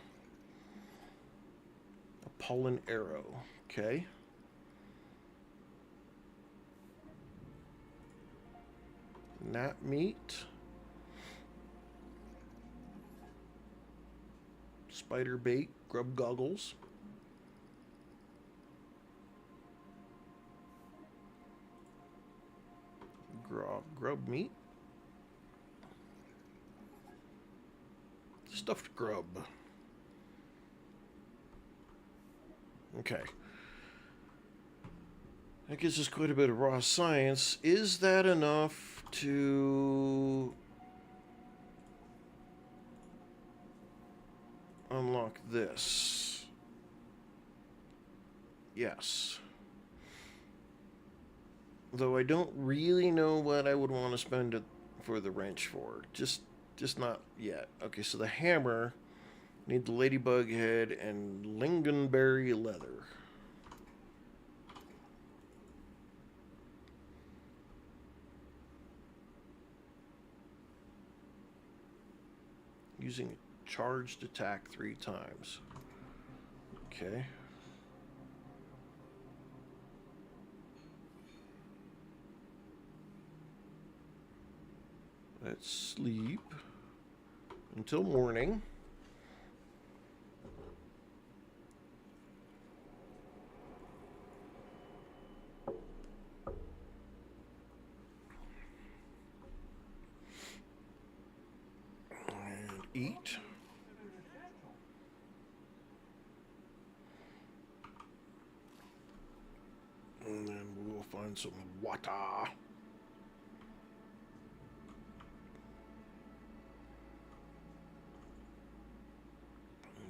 A pollen arrow. Okay. Gnat meat. Spider bait. Grub goggles. Grub meat. Stuffed grub. Okay. That gives us quite a bit of raw science. Is that enough to unlock this? Yes. Though I don't really know what I would want to spend it for the wrench for. Just not yet. Okay, so the hammer, need the ladybug head and lingonberry leather. Using a charged attack 3 times. Okay. Let's sleep until morning. And eat. And then we'll find some water.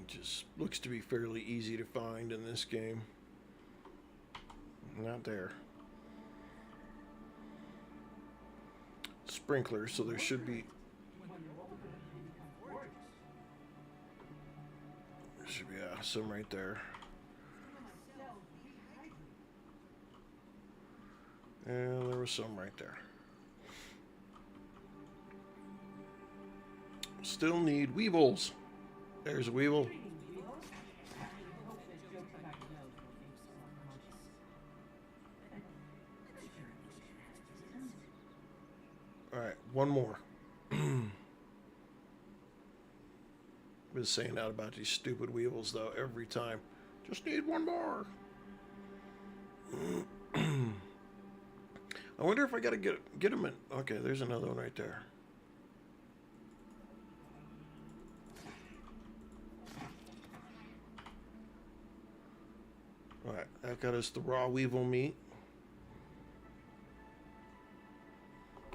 Just looks to be fairly easy to find in this game. Not there. Sprinkler, so there should be some right there. And there was some right there. Still need weevils. There's a weevil. Alright, one more. Been saying that about these stupid weevils though every time. Just need one more. I wonder if I gotta get them in. Okay, there's another one right there. Alright, that got us the raw weevil meat.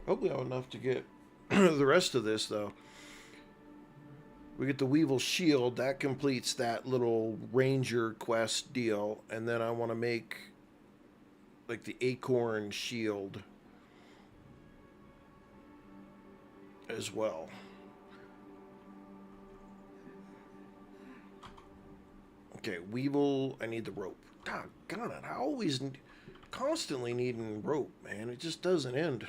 Hopefully I have enough to get the rest of this, though. We get the weevil shield. That completes that little ranger quest deal. And then I want to make, like, the acorn shield as well. Okay, weevil. I need the rope. God, I always constantly needing rope, man. It just doesn't end.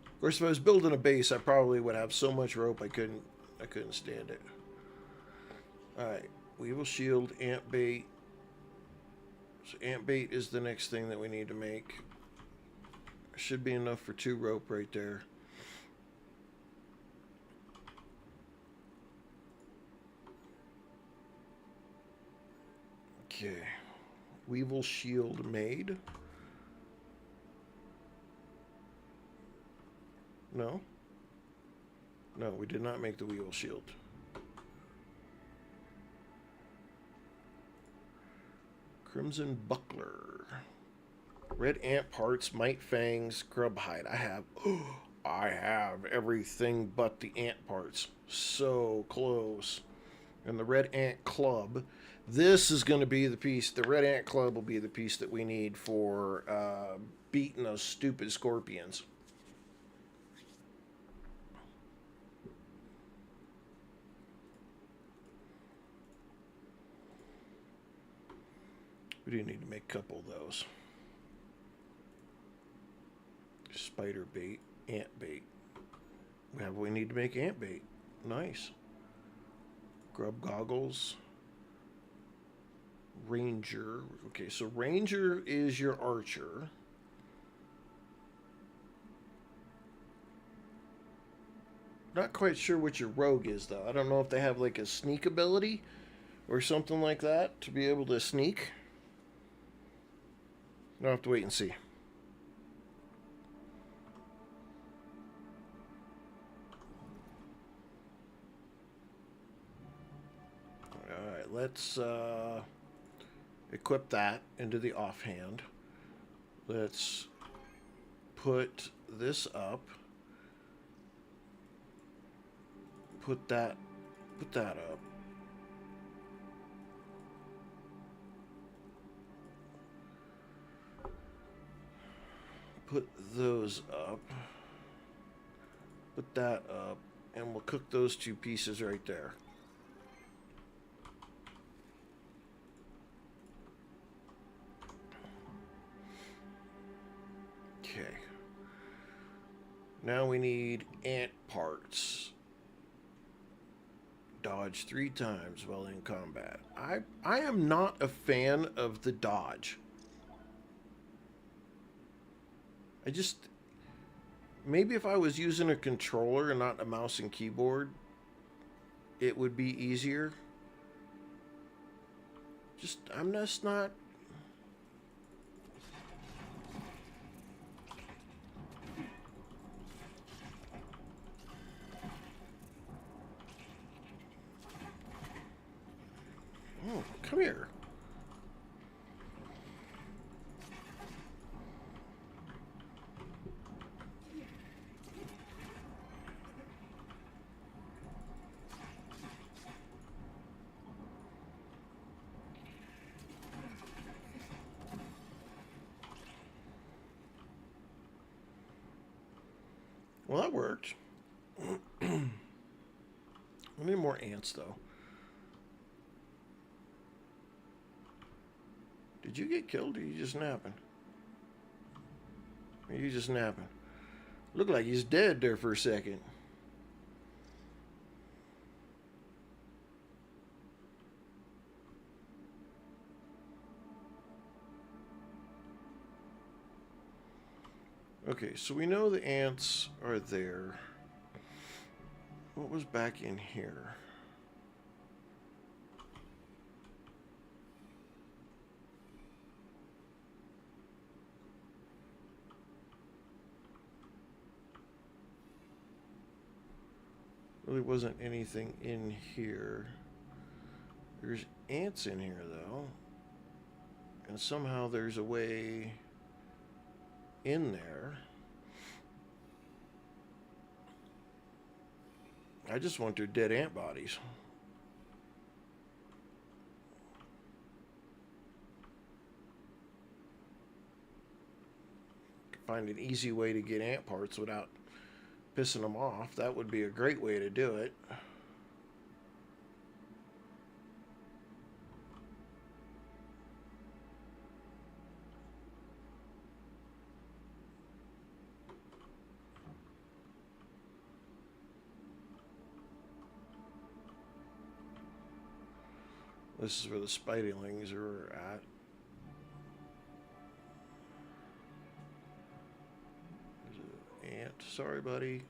Of course, if I was building a base, I probably would have so much rope I couldn't stand it. All right, weevil shield, ant bait. So ant bait is the next thing that we need to make. Should be enough for 2 rope right there. Okay, weevil shield made. No, we did not make the weevil shield. Crimson buckler, red ant parts, mite fangs, grub hide. I have everything but the ant parts. So close. And the red ant club. This is going to be the piece. The red ant club will be the piece that we need for beating those stupid scorpions. We do need to make a couple of those. Spider bait, ant bait. We need to make ant bait. Nice. Grub goggles. Ranger. Okay, so Ranger is your archer. Not quite sure what your rogue is, though. I don't know if they have like a sneak ability or something like that to be able to sneak. I'll have to wait and see. Alright, let's equip that into the offhand. Let's put this up. Put that up. Put those up. Put that up. And we'll cook those two pieces right there. Okay. Now we need ant parts. Dodge 3 times while in combat. I am not a fan of the dodge. Maybe if I was using a controller and not a mouse and keyboard, it would be easier. I'm just not. Oh, come here. Well, that worked. I need more ants, though. Did you get killed or are you just napping? Or are you just napping? Looked like he's dead there for a second. Okay, so we know the ants are there. What was back in here? Really wasn't anything in here. There's ants in here, though. And somehow there's a way in there. I just want their dead ant bodies. Find an easy way to get ant parts without pissing them off. That would be a great way to do it. This is where the spiderlings are at. There's an ant. Sorry, buddy.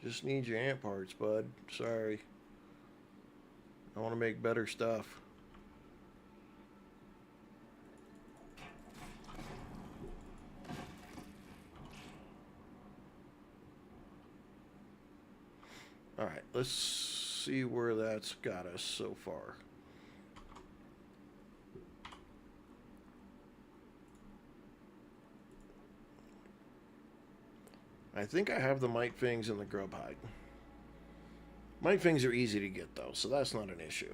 Just need your ant parts, bud. Sorry. I want to make better stuff. Alright, let's see where that's got us so far. I think I have the mite fangs and the grub hide. Mite fangs are easy to get, though, so that's not an issue.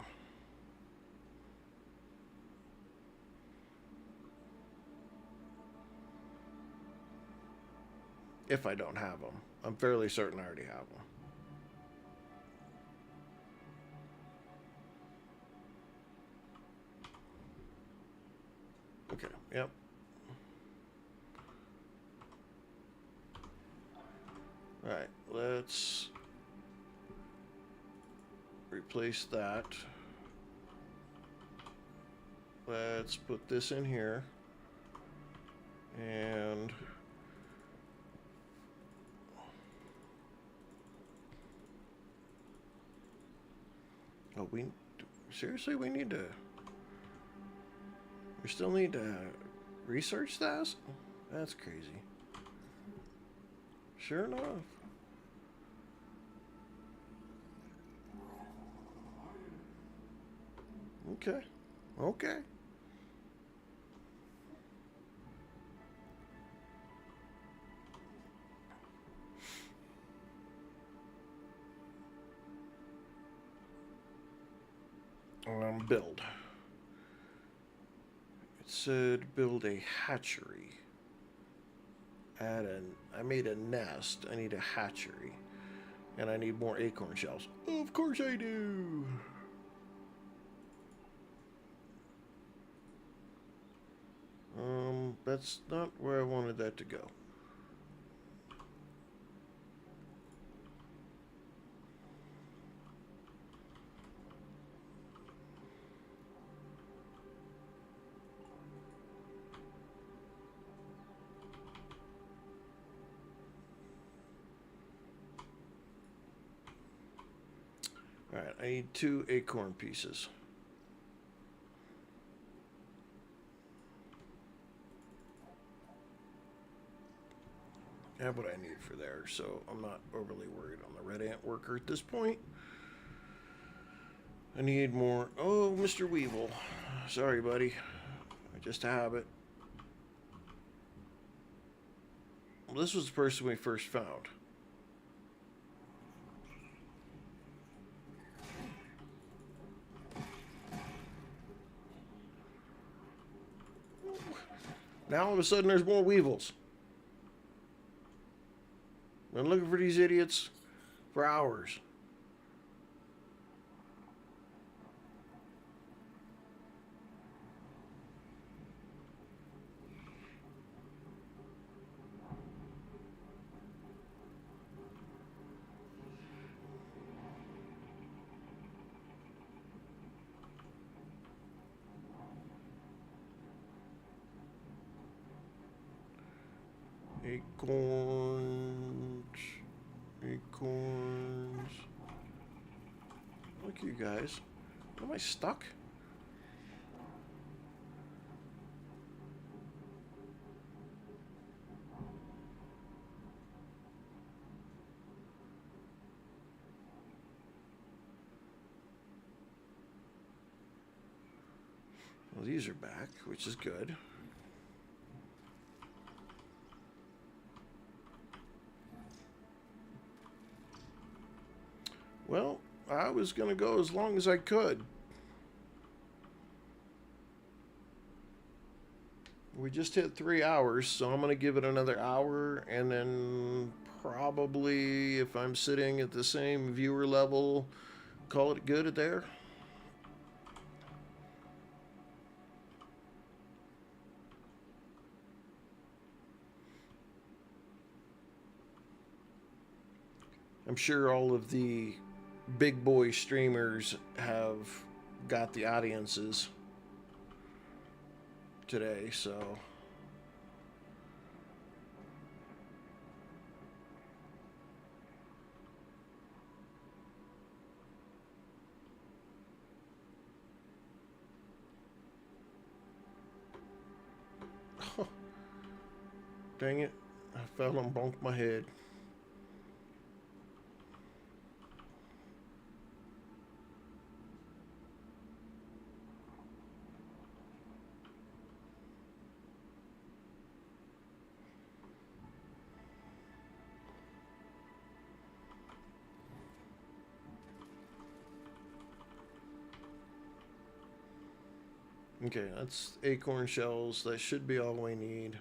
If I don't have them. I'm fairly certain I already have them. Okay, yep. Alright, let's replace that. Let's put this in here. And oh, seriously, we still need to research this? That's crazy. Sure enough. Okay. Okay. Build. It said build a hatchery. I made a nest. I need a hatchery. And I need more acorn shells. Of course I do. That's not where I wanted that to go. Alright, I need 2 acorn pieces. I have what I need for there, so I'm not overly worried on the red ant worker at this point. I need more. Oh, Mr. Weevil. Sorry, buddy. Just a habit. Well, this was the person we first found. Now all of a sudden there's more weevils. Been looking for these idiots for hours. Acorns. Look, you guys. Am I stuck? Well, these are back, which is good. Well, I was going to go as long as I could. We just hit 3 hours, so I'm going to give it another hour, and then probably, if I'm sitting at the same viewer level, call it good at there. I'm sure all of the big boy streamers have got the audiences today, so dang it, I fell and bonked my head. Okay, that's acorn shells. That should be all we need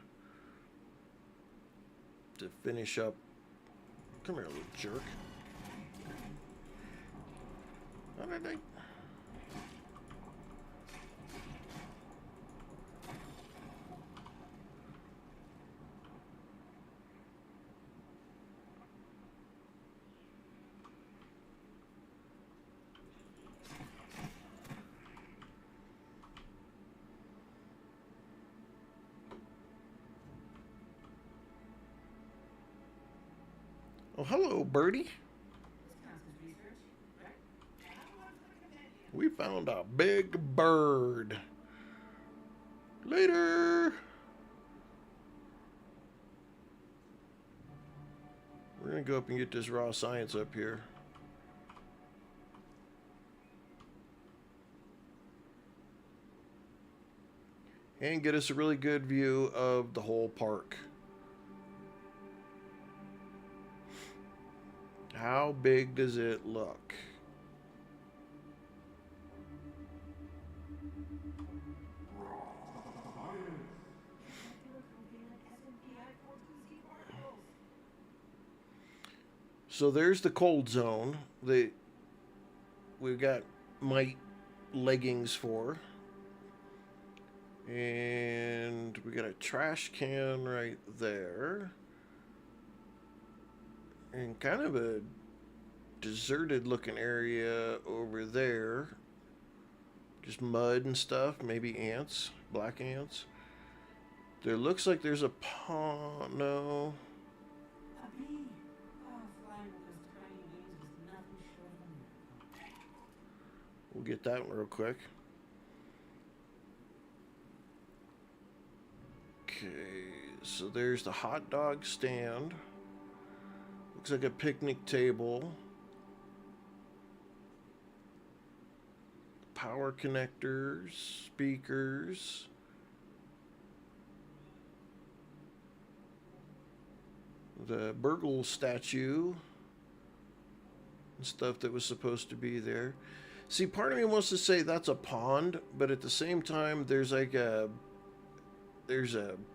to finish up. Come here, little jerk. How did I... Oh, hello, birdie. This counts as research, right? We found a big bird. Later. We're going to go up and get this raw science up here. And get us a really good view of the whole park. How big does it look? So there's the cold zone that we've got mite leggings for. And we got a trash can right there. And kind of a deserted looking area over there. Just mud and stuff, maybe ants, black ants. There looks like there's a pond, no. A bee. Oh, flying with those tiny wings was nothing short of a miracle. We'll get that one real quick. Okay, so there's the hot dog stand. Looks like a picnic table. Power connectors, speakers. The Burgle statue. And stuff that was supposed to be there. See, part of me wants to say that's a pond, but at the same time, there's like a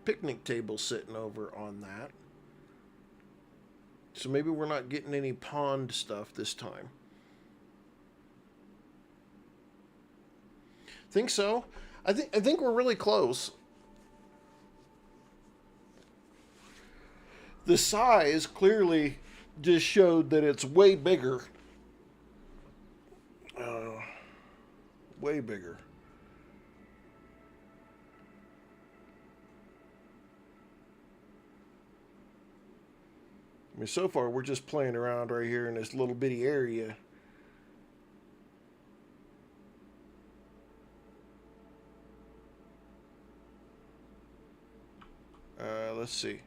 picnic table sitting over on that. So maybe we're not getting any pond stuff this time. Think so? I think we're really close. The size clearly just showed that it's way bigger. Way bigger. I mean, so far we're just playing around right here in this little bitty area. Let's see.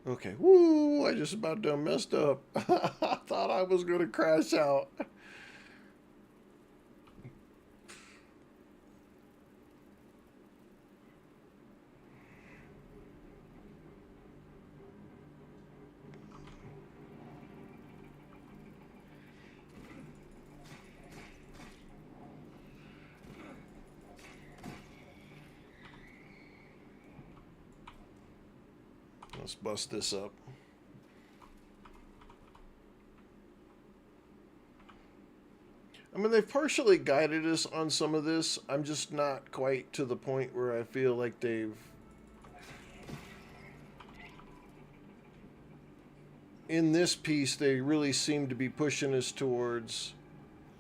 Okay. Woo! I just about done messed up. I thought I was going to crash out. Let's bust this up. I mean, they've partially guided us on some of this. I'm just not quite to the point where I feel like they've... In this piece, they really seem to be pushing us towards...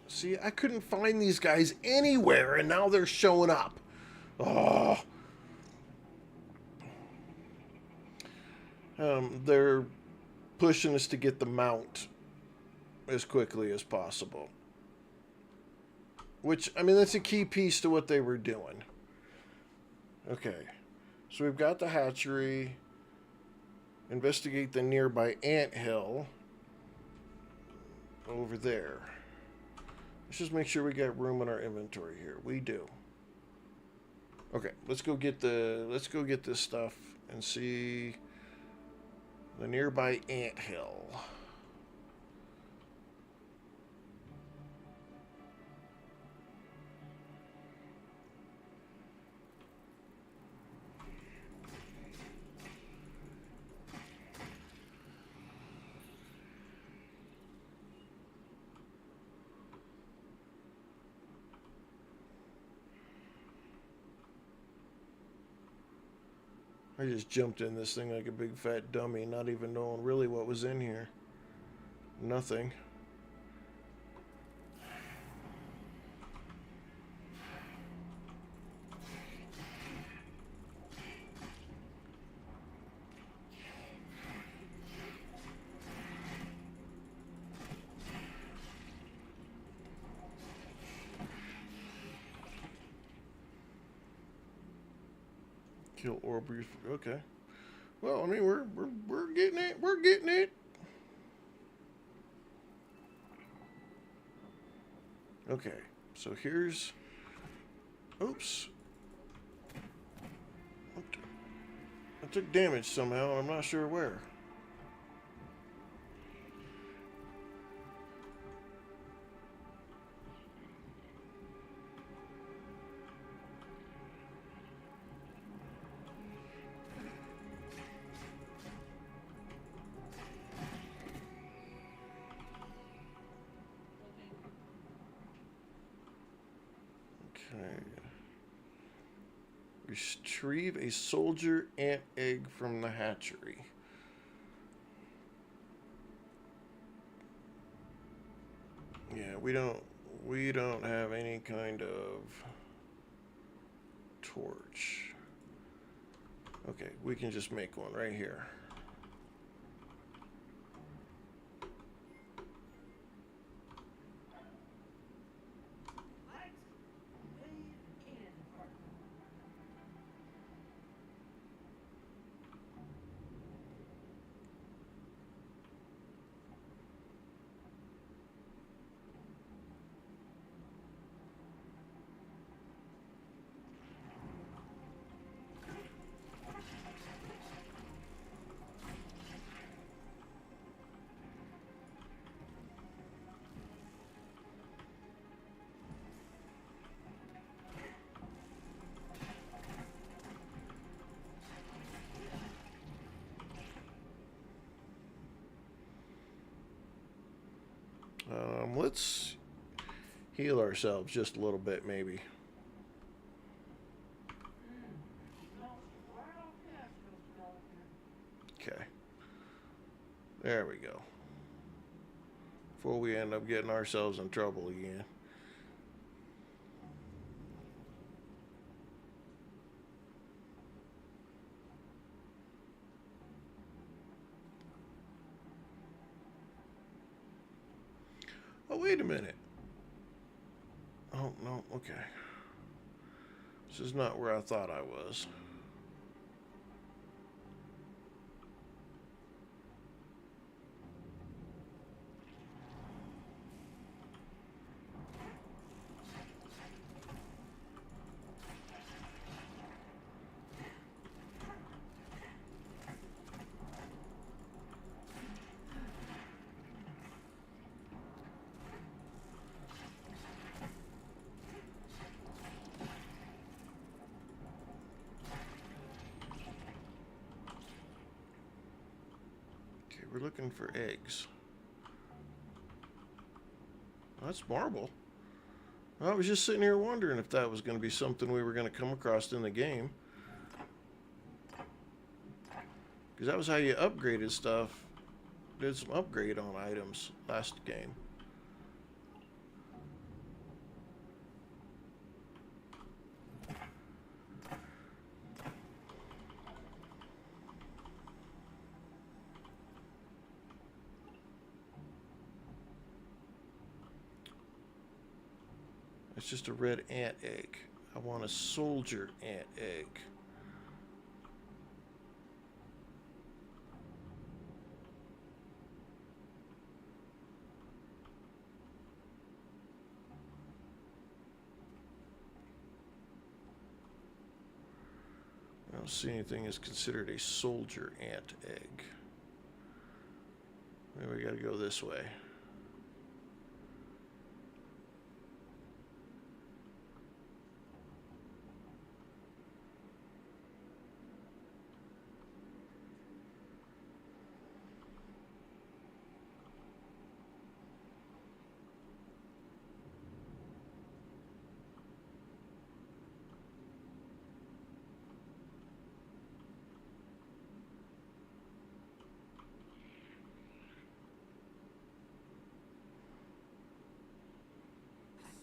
See, I couldn't find these guys anywhere, and now they're showing up. Oh. They're pushing us to get the mount as quickly as possible. Which, I mean, that's a key piece to what they were doing. Okay. So we've got the hatchery. Investigate the nearby anthill. Over there. Let's just make sure we got room in our inventory here. We do. Okay, let's go get this stuff and see the nearby anthill. I just jumped in this thing like a big fat dummy, not even knowing really what was in here. Nothing. Kill or breathe. Okay. Well, I mean, we're getting it. We're getting it. Okay. So here's. Oops. I took damage somehow. I'm not sure where. Okay. Retrieve a soldier ant egg from the hatchery. Yeah, we don't have any kind of torch. Okay, we can just make one right here. Let's heal ourselves just a little bit, maybe. Okay. There we go. Before we end up getting ourselves in trouble again. Oh, wait a minute. Oh, no, okay. This is not where I thought I was. We're looking for eggs. That's marble. I was just sitting here wondering if that was going to be something we were going to come across in the game. Because that was how you upgraded stuff. Did some upgrade on items last game. It's just a red ant egg. I want a soldier ant egg. I don't see anything as considered a soldier ant egg. Maybe we gotta go this way.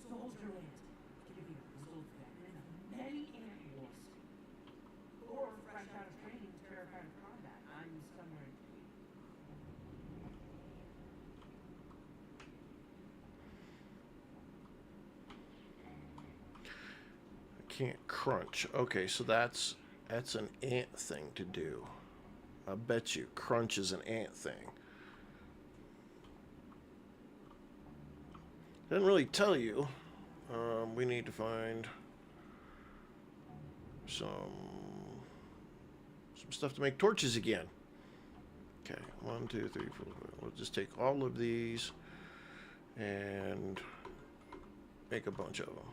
Soldier Land. Give you results that in many ant wars. Or fresh out of training, terrified of combat. I'm somewhere in between. I can't crunch. Okay, so that's That's an ant thing to do. I bet you crunch is an ant thing. Doesn't really tell you. We need to find some stuff to make torches again. Okay, 1, 2, 3, 4. We'll just take all of these and make a bunch of them.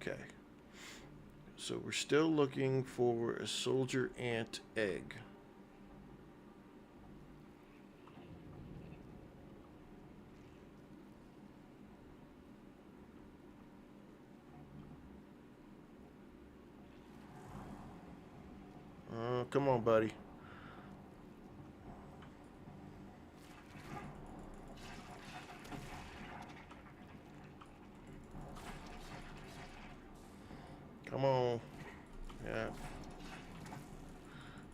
Okay. So we're still looking for a soldier ant egg. Come on, buddy. Come on. Yeah.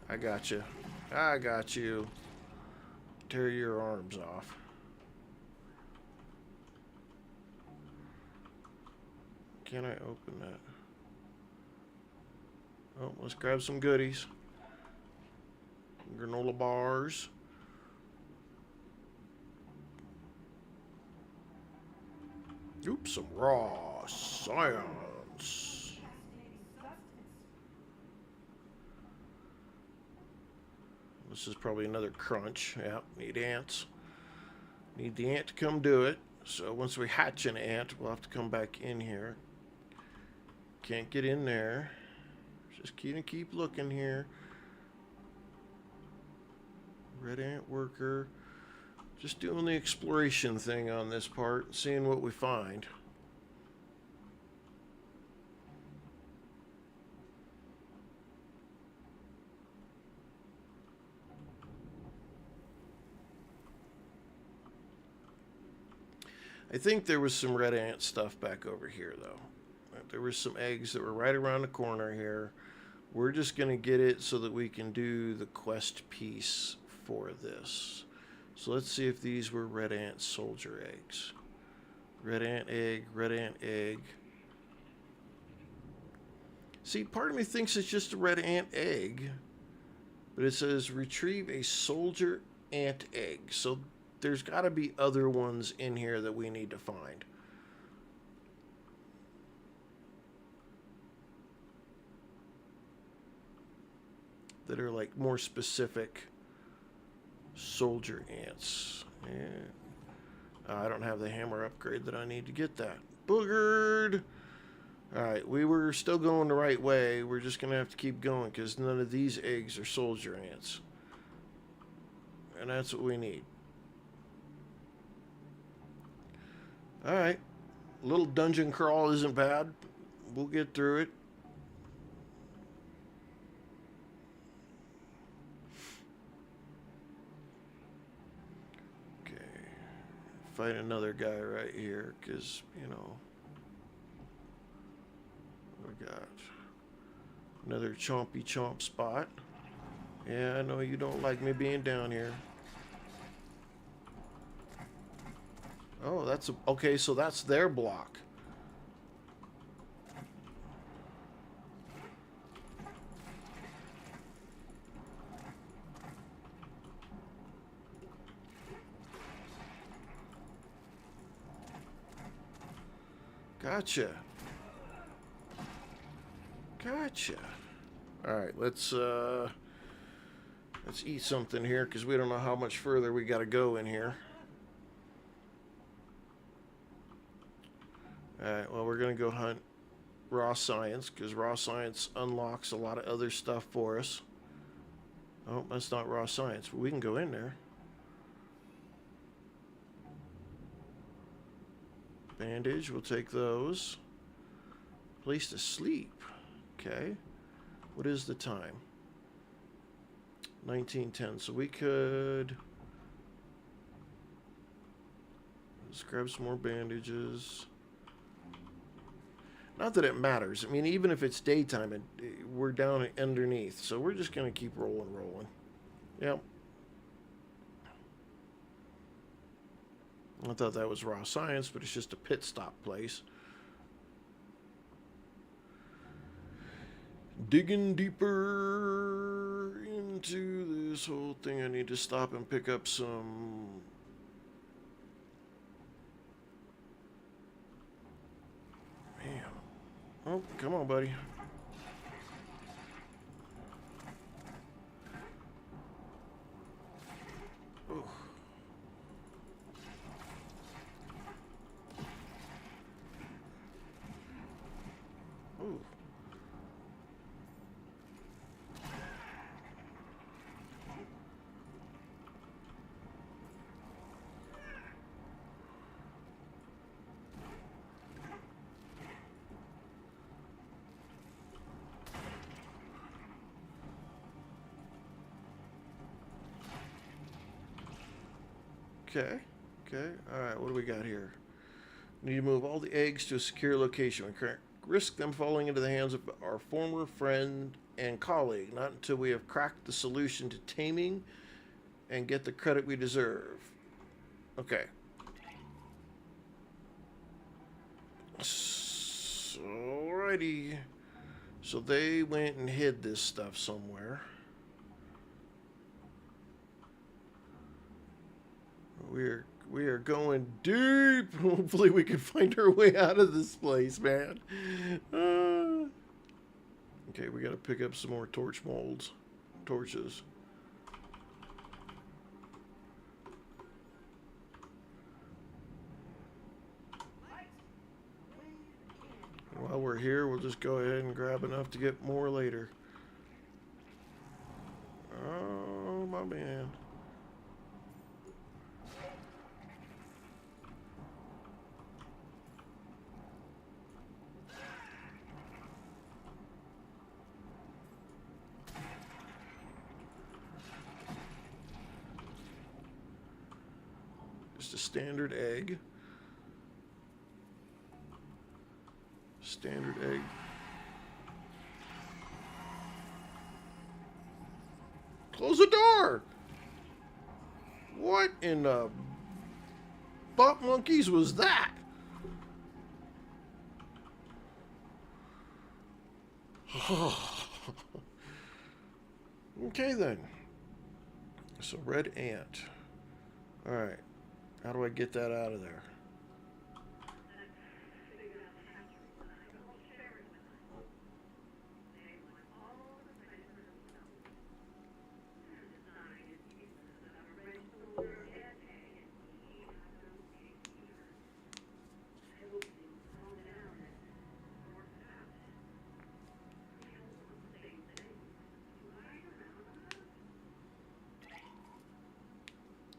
I got you. I got you. Tear your arms off. Can I open that? Oh, let's grab some goodies. Granola bars. Oops, some raw science. This is probably another crunch. Yep, need ants. Need the ant to come do it. So once we hatch an ant, we'll have to come back in here. Can't get in there. Just keep looking here. Red ant worker. Just doing the exploration thing on this part, seeing what we find. I think there was some red ant stuff back over here, though. There were some eggs that were right around the corner here. We're just going to get it so that we can do the quest piece for this. So let's see if these were red ant soldier eggs. Red ant egg, red ant egg. See, part of me thinks it's just a red ant egg, but it says retrieve a soldier ant egg. So there's got to be other ones in here that we need to find. That are like more specific soldier ants. Yeah. I don't have the hammer upgrade that I need to get that. Boogered! Alright, we were still going the right way. We're just going to have to keep going because none of these eggs are soldier ants. And that's what we need. Alright. A little dungeon crawl isn't bad. We'll get through it. Fight another guy right here because, you know, we got another chompy chomp spot. Yeah, I know you don't like me being down here. Oh, that's okay, so that's their block. Gotcha. Gotcha. All right, let's eat something here because we don't know how much further we got to go in here. All right, well, we're going to go hunt raw science because raw science unlocks a lot of other stuff for us. Oh, that's not raw science, but we can go in there. Bandage, we'll take those. Place to sleep. Okay. What is the time? 19:10. So we could... Let's grab some more bandages. Not that it matters. I mean, even if it's daytime, we're down underneath. So we're just going to keep rolling. Yep. I thought that was raw science, but it's just a pit stop place. digging deeper into this whole thing. I need to stop and pick up some. Man. Oh, come on, buddy. Oh. Ooh. Okay. Okay. All right. What do we got here? Need to move all the eggs to a secure location. We can't risk them falling into the hands of our former friend and colleague. Not until we have cracked the solution to taming and get the credit we deserve. Okay. Alrighty. So they went and hid this stuff somewhere. We are going deep. Hopefully we can find our way out of this place, man. Okay, we got to pick up some more torches. While we're here, we'll just go ahead and grab enough to get more later. Oh, my man. Just a standard egg. Standard egg. Close the door! What in the butt monkeys was that? Okay then. So red ant. Alright. How do I get that out of there?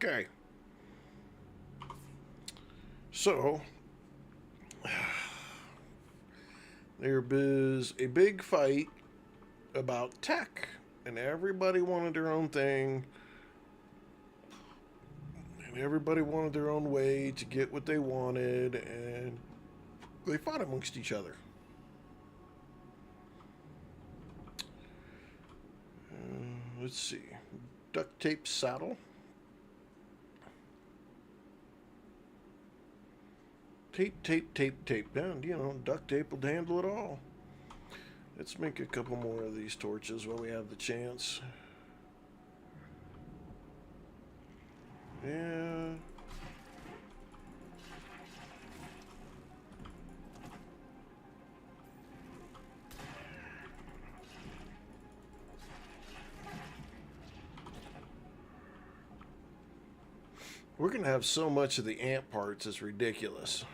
Okay. So, there was a big fight about tech, and everybody wanted their own thing, and everybody wanted their own way to get what they wanted, and they fought amongst each other. Let's see. Duct tape saddle. Tape. And, you know, duct tape will handle it all. Let's make a couple more of these torches while we have the chance. Yeah. We're going to have so much of the ant parts, it's ridiculous.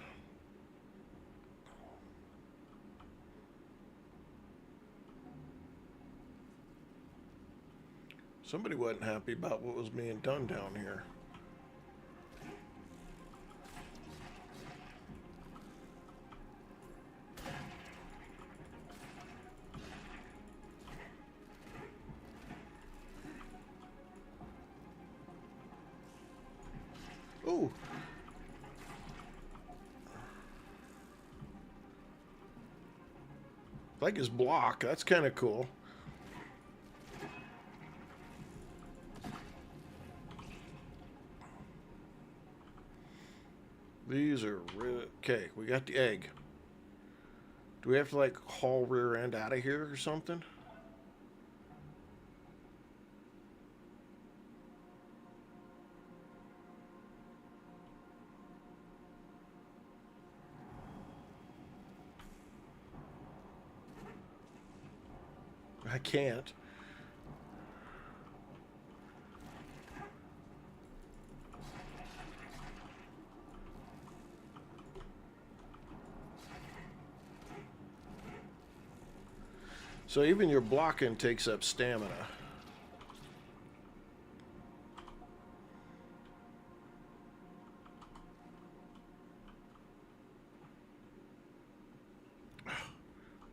Somebody wasn't happy about what was being done down here. Ooh. Like his block, that's kind of cool. These are okay. We got the egg. Do we have to like haul rear end out of here or something? I can't. So even your blocking takes up stamina.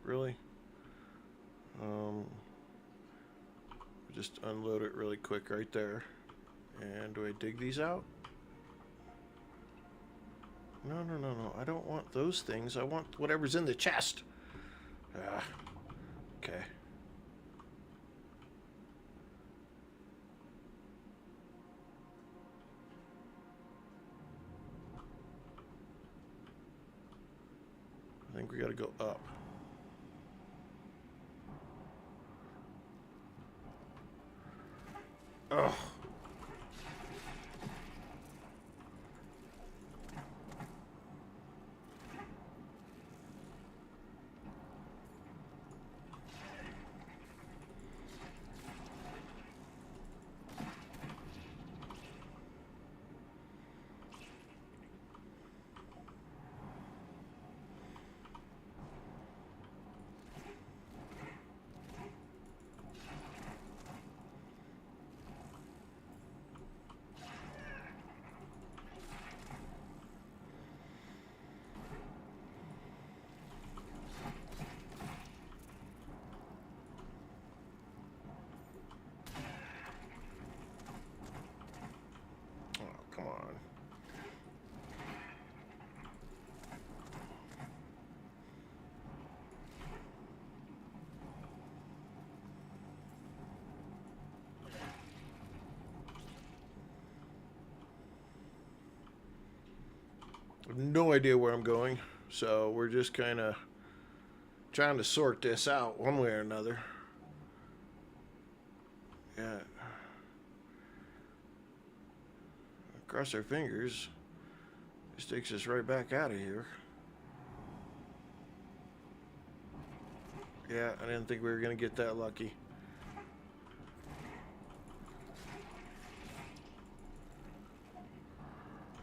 Really? Just unload it really quick right there. And do I dig these out? No, no, no, no. I don't want those things. I want whatever's in the chest. Ah, okay. I think we gotta go up. Ugh. Come on. I have no idea where I'm going, so we're just kind of trying to sort this out one way or another. Yeah. Cross our fingers. This takes us right back out of here. Yeah, I didn't think we were going to get that lucky.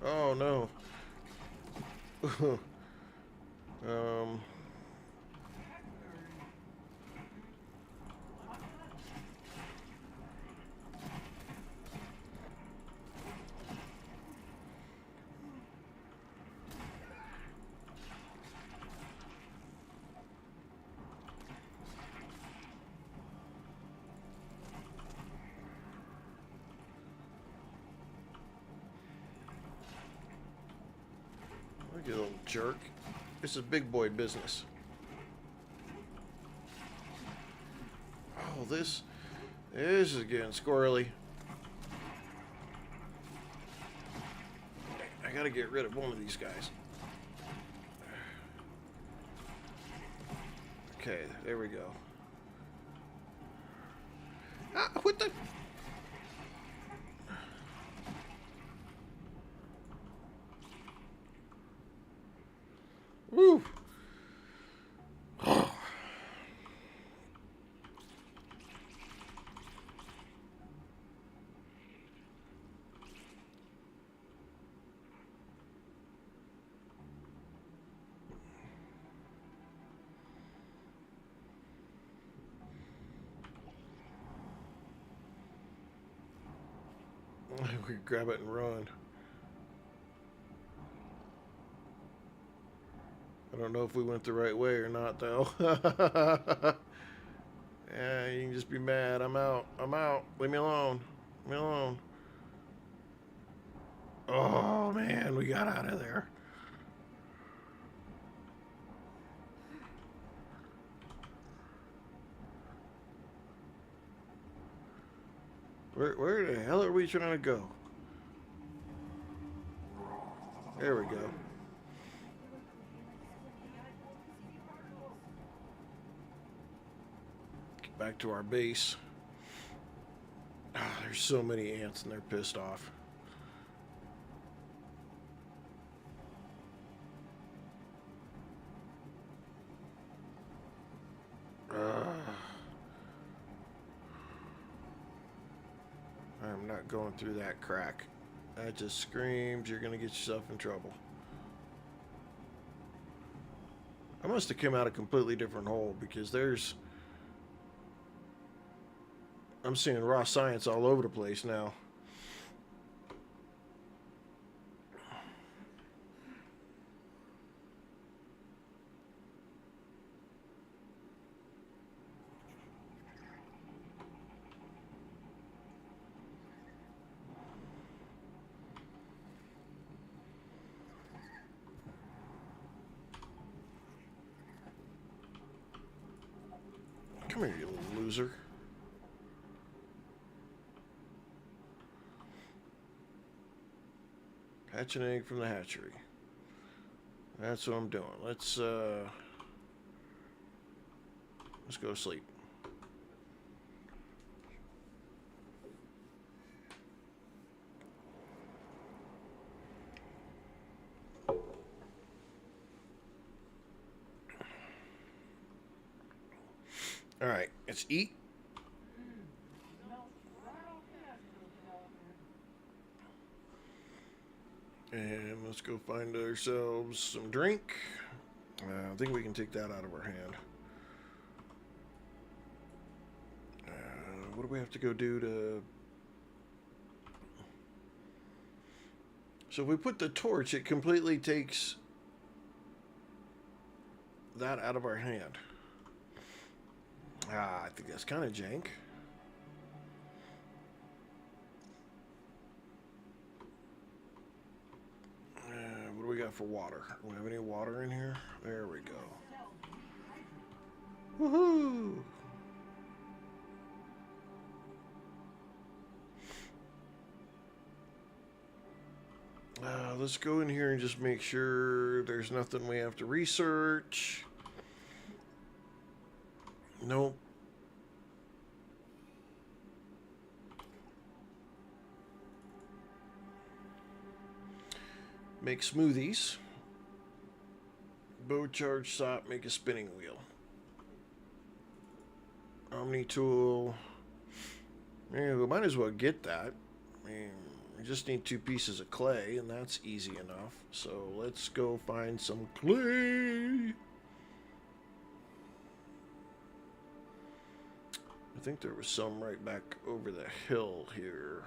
Oh, no. Look at you little jerk. This is big boy business. Oh, this is getting squirrely. I gotta get rid of one of these guys. Okay, there we go. Ah, what the? Woo! We grab it and run. I don't know if we went the right way or not, though. Yeah, you can just be mad. I'm out. I'm out. Leave me alone. Leave me alone. Oh, man, we got out of there. Where the hell are we trying to go? There we go. Get back to our base. Oh, there's so many ants and they're pissed off. I'm not going through that crack. That just screams you're gonna get yourself in trouble. I must have come out a completely different hole because I'm seeing raw science all over the place now. Come here, you little loser. Hatch an egg from the hatchery. That's what I'm doing. Let's go to sleep. All right, let's eat. And let's go find ourselves some drink. I think we can take that out of our hand. What do we have to go do to... So if we put the torch, it completely takes that out of our hand. I think that's kind of jank. What do we got for water? Do we have any water in here? There we go. Woohoo! Let's go in here and just make sure there's nothing we have to research. Nope. Make smoothies. Bow charge sop, make a spinning wheel. Omni tool. Yeah, we might as well get that. I mean, we just need 2 pieces of clay, and that's easy enough. So let's go find some clay. I think there was some right back over the hill here.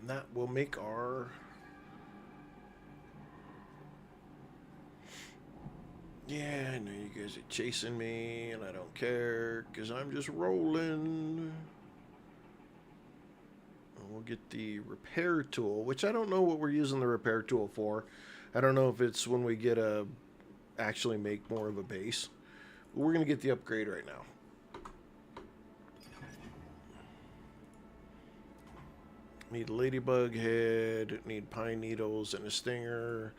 And that will make our... Yeah, I know you guys are chasing me, and I don't care, because I'm just rolling. And we'll get the repair tool, which I don't know what we're using the repair tool for. I don't know if it's when we get actually make more of a base. But we're going to get the upgrade right now. Need a ladybug head, need pine needles and a stinger.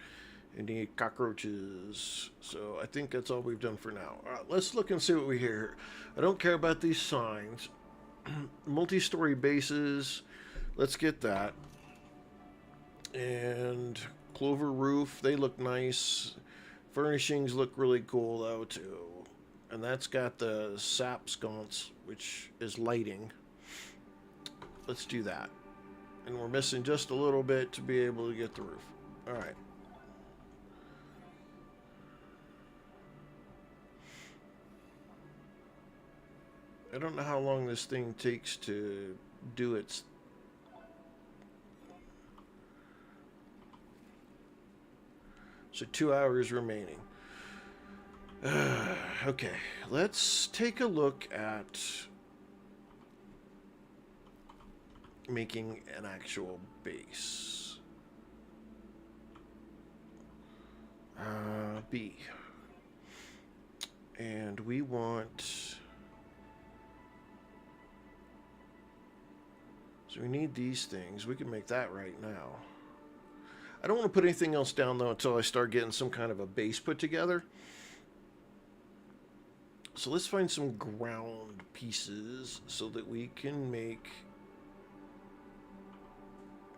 And need cockroaches. So I think that's all we've done for now. All right, let's look and see what we hear. I don't care about these signs. Multi-story bases. Let's get that. And clover roof. They look nice. Furnishings look really cool though too. And that's got the sap sconce, which is lighting. Let's do that. And we're missing just a little bit to be able to get the roof. All right. I don't know how long this thing takes to do its... So 2 hours remaining. Okay, let's take a look at making an actual base. B. And we want... So we need these things. We can make that right now. I don't want to put anything else down, though, until I start getting some kind of a base put together. So let's find some ground pieces so that we can make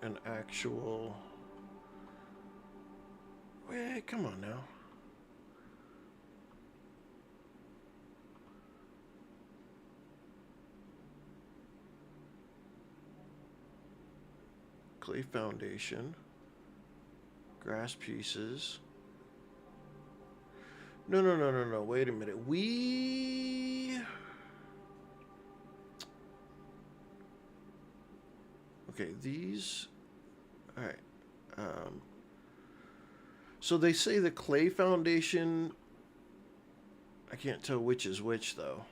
an actual... Wait, come on now. Clay foundation. Grass pieces. No. Wait a minute. Okay, these... Alright. So they say the clay foundation... I can't tell which is which, though.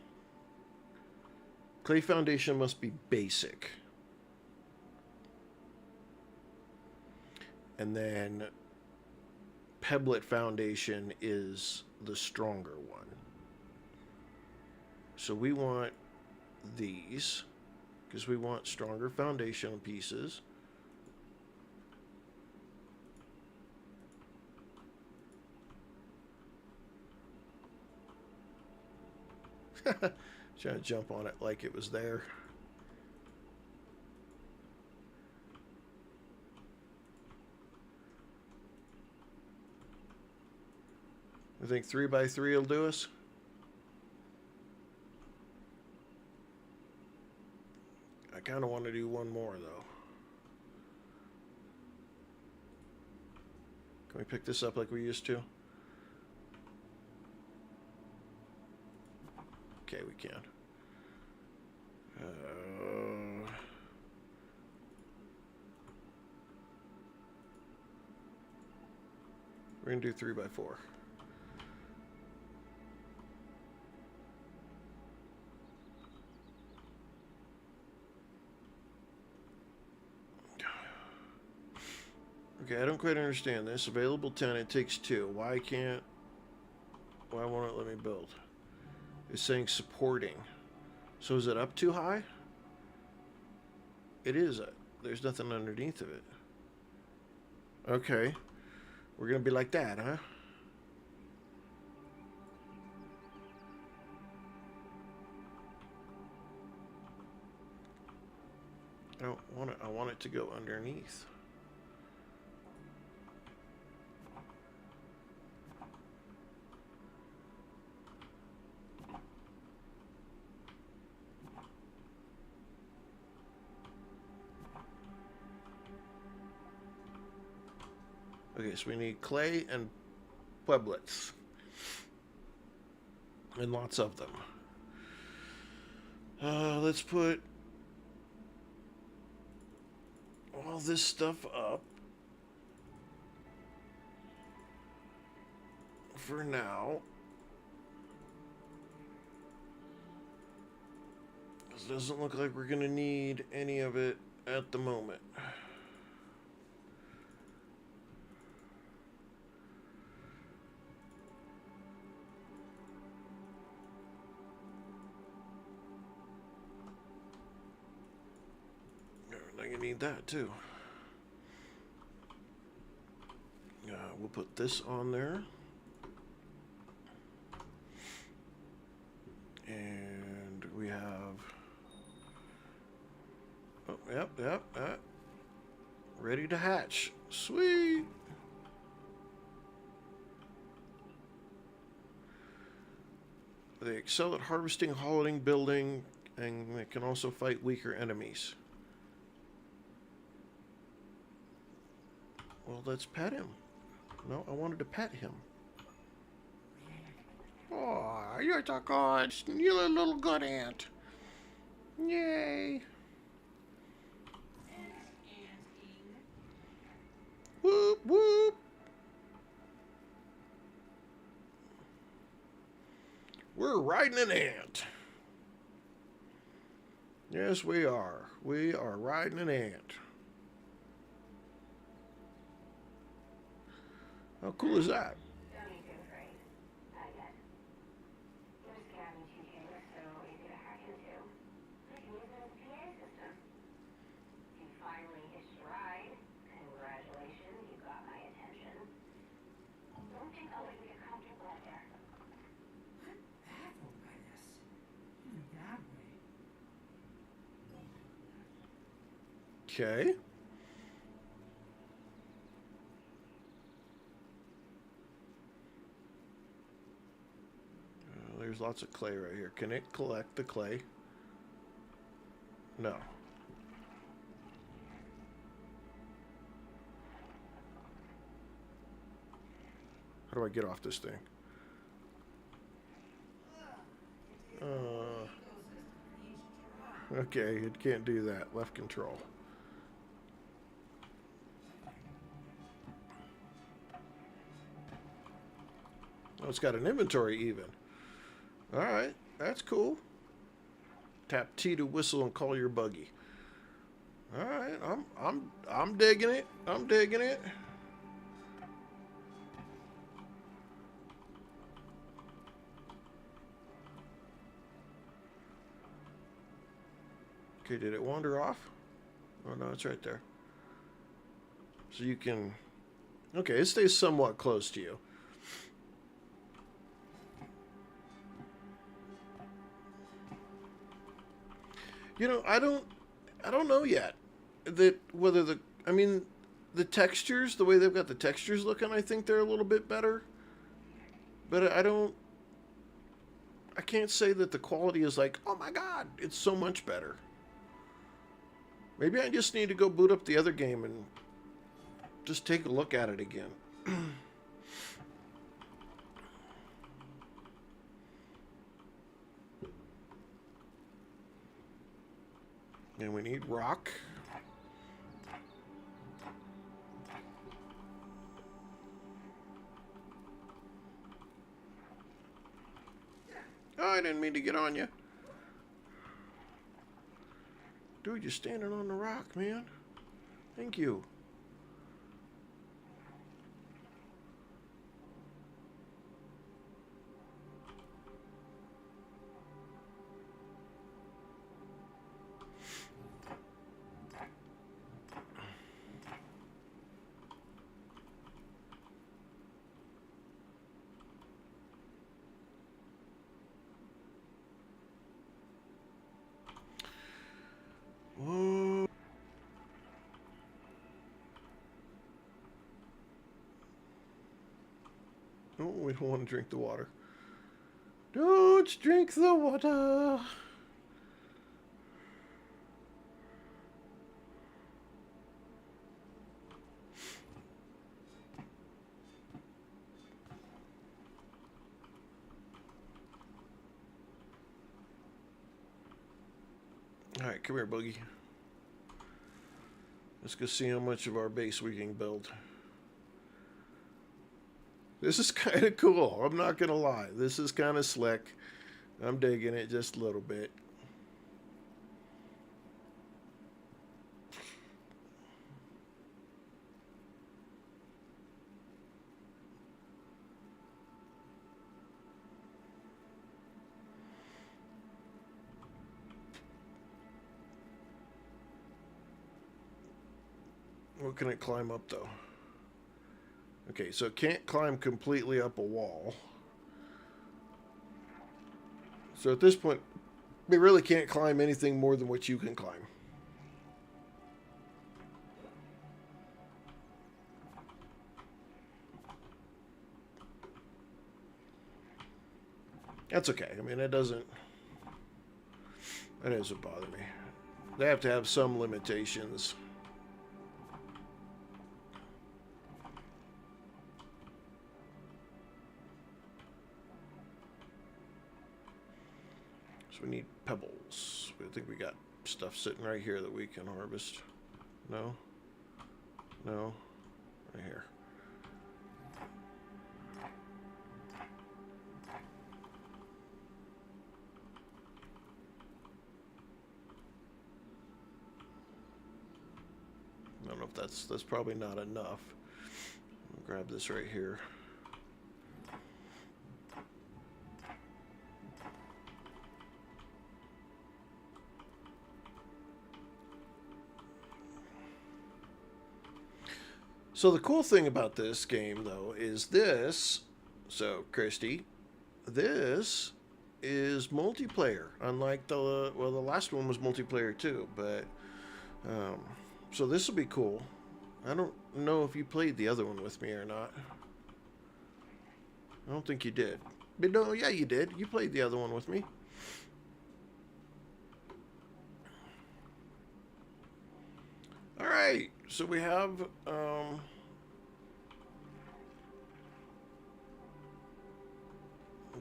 Clay foundation must be basic. And then pebblet foundation is the stronger one. So we want these because we want stronger foundation pieces. Trying to jump on it like it was there. I think 3x3 will do us. I kind of want to do one more, though. Can we pick this up like we used to? Okay, we can. We're going to do 3x4. Okay, I don't quite understand this. Available 10, it takes 2. Why won't it let me build? It's saying supporting. So is it up too high? It is. There's nothing underneath of it. Okay. We're going to be like that, huh? I don't want it. I want it to go underneath. Okay, so we need clay and pebblets. And lots of them. Let's put all this stuff up for now. It doesn't look like we're going to need any of it at the moment. I need that too. We'll put this on there. And we have... Oh, yep. Ready to hatch. Sweet! They excel at harvesting, hollowing, building, and they can also fight weaker enemies. Well, let's pet him. No, I wanted to pet him. Oh, you're a good, you're a little good ant. Yay. Whoop, whoop. We're riding an ant. Yes, we are. We are riding an ant. How cool is that? Don't need to, afraid. Not yet. Your scanning teaching is so easy to hack into. I can use it as a PA system. You finally hitched a ride. Congratulations, you got my attention. Don't think I'll let you get comfortable out there. I'm baffled by Okay. There's lots of clay right here. Can it collect the clay? No. How do I get off this thing? Okay, it can't do that. Left control. Oh, it's got an inventory even. Alright, that's cool. Tap T to whistle and call your buggy. Alright, I'm digging it. I'm digging it. Okay, did it wander off? Oh no, it's right there. So you can... Okay, it stays somewhat close to you. You know, I don't know yet that whether the textures, the way they've got the textures looking, I think they're a little bit better. But I can't say that the quality is like, oh my god, it's so much better. Maybe I just need to go boot up the other game and just take a look at it again. And we need rock. Oh, I didn't mean to get on you. Dude, you're standing on the rock, man. Thank you. Whoa. Oh, we don't want to drink the water. Don't drink the water. Alright, come here, Boogie. Let's go see how much of our base we can build. This is kind of cool. I'm not going to lie. This is kind of slick. I'm digging it just a little bit. What can it climb up, though? Okay, so it can't climb completely up a wall. So at this point, we really can't climb anything more than what you can climb. That's okay. I mean, that doesn't bother me. They have to have some limitations. We need pebbles. I think we got stuff sitting right here that we can harvest. No? No? Right here. I don't know if that's probably not enough. I'll grab this right here. So the cool thing about this game, though, is this. So, Christy, this is multiplayer. Unlike the last one was multiplayer too, but So this will be cool. I don't know if you played the other one with me or not. I don't think you did. But no, yeah, you did. You played the other one with me. All right. So we have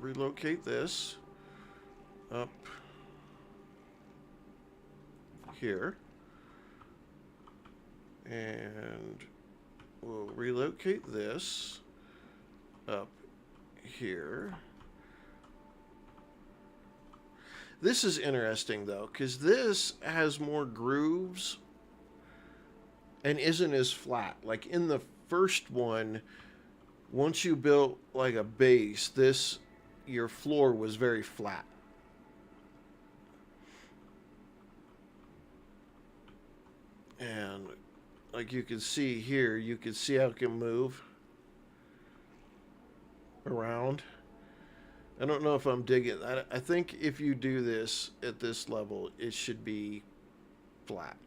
relocate this up here. And we'll relocate this up here. This is interesting though, because this has more grooves and isn't as flat. Like in the first one, once you built like a base, your floor was very flat. And like you can see here, you can see how it can move around. I don't know if I'm digging that. I think if you do this at this level, it should be flat.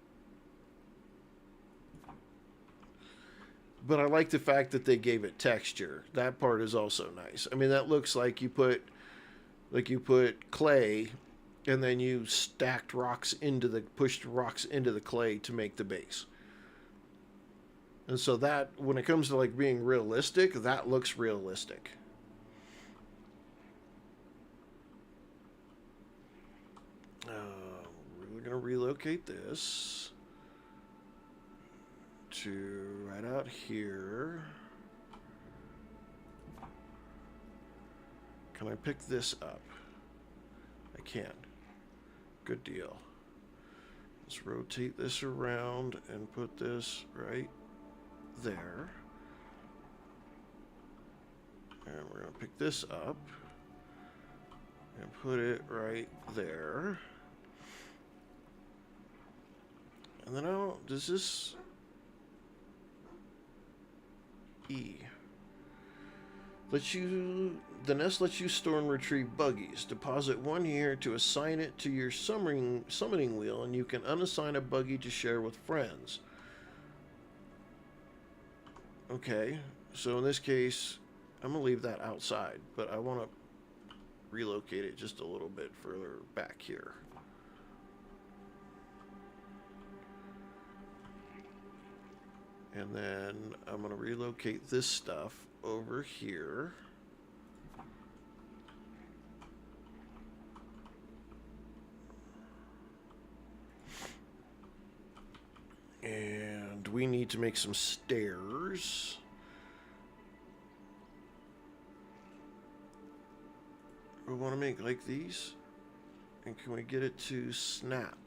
But I like the fact that they gave it texture. That part is also nice. I mean, that looks like you put clay and then you pushed rocks into the clay to make the base. And so that, when it comes to like being realistic, that looks realistic. We're going to relocate this to right out here. Can I pick this up? I can. Good deal. Let's rotate this around and put this right there. And we're going to pick this up and put it right there. And then does this E the nest lets you store and retrieve buggies. Deposit one here to assign it to your summoning wheel, and you can unassign a buggy to share with friends. Okay, so in this case, I'm gonna leave that outside, but I want to relocate it just a little bit further back here. And then I'm going to relocate this stuff over here. And we need to make some stairs. We want to make like these. And can we get it to snap?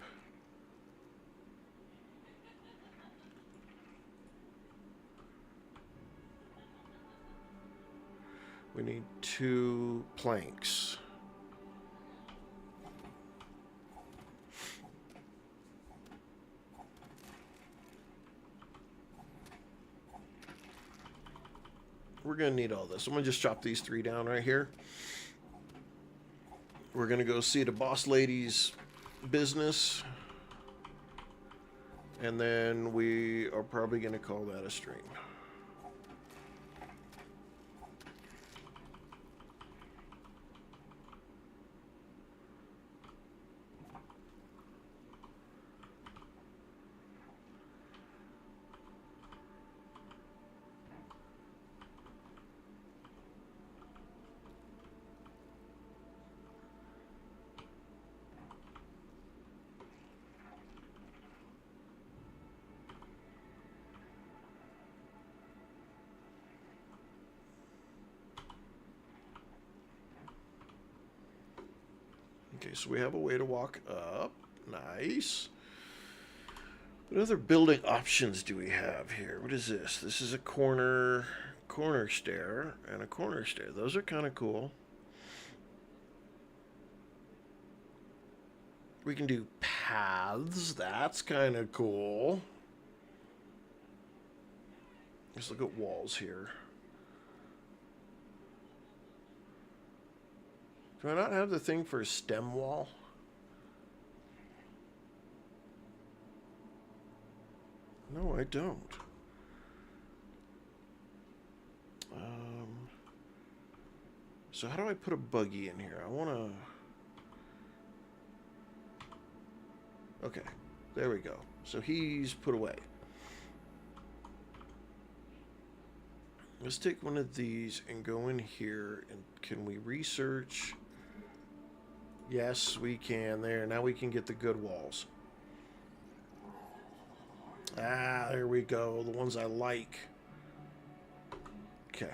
We need 2 planks. We're going to need all this. I'm going to just chop these 3 down right here. We're going to go see the boss lady's business. And then we are probably going to call that a stream. Okay, so we have a way to walk up. Nice. What other building options do we have here? What is this? This is a corner stair and a corner stair. Those are kind of cool. We can do paths. That's kind of cool. Let's look at walls here. Do I not have the thing for a stem wall? No, I don't. So how do I put a buggy in here? I want to... Okay, there we go. So he's put away. Let's take one of these and go in here. And can we research? Yes, we can. There, now we can get the good walls. Ah, there we go. The ones I like. Okay.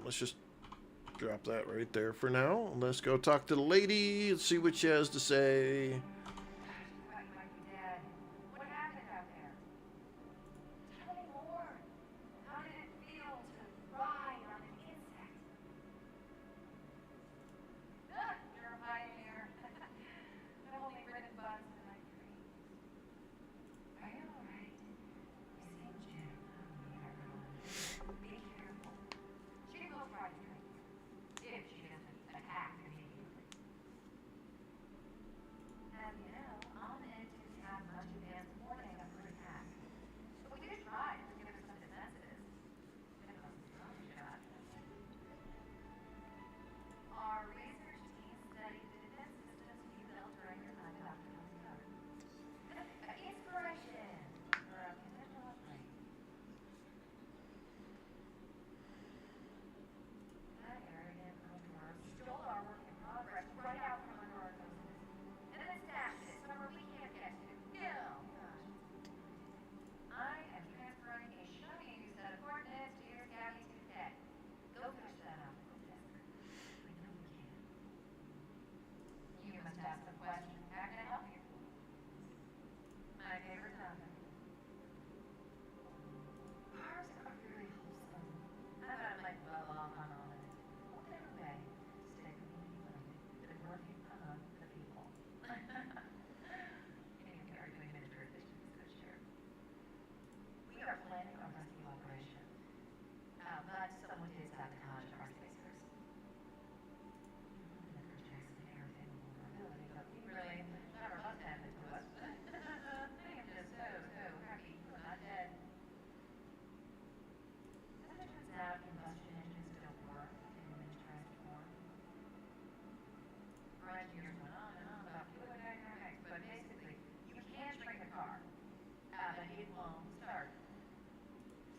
Let's just drop that right there for now. Let's go talk to the lady and see what she has to say. What might be dead? What happened out there? Tell me more. How did it feel to ride on an insect? You're a pioneer. I've only ridden bugs in my dreams. Are you alright? You seem Jim. Be careful. She will try to drink if she doesn't attack immediately. As you know, almonds didn't have much advanced warning of her attack. But we did try to give her some defenses. It wasn't some shot. Our research team studied the defense systems you built during your time at Dr. Inspiration for a potential upgrade. That arrogant entrepreneur stole our work in progress right out from under our noses. And then stashed it somewhere we can't get to. No, gosh. I am transferring a shiny new set of coordinates to your Gabby 2K. Go fetch that optical disc. I know we can. You must ask the question, how can I help you? My favorite topic. Cars are very wholesome. I thought I might well off on all of it. What better way to stay community-minded than working among the people? You are doing miniature efficiency this year. We are planning a rescue operation. But someone did sabotage our spacers. The Chris Jackson everything vulnerability, but we really never must happen to us. I am just so happy we're not dead. As it turns out, combustion engines don't work in miniaturized form. Our engineers went on and on about fluid dynamics, but basically, you can shrink a car, but it won't start.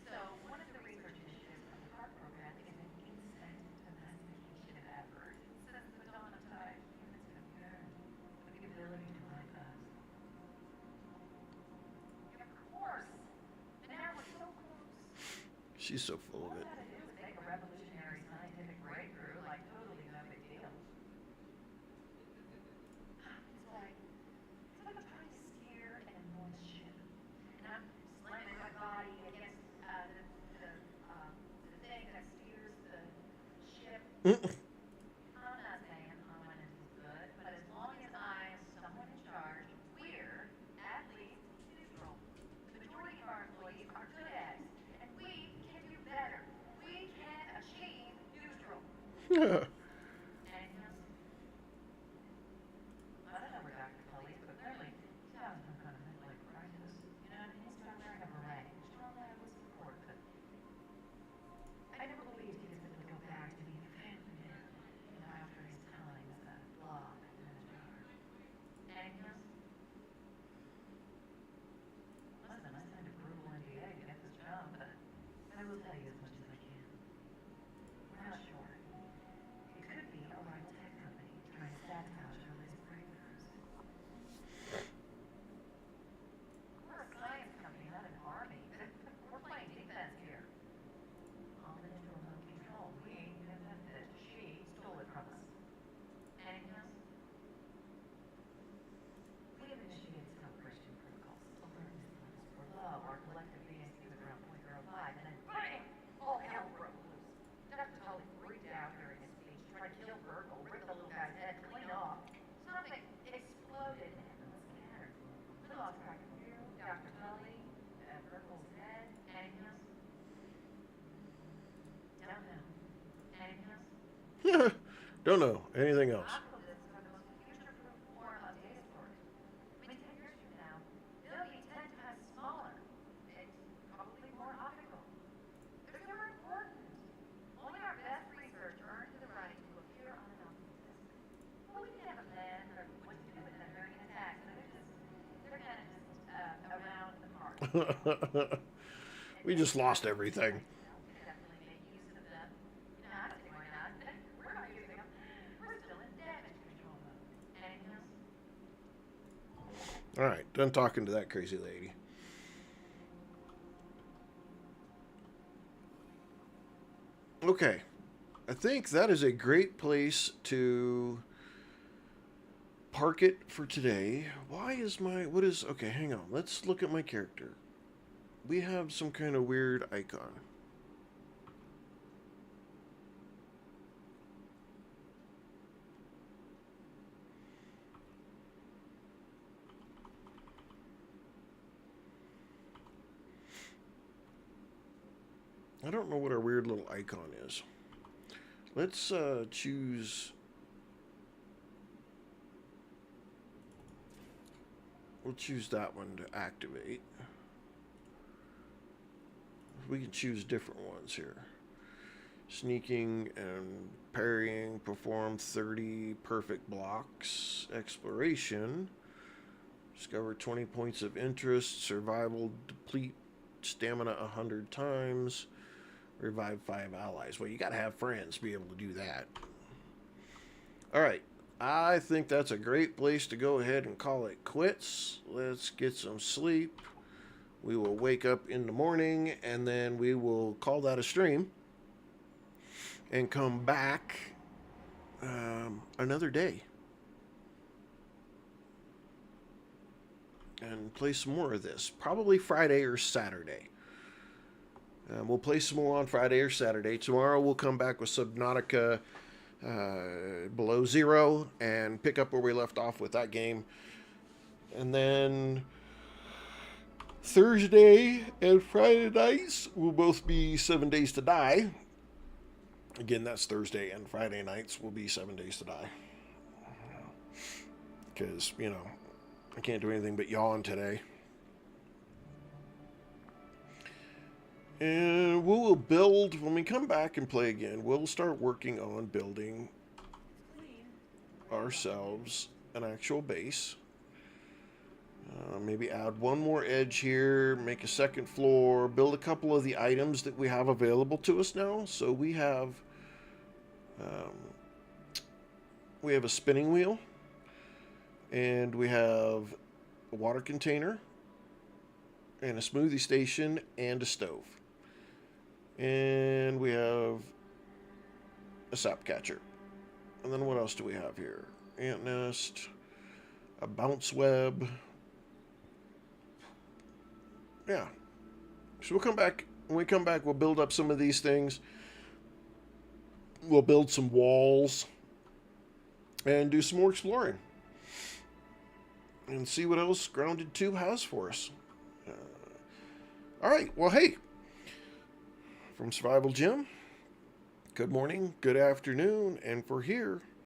So, one of the research initiatives from the CART program is an insect domestication effort. Since the dawn of time, humans have learned with the ability to ride bugs. Of course! And now we're so close. She's so full All of we it. gotta do is make a revolutionary scientific breakthrough, like totally no big deal. It's like trying to steer an enormous ship. And I'm slamming my body against the thing that steers the ship. I'm not saying Almond is good, but as long as I am someone in charge, we're at least neutral. The majority of our employees are good at it, and we can do better. We can achieve neutral. Anything else? I don't know where Dr. Tully is, but clearly he's having some kind of midlife crisis. You know, and he's down there in a beret. Strongly, I would support, but I never believed he was able to go back to being a family man, you know, after his time as a blog administrator. Anything else? Must have been nice time to brutal NDA to get this job, but I will tell you as much as I can. We're not sure. It could be a rival tech company trying to sabotage our latest breakthroughs. We're a science company, not an army. We're playing defense here. Almond is remote control. We invented it. She stole it from us. Anything else? We have initiated self-Christian protocols to learn this levels for love, our collective BSC with around 0.05, and then bang! All hell broke loose. Dr. Tully freaked out during his speech, tried to kill Virgil, rip the little guy's head clean off. Something exploded and everyone scattered. We lost track of you, Dr. Tully, Virgil's head. Anything else? Don't know. Anything else? Don't know anything else. Optical discs are the most future-proof form of data storage. We just lost everything. Definitely make use of them. I don't think we're not. We're not using them. We're still in damage control mode. Anything else? All right, done talking to that crazy lady. Okay, I think that is a great place to park it for today. Why is my, what is, okay, hang on. Let's look at my character. We have some kind of weird icon. I don't know what our weird little icon is. Let's choose. We'll choose that one to activate. We can choose different ones here. Sneaking and parrying, perform 30 perfect blocks. Exploration. Discover 20 points of interest. Survival, deplete stamina 100 times. Revive 5 allies. Well, you gotta have friends to be able to do that. Alright. I think that's a great place to go ahead and call it quits. Let's get some sleep. We will wake up in the morning and then we will call that a stream. And come back another day. And play some more of this. Probably Friday or Saturday. We'll play some more on Friday or Saturday. Tomorrow we'll come back with Subnautica Below Zero and pick up where we left off with that game. And then Thursday and Friday nights will both be 7 Days to Die. Again, that's Thursday and Friday nights will be 7 Days to Die. Because, you know, I can't do anything but yawn today. And we will build, when we come back and play again, we'll start working on building ourselves an actual base. Maybe add one more edge here, make a second floor, build a couple of the items that we have available to us now. So we have a spinning wheel, and we have a water container, and a smoothie station, and a stove. And we have a sap catcher. And then what else do we have here? Ant nest, a bounce web. Yeah. So we'll come back. When we come back, we'll build up some of these things. We'll build some walls. And do some more exploring. And see what else Grounded 2 has for us. Alright, well, hey. From Survival Jim, good morning, good afternoon, and for here,